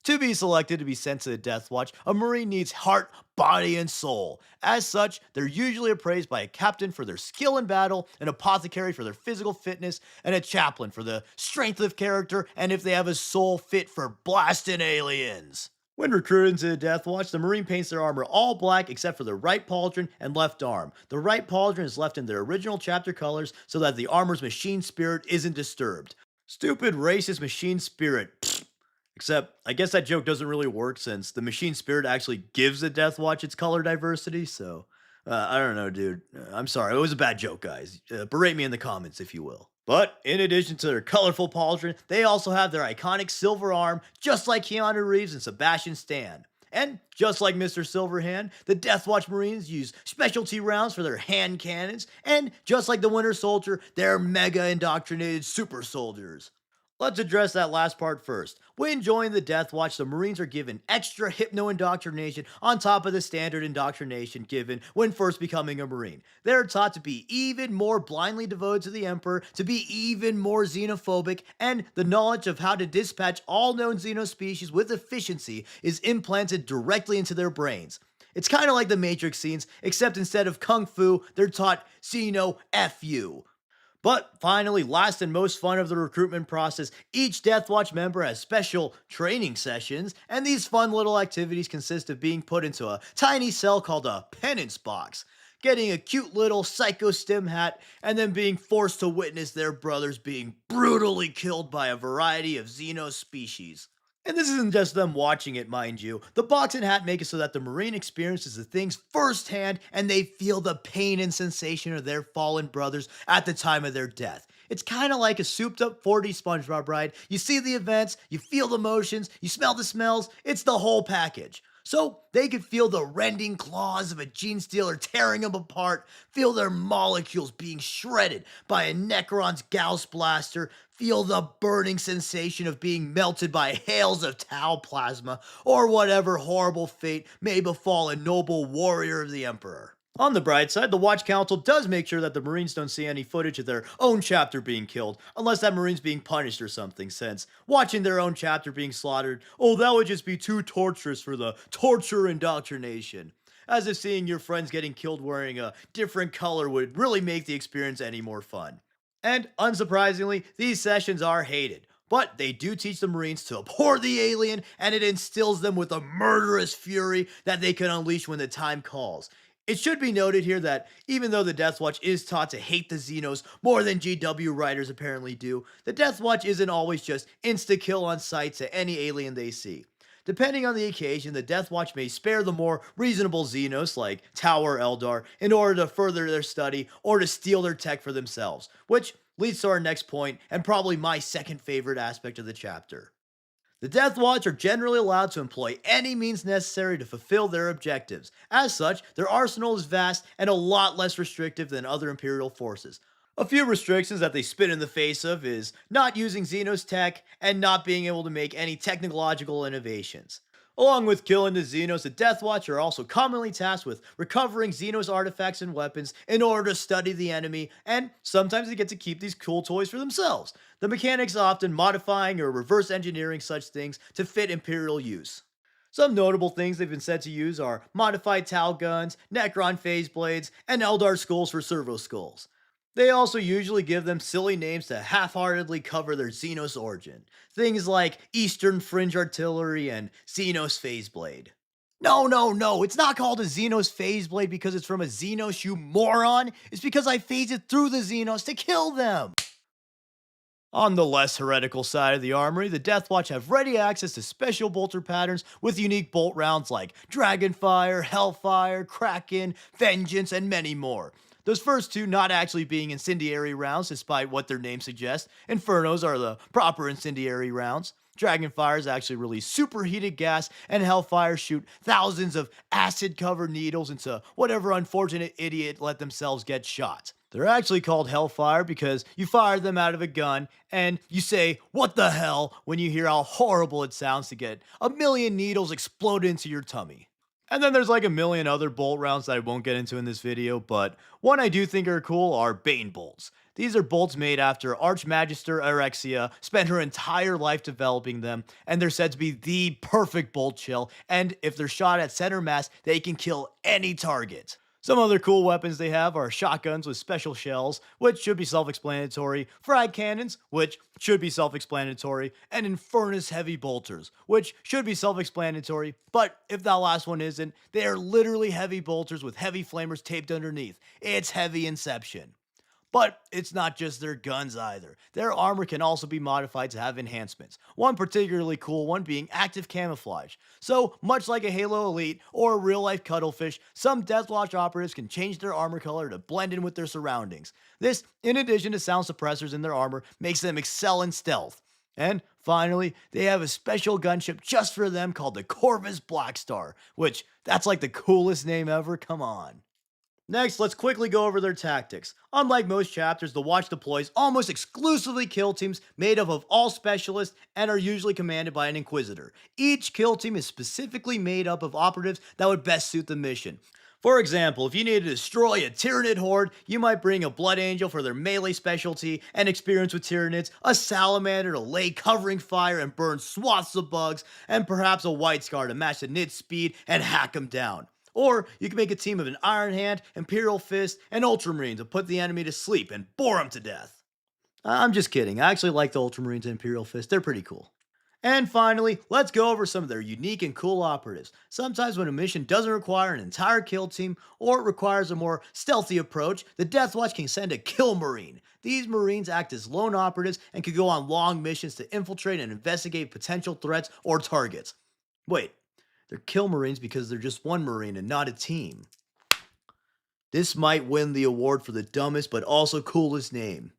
To be selected to be sent to the Death Watch, a Marine needs heart, body, and soul. As such, they're usually appraised by a captain for their skill in battle, an apothecary for their physical fitness, and a chaplain for the strength of character and if they have a soul fit for blasting aliens. When recruited to the Death Watch, the Marine paints their armor all black except for the right pauldron and left arm. The right pauldron is left in their original chapter colors so that the armor's machine spirit isn't disturbed. Stupid racist machine spirit. Except, I guess that joke doesn't really work since the machine spirit actually gives the Death Watch its color diversity, so I don't know, dude. I'm sorry, it was a bad joke, guys. Berate me in the comments, if you will. But in addition to their colorful pauldron, they also have their iconic silver arm, just like Keanu Reeves and Sebastian Stan. And just like Mr. Silverhand, the Death Watch Marines use specialty rounds for their hand cannons, and just like the Winter Soldier, they're mega indoctrinated super soldiers. Let's address that last part first. When joining the Death Watch, the Marines are given extra hypno indoctrination on top of the standard indoctrination given when first becoming a Marine. They're taught to be even more blindly devoted to the Emperor, to be even more xenophobic, and the knowledge of how to dispatch all known xenospecies with efficiency is implanted directly into their brains. It's kind of like the Matrix scenes, except instead of Kung Fu, they're taught Xeno F you. But finally, last and most fun of the recruitment process, each Death Watch member has special training sessions, and these fun little activities consist of being put into a tiny cell called a penance box, getting a cute little psycho stim hat, and then being forced to witness their brothers being brutally killed by a variety of Xeno species. And this isn't just them watching it, mind you. The box and hat make it so that the Marine experiences the things firsthand and they feel the pain and sensation of their fallen brothers at the time of their death. It's kind of like a souped up 4D SpongeBob ride. You see the events, you feel the motions, you smell the smells, it's the whole package. So they could feel the rending claws of a gene stealer tearing them apart, feel their molecules being shredded by a Necron's Gauss blaster, feel the burning sensation of being melted by hails of Tau plasma, or whatever horrible fate may befall a noble warrior of the Emperor. On the bright side, the Watch Council does make sure that the Marines don't see any footage of their own chapter being killed, unless that Marine's being punished or something, since watching their own chapter being slaughtered, oh, that would just be too torturous for the torture indoctrination. As if seeing your friends getting killed wearing a different color would really make the experience any more fun. And unsurprisingly, these sessions are hated. But they do teach the Marines to abhor the alien, and it instills them with a murderous fury that they can unleash when the time calls. It should be noted here that even though the Death Watch is taught to hate the Xenos more than GW writers apparently do, the Death Watch isn't always just insta-kill on sight to any alien they see. Depending on the occasion, the Death Watch may spare the more reasonable Xenos like Tau or Eldar in order to further their study or to steal their tech for themselves, which leads to our next point and probably my second favorite aspect of the chapter. The Death Watch are generally allowed to employ any means necessary to fulfill their objectives. As such, their arsenal is vast and a lot less restrictive than other Imperial forces. A few restrictions that they spit in the face of is not using Xenos tech and not being able to make any technological innovations. Along with killing the Xenos, the Death Watch are also commonly tasked with recovering Xenos artifacts and weapons in order to study the enemy, and sometimes they get to keep these cool toys for themselves. The mechanics often modifying or reverse engineering such things to fit Imperial use. Some notable things they've been said to use are modified Tau guns, Necron phase blades, and Eldar skulls for servo skulls. They also usually give them silly names to half-heartedly cover their Xenos origin. Things like Eastern Fringe Artillery and Xenos Phase Blade. No, no, no, it's not called a Xenos Phase Blade because it's from a Xenos, you moron! It's because I phased it through the Xenos to kill them! On the less heretical side of the armory, the Deathwatch have ready access to special bolter patterns with unique bolt rounds like Dragonfire, Hellfire, Kraken, Vengeance, and many more. Those first two not actually being incendiary rounds, despite what their name suggests. Infernos are the proper incendiary rounds. Dragonfires actually release superheated gas, and Hellfire shoot thousands of acid-covered needles into whatever unfortunate idiot let themselves get shot. They're actually called Hellfire because you fire them out of a gun, and you say, "What the hell," when you hear how horrible it sounds to get a million needles explode into your tummy. And then there's like a million other bolt rounds that I won't get into in this video, but one I do think are cool are Bane bolts. These are bolts made after Archmagister Erexia spent her entire life developing them, and they're said to be the perfect bolt chill, and if they're shot at center mass, they can kill any target. Some other cool weapons they have are shotguns with special shells, which should be self-explanatory, frag cannons, which should be self-explanatory, and Infernus heavy bolters, which should be self-explanatory, but if that last one isn't, they are literally heavy bolters with heavy flamers taped underneath. It's heavy Inception. But it's not just their guns either. Their armor can also be modified to have enhancements. One particularly cool one being active camouflage. So, much like a Halo Elite or a real-life cuttlefish, some Deathwatch operatives can change their armor color to blend in with their surroundings. This, in addition to sound suppressors in their armor, makes them excel in stealth. And finally, they have a special gunship just for them called the Corvus Blackstar, which, that's like the coolest name ever, come on. Next, let's quickly go over their tactics. Unlike most chapters, the Watch deploys almost exclusively kill teams made up of all specialists and are usually commanded by an Inquisitor. Each kill team is specifically made up of operatives that would best suit the mission. For example, if you need to destroy a Tyranid horde, you might bring a Blood Angel for their melee specialty and experience with Tyranids, a Salamander to lay covering fire and burn swaths of bugs, and perhaps a White Scar to match the Nid's speed and hack them down. Or you can make a team of an Iron Hand, Imperial Fist, and Ultramarine to put the enemy to sleep and bore them to death. I'm just kidding. I actually like the Ultramarines and Imperial Fist. They're pretty cool. And finally, let's go over some of their unique and cool operatives. Sometimes when a mission doesn't require an entire kill team or it requires a more stealthy approach, the Deathwatch can send a Kill Marine. These Marines act as lone operatives and can go on long missions to infiltrate and investigate potential threats or targets. Wait. They're Kill Marines because they're just one Marine and not a team. This might win the award for the dumbest but also coolest name.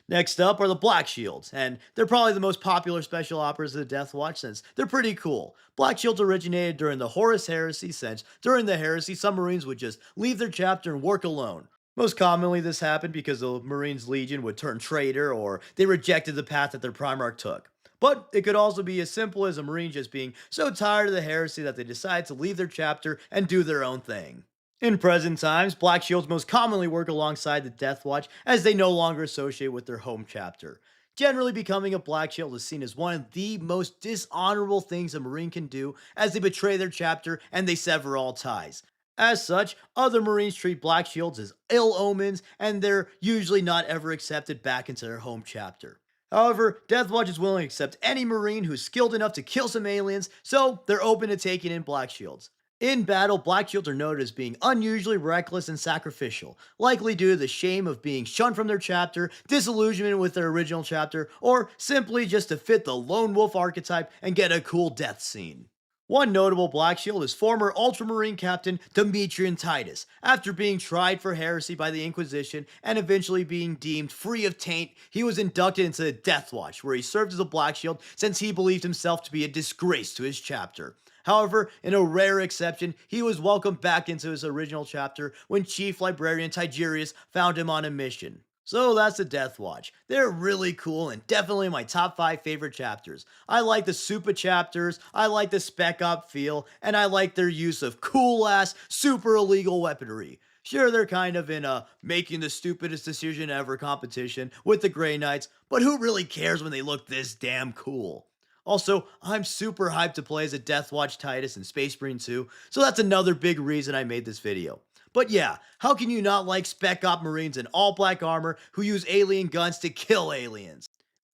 Next up are the Black Shields, and they're probably the most popular special operas of the Deathwatch since they're pretty cool. Black Shields originated during the Horus Heresy since during the Heresy some Marines would just leave their chapter and work alone. Most commonly this happened because the Marines Legion would turn traitor or they rejected the path that their Primarch took. But it could also be as simple as a Marine just being so tired of the heresy that they decide to leave their chapter and do their own thing. In present times, Black Shields most commonly work alongside the Deathwatch as they no longer associate with their home chapter. Generally, becoming a Black Shield is seen as one of the most dishonorable things a Marine can do as they betray their chapter and they sever all ties. As such, other Marines treat Black Shields as ill omens and they're usually not ever accepted back into their home chapter. However, Deathwatch is willing to accept any Marine who's skilled enough to kill some aliens, so they're open to taking in Black Shields. In battle, Black Shields are noted as being unusually reckless and sacrificial, likely due to the shame of being shunned from their chapter, disillusionment with their original chapter, or simply just to fit the lone wolf archetype and get a cool death scene. One notable Black Shield is former Ultramarine Captain Demetrian Titus. After being tried for heresy by the Inquisition and eventually being deemed free of taint, he was inducted into the Death Watch, where he served as a Black Shield since he believed himself to be a disgrace to his chapter. However, in a rare exception, he was welcomed back into his original chapter when Chief Librarian Tigerius found him on a mission. So that's the Death Watch. They're really cool and definitely my top 5 favorite chapters. I like the Supa chapters, I like the Spec Op feel, and I like their use of cool ass, super illegal weaponry. Sure, they're kind of in a making the stupidest decision ever competition with the Grey Knights, but who really cares when they look this damn cool? Also, I'm super hyped to play as a Death Watch Titus in Space Marine 2, so that's another big reason I made this video. But yeah, how can you not like Spec Op Marines in all black armor who use alien guns to kill aliens?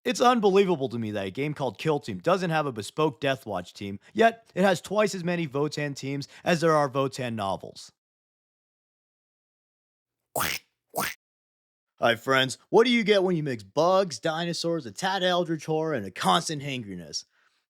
It's unbelievable to me that a game called Kill Team doesn't have a bespoke Death Watch team, yet it has twice as many Votan teams as there are Votan novels. Hi friends, what do you get when you mix bugs, dinosaurs, a tad eldritch horror, and a constant hangriness?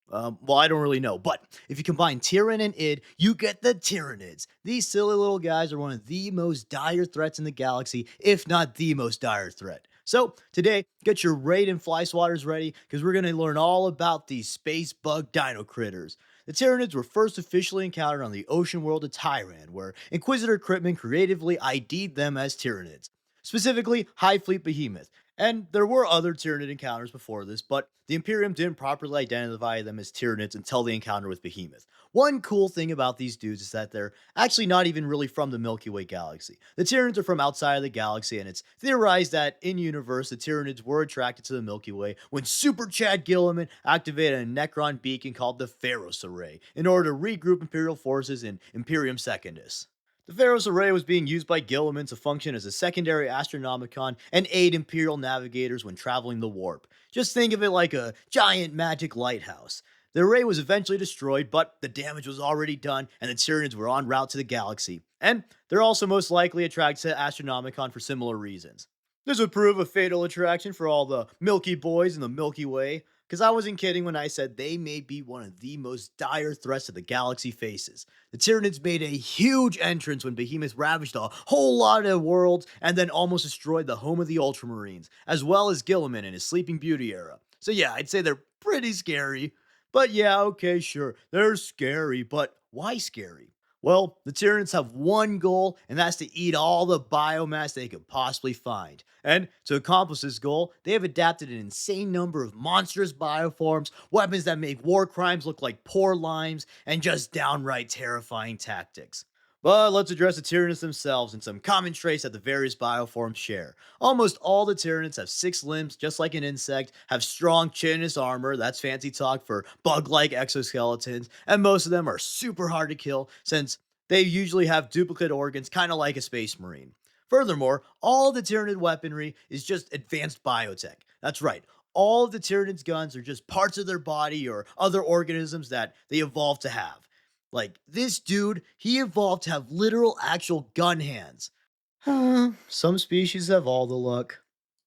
Well, I don't really know, but if you combine Tyrann and Id, you get the Tyrannids. These silly little guys are one of the most dire threats in the galaxy, if not the most dire threat. So, today, get your raid and fly swatters ready, because we're going to learn all about these space bug dino critters. The Tyrannids were first officially encountered on the ocean world of Tyran, where Inquisitor Cryptman creatively ID'd them as Tyrannids, specifically High Fleet Behemoth. And there were other Tyrannid encounters before this, but the Imperium didn't properly identify them as Tyranids until the encounter with Behemoth. One cool thing about these dudes is that they're actually not even really from the Milky Way galaxy. The Tyranids are from outside of the galaxy, and it's theorized that in universe, the Tyranids were attracted to the Milky Way when Super Chad Gilliman activated a Necron beacon called the Pharos Array in order to regroup Imperial forces in Imperium Secundus. The Pharos Array was being used by Gilliman to function as a secondary astronomicon and aid Imperial navigators when traveling the warp. Just think of it like a giant magic lighthouse. The array was eventually destroyed, but the damage was already done, and the Tyranids were en route to the galaxy. And they're also most likely attracted to Astronomicon for similar reasons. This would prove a fatal attraction for all the Milky Boys in the Milky Way, because I wasn't kidding when I said they may be one of the most dire threats that the galaxy faces. The Tyranids made a huge entrance when Behemoth ravaged a whole lot of worlds and then almost destroyed the home of the Ultramarines, as well as Gilliman in his Sleeping Beauty era. So yeah, I'd say they're pretty scary. But yeah, okay, sure, they're scary, but why scary? Well, the Tyranids have one goal, and that's to eat all the biomass they could possibly find. And to accomplish this goal, they have adapted an insane number of monstrous bioforms, weapons that make war crimes look like poor limes, and just downright terrifying tactics. But let's address the Tyranids themselves and some common traits that the various bioforms share. Almost all the Tyranids have 6 limbs, just like an insect, have strong chitinous armor, that's fancy talk for bug-like exoskeletons, and most of them are super hard to kill since they usually have duplicate organs, kind of like a space marine. Furthermore, all the Tyranid weaponry is just advanced biotech. That's right. All of the Tyranids' guns are just parts of their body or other organisms that they evolved to have. Like this dude, he evolved to have literal actual gun hands. Some species have all the luck.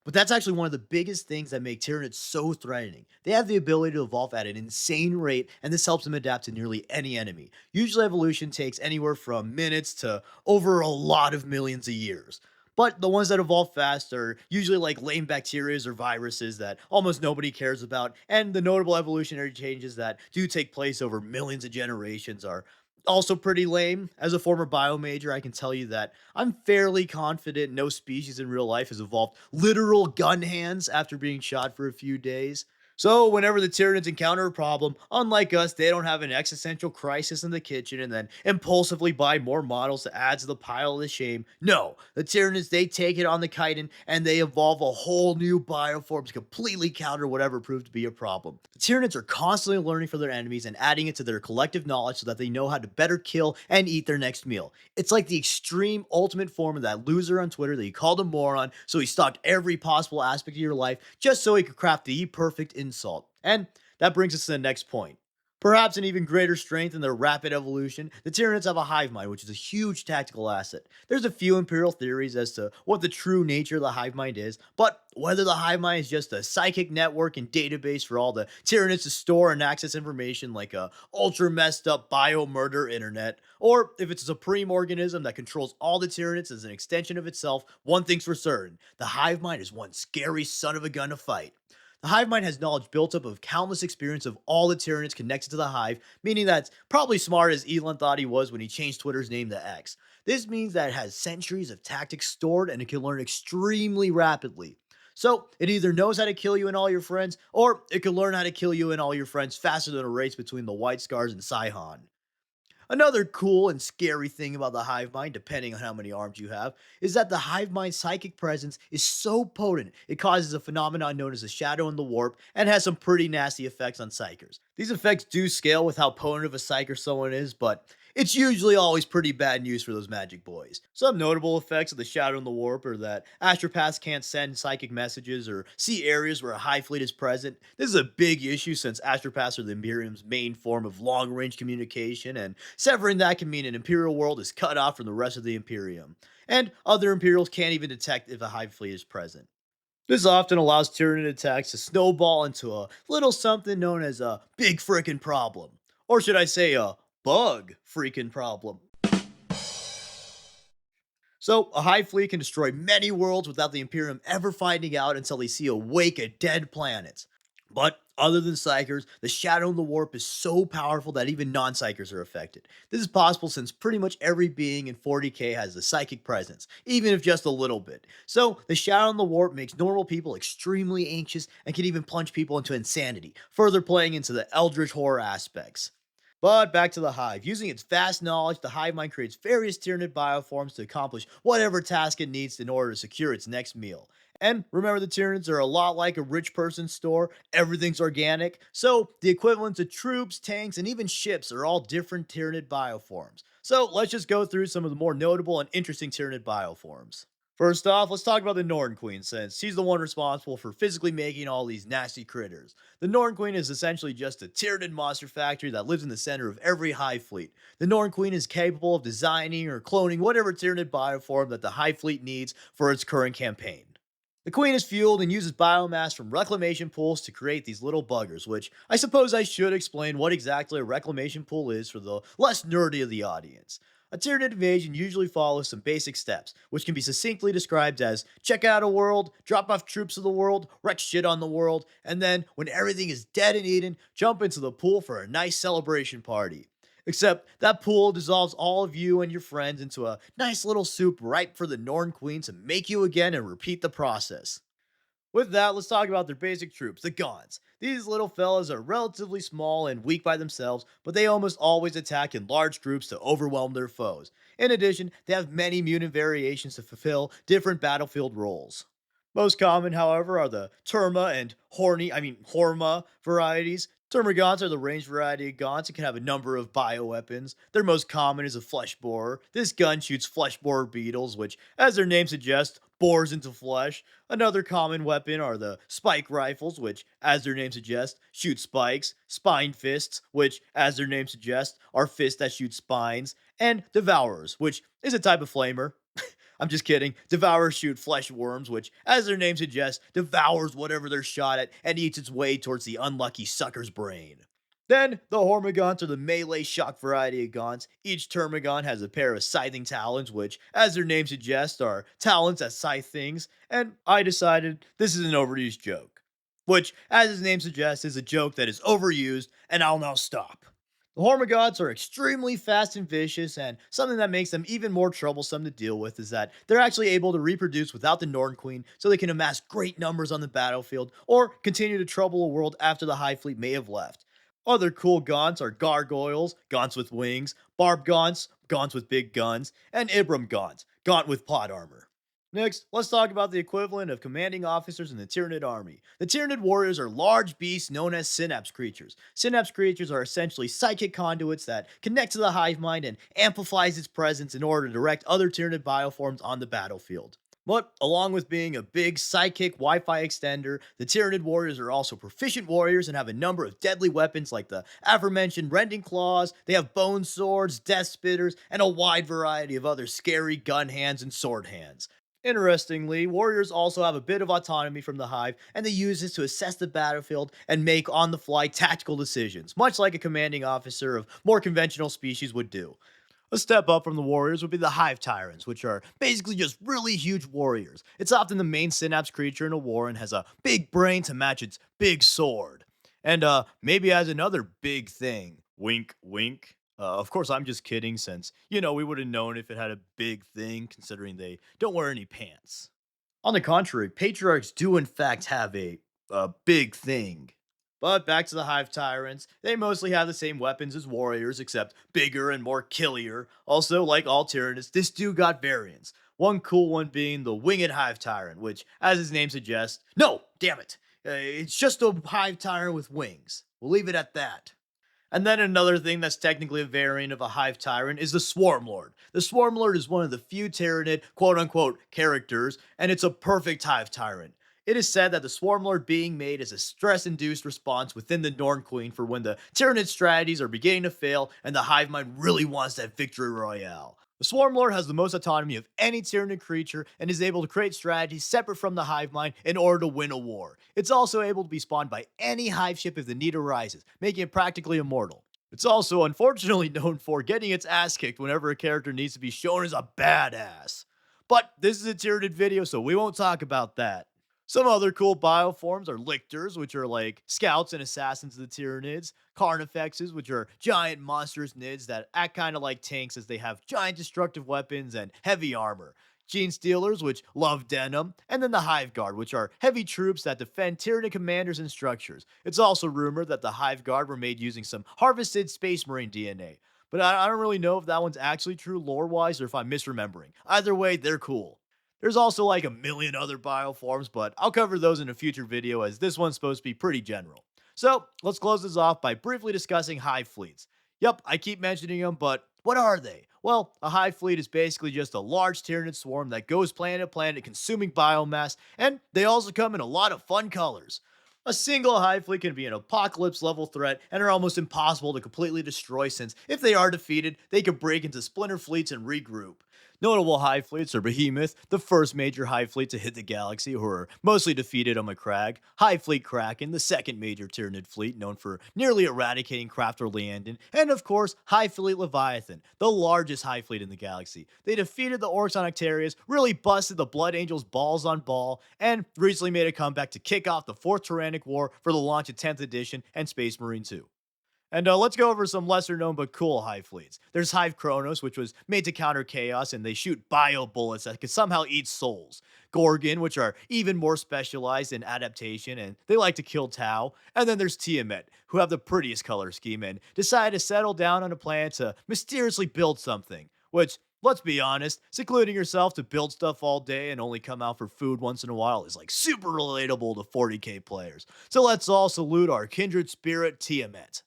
But that's actually one of the biggest things that make Tyranids so threatening. They have the ability to evolve at an insane rate, and this helps them adapt to nearly any enemy. Usually, evolution takes anywhere from minutes to over a lot of millions of years. But the ones that evolve fast are usually like lame bacteria or viruses that almost nobody cares about, and the notable evolutionary changes that do take place over millions of generations are also pretty lame. As a former bio major, I can tell you that I'm fairly confident no species in real life has evolved literal gun hands after being shot for a few days. So, whenever the Tyranids encounter a problem, unlike us, they don't have an existential crisis in the kitchen and then impulsively buy more models to add to the pile of shame. No, the Tyranids, they take it on the chitin and they evolve a whole new bioform to completely counter whatever proved to be a problem. The Tyranids are constantly learning from their enemies and adding it to their collective knowledge so that they know how to better kill and eat their next meal. It's like the extreme ultimate form of that loser on Twitter that you called a moron, so he stalked every possible aspect of your life just so he could craft the perfect insult. And that brings us to the next point. Perhaps an even greater strength in their rapid evolution, the Tyranids have a hive mind, which is a huge tactical asset. There's a few imperial theories as to what the true nature of the hive mind is, but whether the hive mind is just a psychic network and database for all the Tyranids to store and access information like a ultra messed up bio murder internet, or if it's a supreme organism that controls all the Tyranids as an extension of itself, one thing's for certain: the hive mind is one scary son of a gun to fight. The hive mind has knowledge built up of countless experience of all the Tyranids connected to the hive, meaning that it's probably smart as Elon thought he was when he changed Twitter's name to X. This means that it has centuries of tactics stored and it can learn extremely rapidly. So it either knows how to kill you and all your friends, or it can learn how to kill you and all your friends faster than a race between the White Scars and Sihon. Another cool and scary thing about the hive mind, depending on how many arms you have, is that the hive mind's psychic presence is so potent it causes a phenomenon known as the shadow and the warp and has some pretty nasty effects on psychers. These effects do scale with how potent of a psyker someone is, but it's usually always pretty bad news for those magic boys. Some notable effects of the shadow and the warp are that astropaths can't send psychic messages or see areas where a hive fleet is present. This is a big issue since astropaths are the Imperium's main form of long range communication, and severing that can mean an Imperial world is cut off from the rest of the Imperium. And other Imperials can't even detect if a hive fleet is present. This often allows Tyranid attacks to snowball into a little something known as a big frickin' problem. Or should I say a bug freaking problem. So, a hive fleet can destroy many worlds without the Imperium ever finding out until they see a wake of dead planets. But other than Psychers, the Shadow and the Warp is so powerful that even non Psychers are affected. This is possible since pretty much every being in 40k has a psychic presence, even if just a little bit. So, the Shadow and the Warp makes normal people extremely anxious and can even plunge people into insanity, further playing into the Eldritch horror aspects. But back to the hive. Using its vast knowledge, the hive mind creates various Tyranid bioforms to accomplish whatever task it needs in order to secure its next meal. And remember, the Tyranids are a lot like a rich person's store. Everything's organic. So the equivalents of troops, tanks, and even ships are all different Tyranid bioforms. So let's just go through some of the more notable and interesting Tyranid bioforms. First off, let's talk about the Norn Queen, since she's the one responsible for physically making all these nasty critters. The Norn Queen is essentially just a Tyranid monster factory that lives in the center of every hive fleet. The Norn Queen is capable of designing or cloning whatever Tyranid bioform that the hive fleet needs for its current campaign. The queen is fueled and uses biomass from reclamation pools to create these little buggers, which I suppose I should explain what exactly a reclamation pool is for the less nerdy of the audience. A Tyranid invasion usually follows some basic steps, which can be succinctly described as check out a world, drop off troops of the world, wreck shit on the world, and then, when everything is dead and eaten, jump into the pool for a nice celebration party. Except that pool dissolves all of you and your friends into a nice little soup ripe for the Norn Queen to make you again and repeat the process. With that, let's talk about their basic troops, the Gauns. These little fellas are relatively small and weak by themselves, but they almost always attack in large groups to overwhelm their foes. In addition, they have many mutant variations to fulfill different battlefield roles. Most common, however, are the Terma and Horma varieties. Termagants are the ranged variety of gaunts and can have a number of bioweapons. Their most common is a flesh borer. This gun shoots flesh borer beetles, which, as their name suggests, bores into flesh. Another common weapon are the spike rifles, which, as their name suggests, shoot spikes, spine fists, which, as their name suggests, are fists that shoot spines, and devourers, which is a type of flamer. I'm just kidding. Devourers shoot flesh worms, which, as their name suggests, devours whatever they're shot at and eats its way towards the unlucky sucker's brain. Then, the Hormagaunts are the melee shock variety of gaunts. Each Termagant has a pair of scything talons, which, as their name suggests, are talons that scythe things, and I decided this is an overused joke. Which, as his name suggests, is a joke that is overused, and I'll now stop. The Hormagaunts are extremely fast and vicious, and something that makes them even more troublesome to deal with is that they're actually able to reproduce without the Norn Queen, so they can amass great numbers on the battlefield, or continue to trouble a world after the Hive Fleet may have left. Other cool Gaunts are Gargoyles, Gaunts with wings, Barb Gaunts, Gaunts with big guns, and Ibram Gaunt, Gaunt with plot armor. Next, let's talk about the equivalent of commanding officers in the Tyranid army. The Tyranid warriors are large beasts known as synapse creatures. Synapse creatures are essentially psychic conduits that connect to the hive mind and amplifies its presence in order to direct other Tyranid bioforms on the battlefield. But along with being a big psychic Wi Fi extender, the Tyranid warriors are also proficient warriors and have a number of deadly weapons like the aforementioned rending claws, they have bone swords, death spitters, and a wide variety of other scary gun hands and sword hands. Interestingly, warriors also have a bit of autonomy from the hive, and they use this to assess the battlefield and make on the fly tactical decisions, much like a commanding officer of more conventional species would do. A step up from the warriors would be the hive tyrants, which are basically just really huge warriors. It's often the main synapse creature in a war and has a big brain to match its big sword. And maybe has another big thing. Wink, wink. Of course, I'm just kidding, since, we would have known if it had a big thing, considering they don't wear any pants. On the contrary, patriarchs do in fact have a big thing. But back to the Hive Tyrants, they mostly have the same weapons as warriors, except bigger and more killier. Also, like all Tyranids, this do got variants. One cool one being the Winged Hive Tyrant, which, as his name suggests, no, damn it, it's just a Hive Tyrant with wings. We'll leave it at that. And then another thing that's technically a variant of a Hive Tyrant is the Swarm Lord. The Swarm Lord is one of the few Tyranid quote unquote characters, and it's a perfect Hive Tyrant. It is said that the Swarm Lord being made is a stress induced response within the Norn Queen for when the Tyranid strategies are beginning to fail and the Hive Mind really wants that victory royale. The Swarm Lord has the most autonomy of any Tyranid creature and is able to create strategies separate from the Hive Mind in order to win a war. It's also able to be spawned by any Hive ship if the need arises, making it practically immortal. It's also unfortunately known for getting its ass kicked whenever a character needs to be shown as a badass. But this is a Tyranid video, so we won't talk about that. Some other cool bioforms are lictors, which are like scouts and assassins of the Tyranids, carnifexes, which are giant monstrous nids that act kind of like tanks as they have giant destructive weapons and heavy armor. Gene Stealers, which love denim, and then the Hive Guard, which are heavy troops that defend Tyranid commanders and structures. It's also rumored that the Hive Guard were made using some harvested Space Marine DNA. But I don't really know if that one's actually true lore wise or if I'm misremembering. Either way, they're cool. There's also like a million other bioforms, but I'll cover those in a future video as this one's supposed to be pretty general. So let's close this off by briefly discussing hive fleets. Yep, I keep mentioning them, but what are they? Well, a hive fleet is basically just a large Tyranid swarm that goes planet to planet consuming biomass, and they also come in a lot of fun colors. A single hive fleet can be an apocalypse level threat and are almost impossible to completely destroy, since if they are defeated, they can break into splinter fleets and regroup. Notable hive fleets are Behemoth, the first major hive fleet to hit the galaxy, who are mostly defeated on Macragge; Hive Fleet Kraken, the second major Tyranid fleet known for nearly eradicating Crafter Leandon; and of course, Hive Fleet Leviathan, the largest hive fleet in the galaxy. They defeated the Orcs on Octarius, really busted the Blood Angels balls on ball, and recently made a comeback to kick off the 4th Tyrannic War for the launch of 10th edition and Space Marine 2. And let's go over some lesser known but cool hive fleets. There's Hive Kronos, which was made to counter chaos, and they shoot bio bullets that could somehow eat souls. Gorgon, which are even more specialized in adaptation, and they like to kill Tau. And then there's Tiamat, who have the prettiest color scheme and decide to settle down on a planet to mysteriously build something. Which, let's be honest, secluding yourself to build stuff all day and only come out for food once in a while is like super relatable to 40k players. So let's all salute our kindred spirit, Tiamat.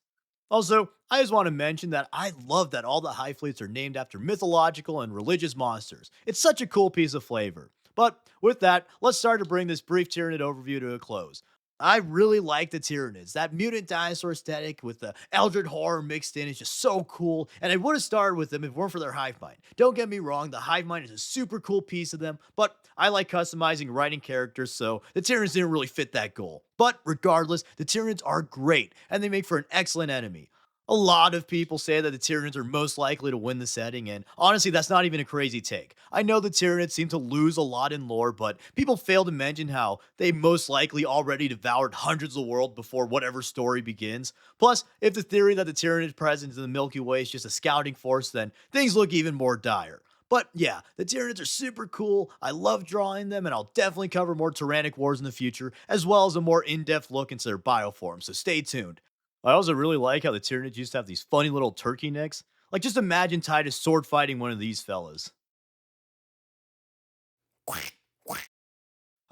Also, I just want to mention that I love that all the hive fleets are named after mythological and religious monsters. It's such a cool piece of flavor. But with that, let's start to bring this brief Tyranid overview to a close. I really like the Tyranids. That mutant dinosaur aesthetic with the Eldritch horror mixed in is just so cool, and I would have started with them if it weren't for their hive mind. Don't get me wrong, the hive mind is a super cool piece of them, but I like customizing and writing characters, so the Tyranids didn't really fit that goal. But regardless, the Tyranids are great, and they make for an excellent enemy. A lot of people say that the Tyranids are most likely to win the setting, and honestly, that's not even a crazy take. I know the Tyranids seem to lose a lot in lore, but people fail to mention how they most likely already devoured hundreds of worlds before whatever story begins. Plus, if the theory that the Tyranid presence in the Milky Way is just a scouting force, then things look even more dire. But yeah, the Tyranids are super cool. I love drawing them, and I'll definitely cover more Tyrannic wars in the future, as well as a more in-depth look into their bioforms, so stay tuned. I also really like how the Tyranids used to have these funny little turkey necks. Like, just imagine Titus sword fighting one of these fellas.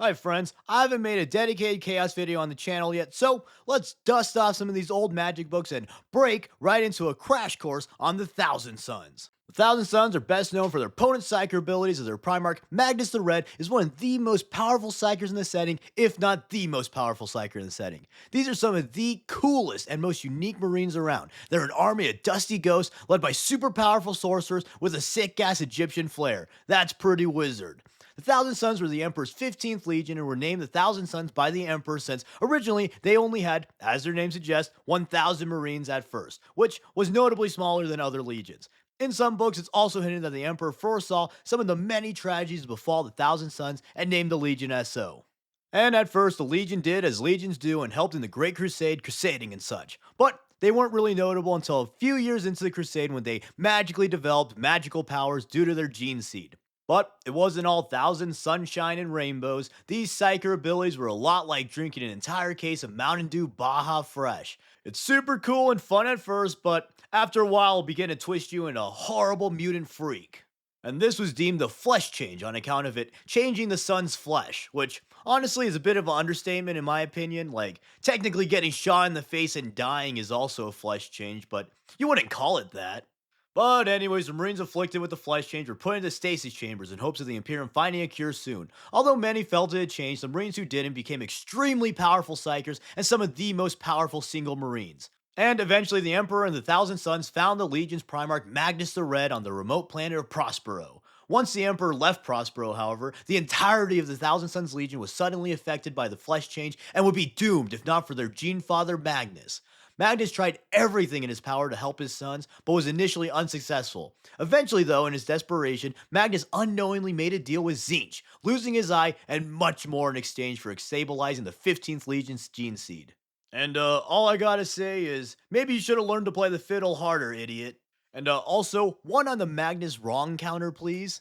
Hi friends, I haven't made a dedicated Chaos video on the channel yet, so let's dust off some of these old magic books and break right into a crash course on the Thousand Suns. The Thousand Sons are best known for their potent Psyker abilities, as their Primarch, Magnus the Red, is one of the most powerful Psykers in the setting, if not the most powerful Psyker in the setting. These are some of the coolest and most unique Marines around. They're an army of dusty ghosts led by super powerful sorcerers with a sick-ass Egyptian flair. That's pretty wizard. The Thousand Sons were the Emperor's 15th Legion and were named the Thousand Sons by the Emperor since originally they only had, as their name suggests, 1,000 Marines at first, which was notably smaller than other legions. In some books, it's also hinted that the Emperor foresaw some of the many tragedies befall the Thousand Sons and named the Legion as so. And at first, the Legion did as legions do and helped in the Great Crusade, crusading and such. But they weren't really notable until a few years into the Crusade when they magically developed magical powers due to their gene seed. But it wasn't all thousand sunshine and rainbows. These Psyker abilities were a lot like drinking an entire case of Mountain Dew Baja Fresh. It's super cool and fun at first, but after a while it'll begin to twist you into a horrible mutant freak. And this was deemed a flesh change on account of it changing the sun's flesh, which honestly is a bit of an understatement in my opinion. Like, technically getting shot in the face and dying is also a flesh change, but you wouldn't call it that. But anyways, the Marines afflicted with the flesh change were put into stasis chambers in hopes of the Imperium finding a cure soon. Although many felt it had changed, the Marines who didn't became extremely powerful Psykers and some of the most powerful single Marines. And eventually the Emperor and the Thousand Sons found the Legion's Primarch Magnus the Red on the remote planet of Prospero. Once the Emperor left Prospero, however, the entirety of the Thousand Sons Legion was suddenly affected by the flesh change and would be doomed if not for their gene father Magnus. Magnus tried everything in his power to help his sons, but was initially unsuccessful. Eventually, though, in his desperation, Magnus unknowingly made a deal with Tzeentch, losing his eye and much more in exchange for stabilizing the 15th Legion's gene seed. And all I gotta say is, maybe you should have learned to play the fiddle harder, idiot. And also, one on the Magnus wrong counter, please.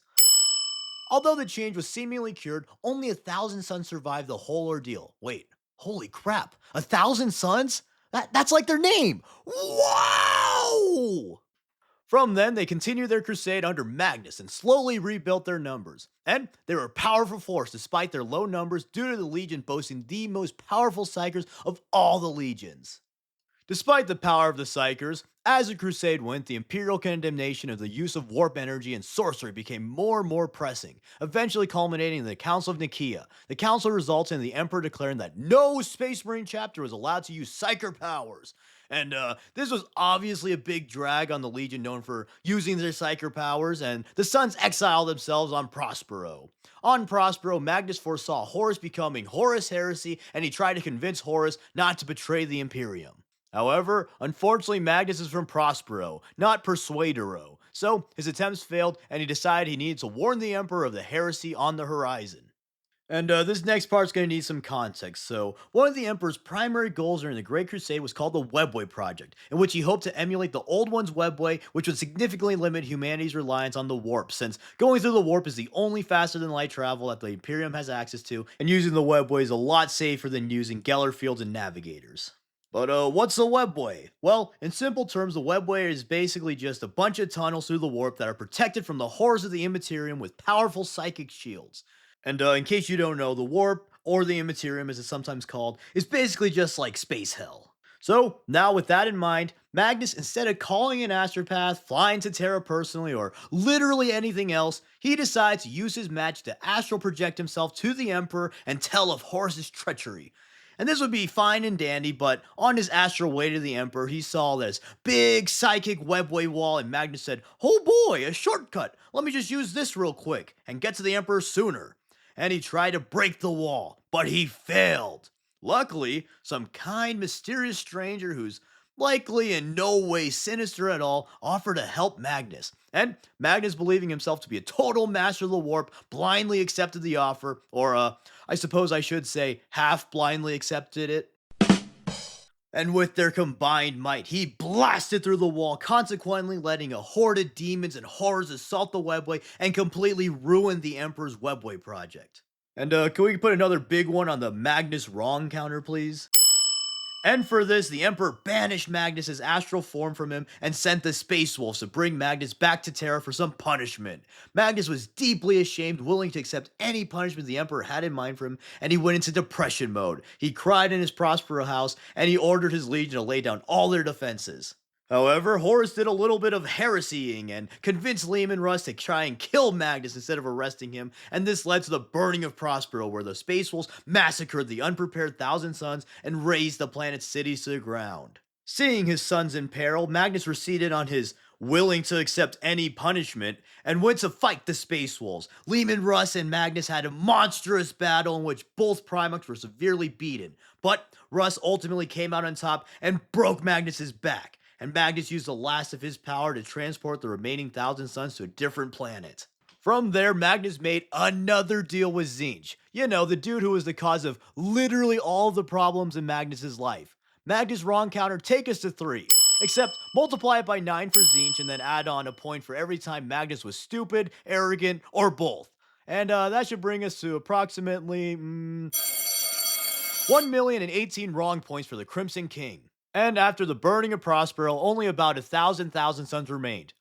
Although the change was seemingly cured, only 1,000 sons survived the whole ordeal. Wait, holy crap, 1,000 sons? That's like their name! Wow! From then, they continued their crusade under Magnus and slowly rebuilt their numbers. And they were a powerful force despite their low numbers due to the Legion boasting the most powerful Psykers of all the Legions. Despite the power of the Psykers, as the crusade went, the imperial condemnation of the use of warp energy and sorcery became more and more pressing, eventually culminating in the Council of Nicaea. The council resulted in the Emperor declaring that no Space Marine chapter was allowed to use Psyker powers. And this was obviously a big drag on the Legion known for using their Psyker powers, and the Sons exiled themselves on Prospero. On Prospero, Magnus foresaw Horus becoming Horus Heresy, and he tried to convince Horus not to betray the Imperium. However, unfortunately, Magnus is from Prospero, not Persuadero, so his attempts failed and he decided he needed to warn the Emperor of the heresy on the horizon. And this next part's going to need some context. So, one of the Emperor's primary goals during the Great Crusade was called the Webway Project, in which he hoped to emulate the Old One's Webway, which would significantly limit humanity's reliance on the warp, since going through the warp is the only faster than light travel that the Imperium has access to, and using the Webway is a lot safer than using Geller fields and navigators. But what's a webway? Well, in simple terms, the webway is basically just a bunch of tunnels through the warp that are protected from the horrors of the Immaterium with powerful psychic shields. And in case you don't know, the warp, or the Immaterium as it's sometimes called, is basically just like space hell. So, now with that in mind, Magnus, instead of calling an astropath, flying to Terra personally, or literally anything else, he decides to use his magic to astral project himself to the Emperor and tell of Horus's treachery. And this would be fine and dandy, but on his astral way to the Emperor, he saw this big psychic webway wall, and Magnus said, "Oh boy, a shortcut! Let me just use this real quick and get to the Emperor sooner." And he tried to break the wall, but he failed. Luckily, some kind, mysterious stranger who's likely in no way sinister at all offered to help Magnus. And Magnus, believing himself to be a total master of the warp, blindly accepted the offer, or I suppose I should say half blindly accepted it. And with their combined might, he blasted through the wall, consequently letting a horde of demons and horrors assault the webway and completely ruin the Emperor's webway project. And can we put another big one on the Magnus wrong counter, please? And for this, the Emperor banished Magnus' astral form from him and sent the Space Wolves to bring Magnus back to Terra for some punishment. Magnus was deeply ashamed, willing to accept any punishment the Emperor had in mind for him, and he went into depression mode. He cried in his Prospero house, and he ordered his legion to lay down all their defenses. However, Horus did a little bit of heresying and convinced Lehman Russ to try and kill Magnus instead of arresting him, and this led to the burning of Prospero, where the Space Wolves massacred the unprepared Thousand Sons and razed the planet's cities to the ground. Seeing his sons in peril, Magnus receded on his willing to accept any punishment and went to fight the Space Wolves. Lehman Russ and Magnus had a monstrous battle in which both Primarchs were severely beaten, but Russ ultimately came out on top and broke Magnus's back, and Magnus used the last of his power to transport the remaining Thousand Sons to a different planet. From there, Magnus made another deal with Zinch. You know, the dude who was the cause of literally all of the problems in Magnus's life. Magnus' wrong counter, take us to 3. Except multiply it by 9 for Zinch and then add on a point for every time Magnus was stupid, arrogant, or both. And that should bring us to approximately 1,018 wrong points for the Crimson King. And after the burning of Prospero, only about 1,000 sons remained.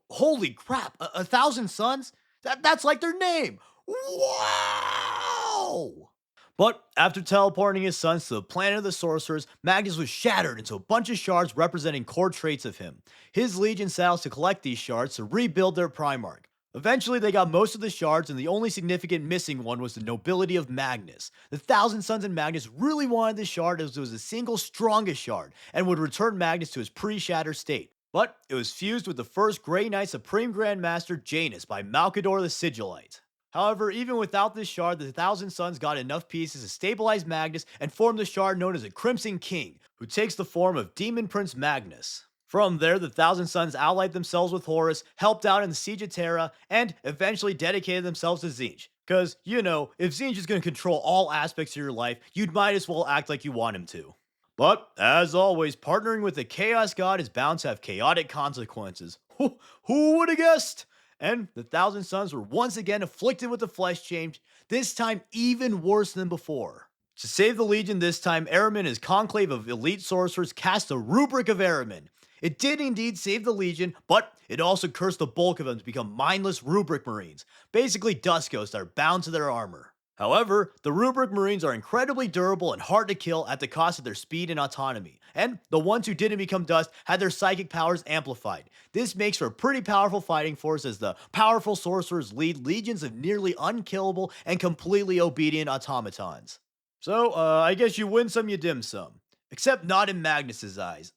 Holy crap, a thousand sons? That's like their name! Wow! But after teleporting his sons to the planet of the sorcerers, Magnus was shattered into a bunch of shards representing core traits of him. His legion set out to collect these shards to rebuild their Primarch. Eventually, they got most of the shards, and the only significant missing one was the nobility of Magnus. The Thousand Sons and Magnus really wanted this shard as it was the single strongest shard, and would return Magnus to his pre-shatter state. But it was fused with the first Grey Knight Supreme Grand Master Janus by Malkador the Sigillite. However, even without this shard, the Thousand Sons got enough pieces to stabilize Magnus and form the shard known as the Crimson King, who takes the form of Demon Prince Magnus. From there, the Thousand Sons allied themselves with Horus, helped out in the Siege of Terra, and eventually dedicated themselves to Zinch. Cause, you know, if Zinch is gonna control all aspects of your life, you'd might as well act like you want him to. But, as always, partnering with the Chaos God is bound to have chaotic consequences. Who would have guessed? And the Thousand Sons were once again afflicted with the flesh change, this time even worse than before. To save the Legion this time, Ahriman and his conclave of elite sorcerers cast a Rubric of Ahriman. It did indeed save the Legion, but it also cursed the bulk of them to become mindless Rubric Marines, basically dust ghosts that are bound to their armor. However, the Rubric Marines are incredibly durable and hard to kill at the cost of their speed and autonomy, and the ones who didn't become dust had their psychic powers amplified. This makes for a pretty powerful fighting force as the powerful sorcerers lead legions of nearly unkillable and completely obedient automatons. So, I guess you win some, you dim some. Except not in Magnus's eyes.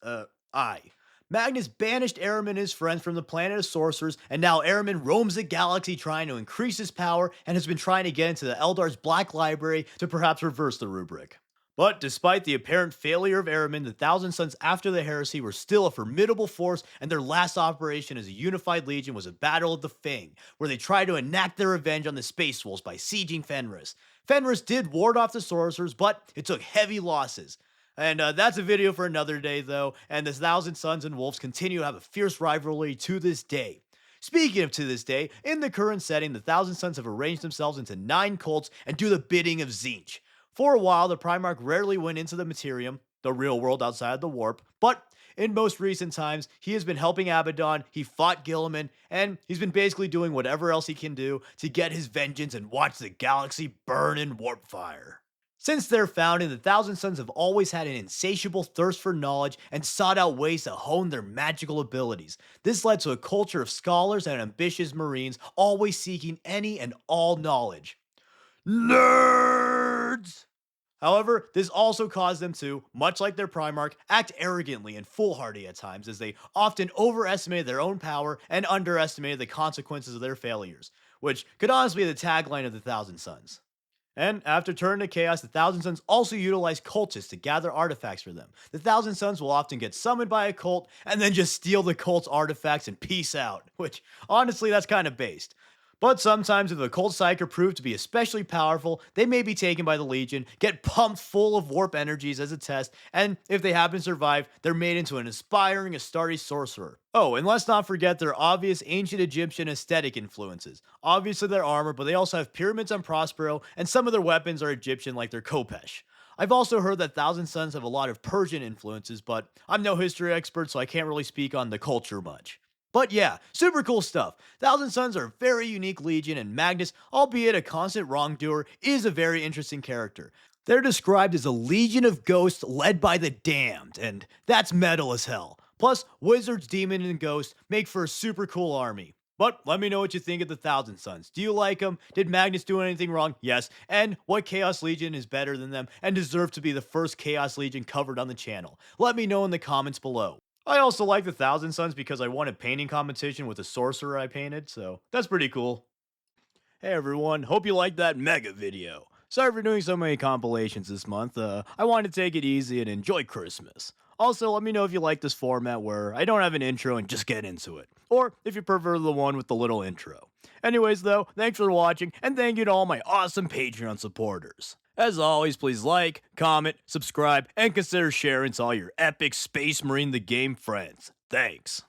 Magnus banished Ahriman and his friends from the planet of sorcerers, and now Ahriman roams the galaxy trying to increase his power and has been trying to get into the Eldar's Black Library to perhaps reverse the rubric. But despite the apparent failure of Ahriman, the Thousand Sons after the heresy were still a formidable force, and their last operation as a unified legion was a Battle of the Fang, where they tried to enact their revenge on the Space Wolves by sieging Fenris. Fenris did ward off the sorcerers, but it took heavy losses. And that's a video for another day, though, and the Thousand Sons and Wolves continue to have a fierce rivalry to this day. Speaking of to this day, in the current setting, the Thousand Sons have arranged themselves into 9 cults and do the bidding of Zinch. For a while, the Primarch rarely went into the Materium, the real world outside of the warp, but in most recent times, he has been helping Abaddon, he fought Gilliman, and he's been basically doing whatever else he can do to get his vengeance and watch the galaxy burn in warp fire. Since their founding, the Thousand Sons have always had an insatiable thirst for knowledge and sought out ways to hone their magical abilities. This led to a culture of scholars and ambitious Marines always seeking any and all knowledge. Nerds! However, this also caused them to, much like their Primarch, act arrogantly and foolhardy at times, as they often overestimated their own power and underestimated the consequences of their failures, which could honestly be the tagline of the Thousand Sons. And after turning to chaos, the Thousand Sons also utilize cultists to gather artifacts for them. The Thousand Sons will often get summoned by a cult and then just steal the cult's artifacts and peace out, which honestly, that's kind of based. But sometimes, if the cult psyker proved to be especially powerful, they may be taken by the Legion, get pumped full of warp energies as a test, and if they happen to survive, they're made into an aspiring Astarte sorcerer. Oh, and let's not forget their obvious ancient Egyptian aesthetic influences. Obviously their armor, but they also have pyramids on Prospero, and some of their weapons are Egyptian like their Khopesh. I've also heard that Thousand Sons have a lot of Persian influences, but I'm no history expert, so I can't really speak on the culture much. But yeah, super cool stuff. Thousand Sons are a very unique legion, and Magnus, albeit a constant wrongdoer, is a very interesting character. They're described as a legion of ghosts led by the damned, and that's metal as hell. Plus, wizards, demon, and ghost make for a super cool army. But let me know what you think of the Thousand Sons. Do you like them? Did Magnus do anything wrong? Yes. And what Chaos Legion is better than them and deserve to be the first Chaos Legion covered on the channel? Let me know in the comments below. I also like the Thousand Sons because I won a painting competition with a sorcerer I painted, so that's pretty cool. Hey everyone, hope you liked that mega video. Sorry for doing so many compilations this month. I wanted to take it easy and enjoy Christmas. Also, let me know if you like this format where I don't have an intro and just get into it, or if you prefer the one with the little intro. Anyways, though, thanks for watching, and thank you to all my awesome Patreon supporters. As always, please like, comment, subscribe, and consider sharing to all your epic Space Marine the Game friends. Thanks.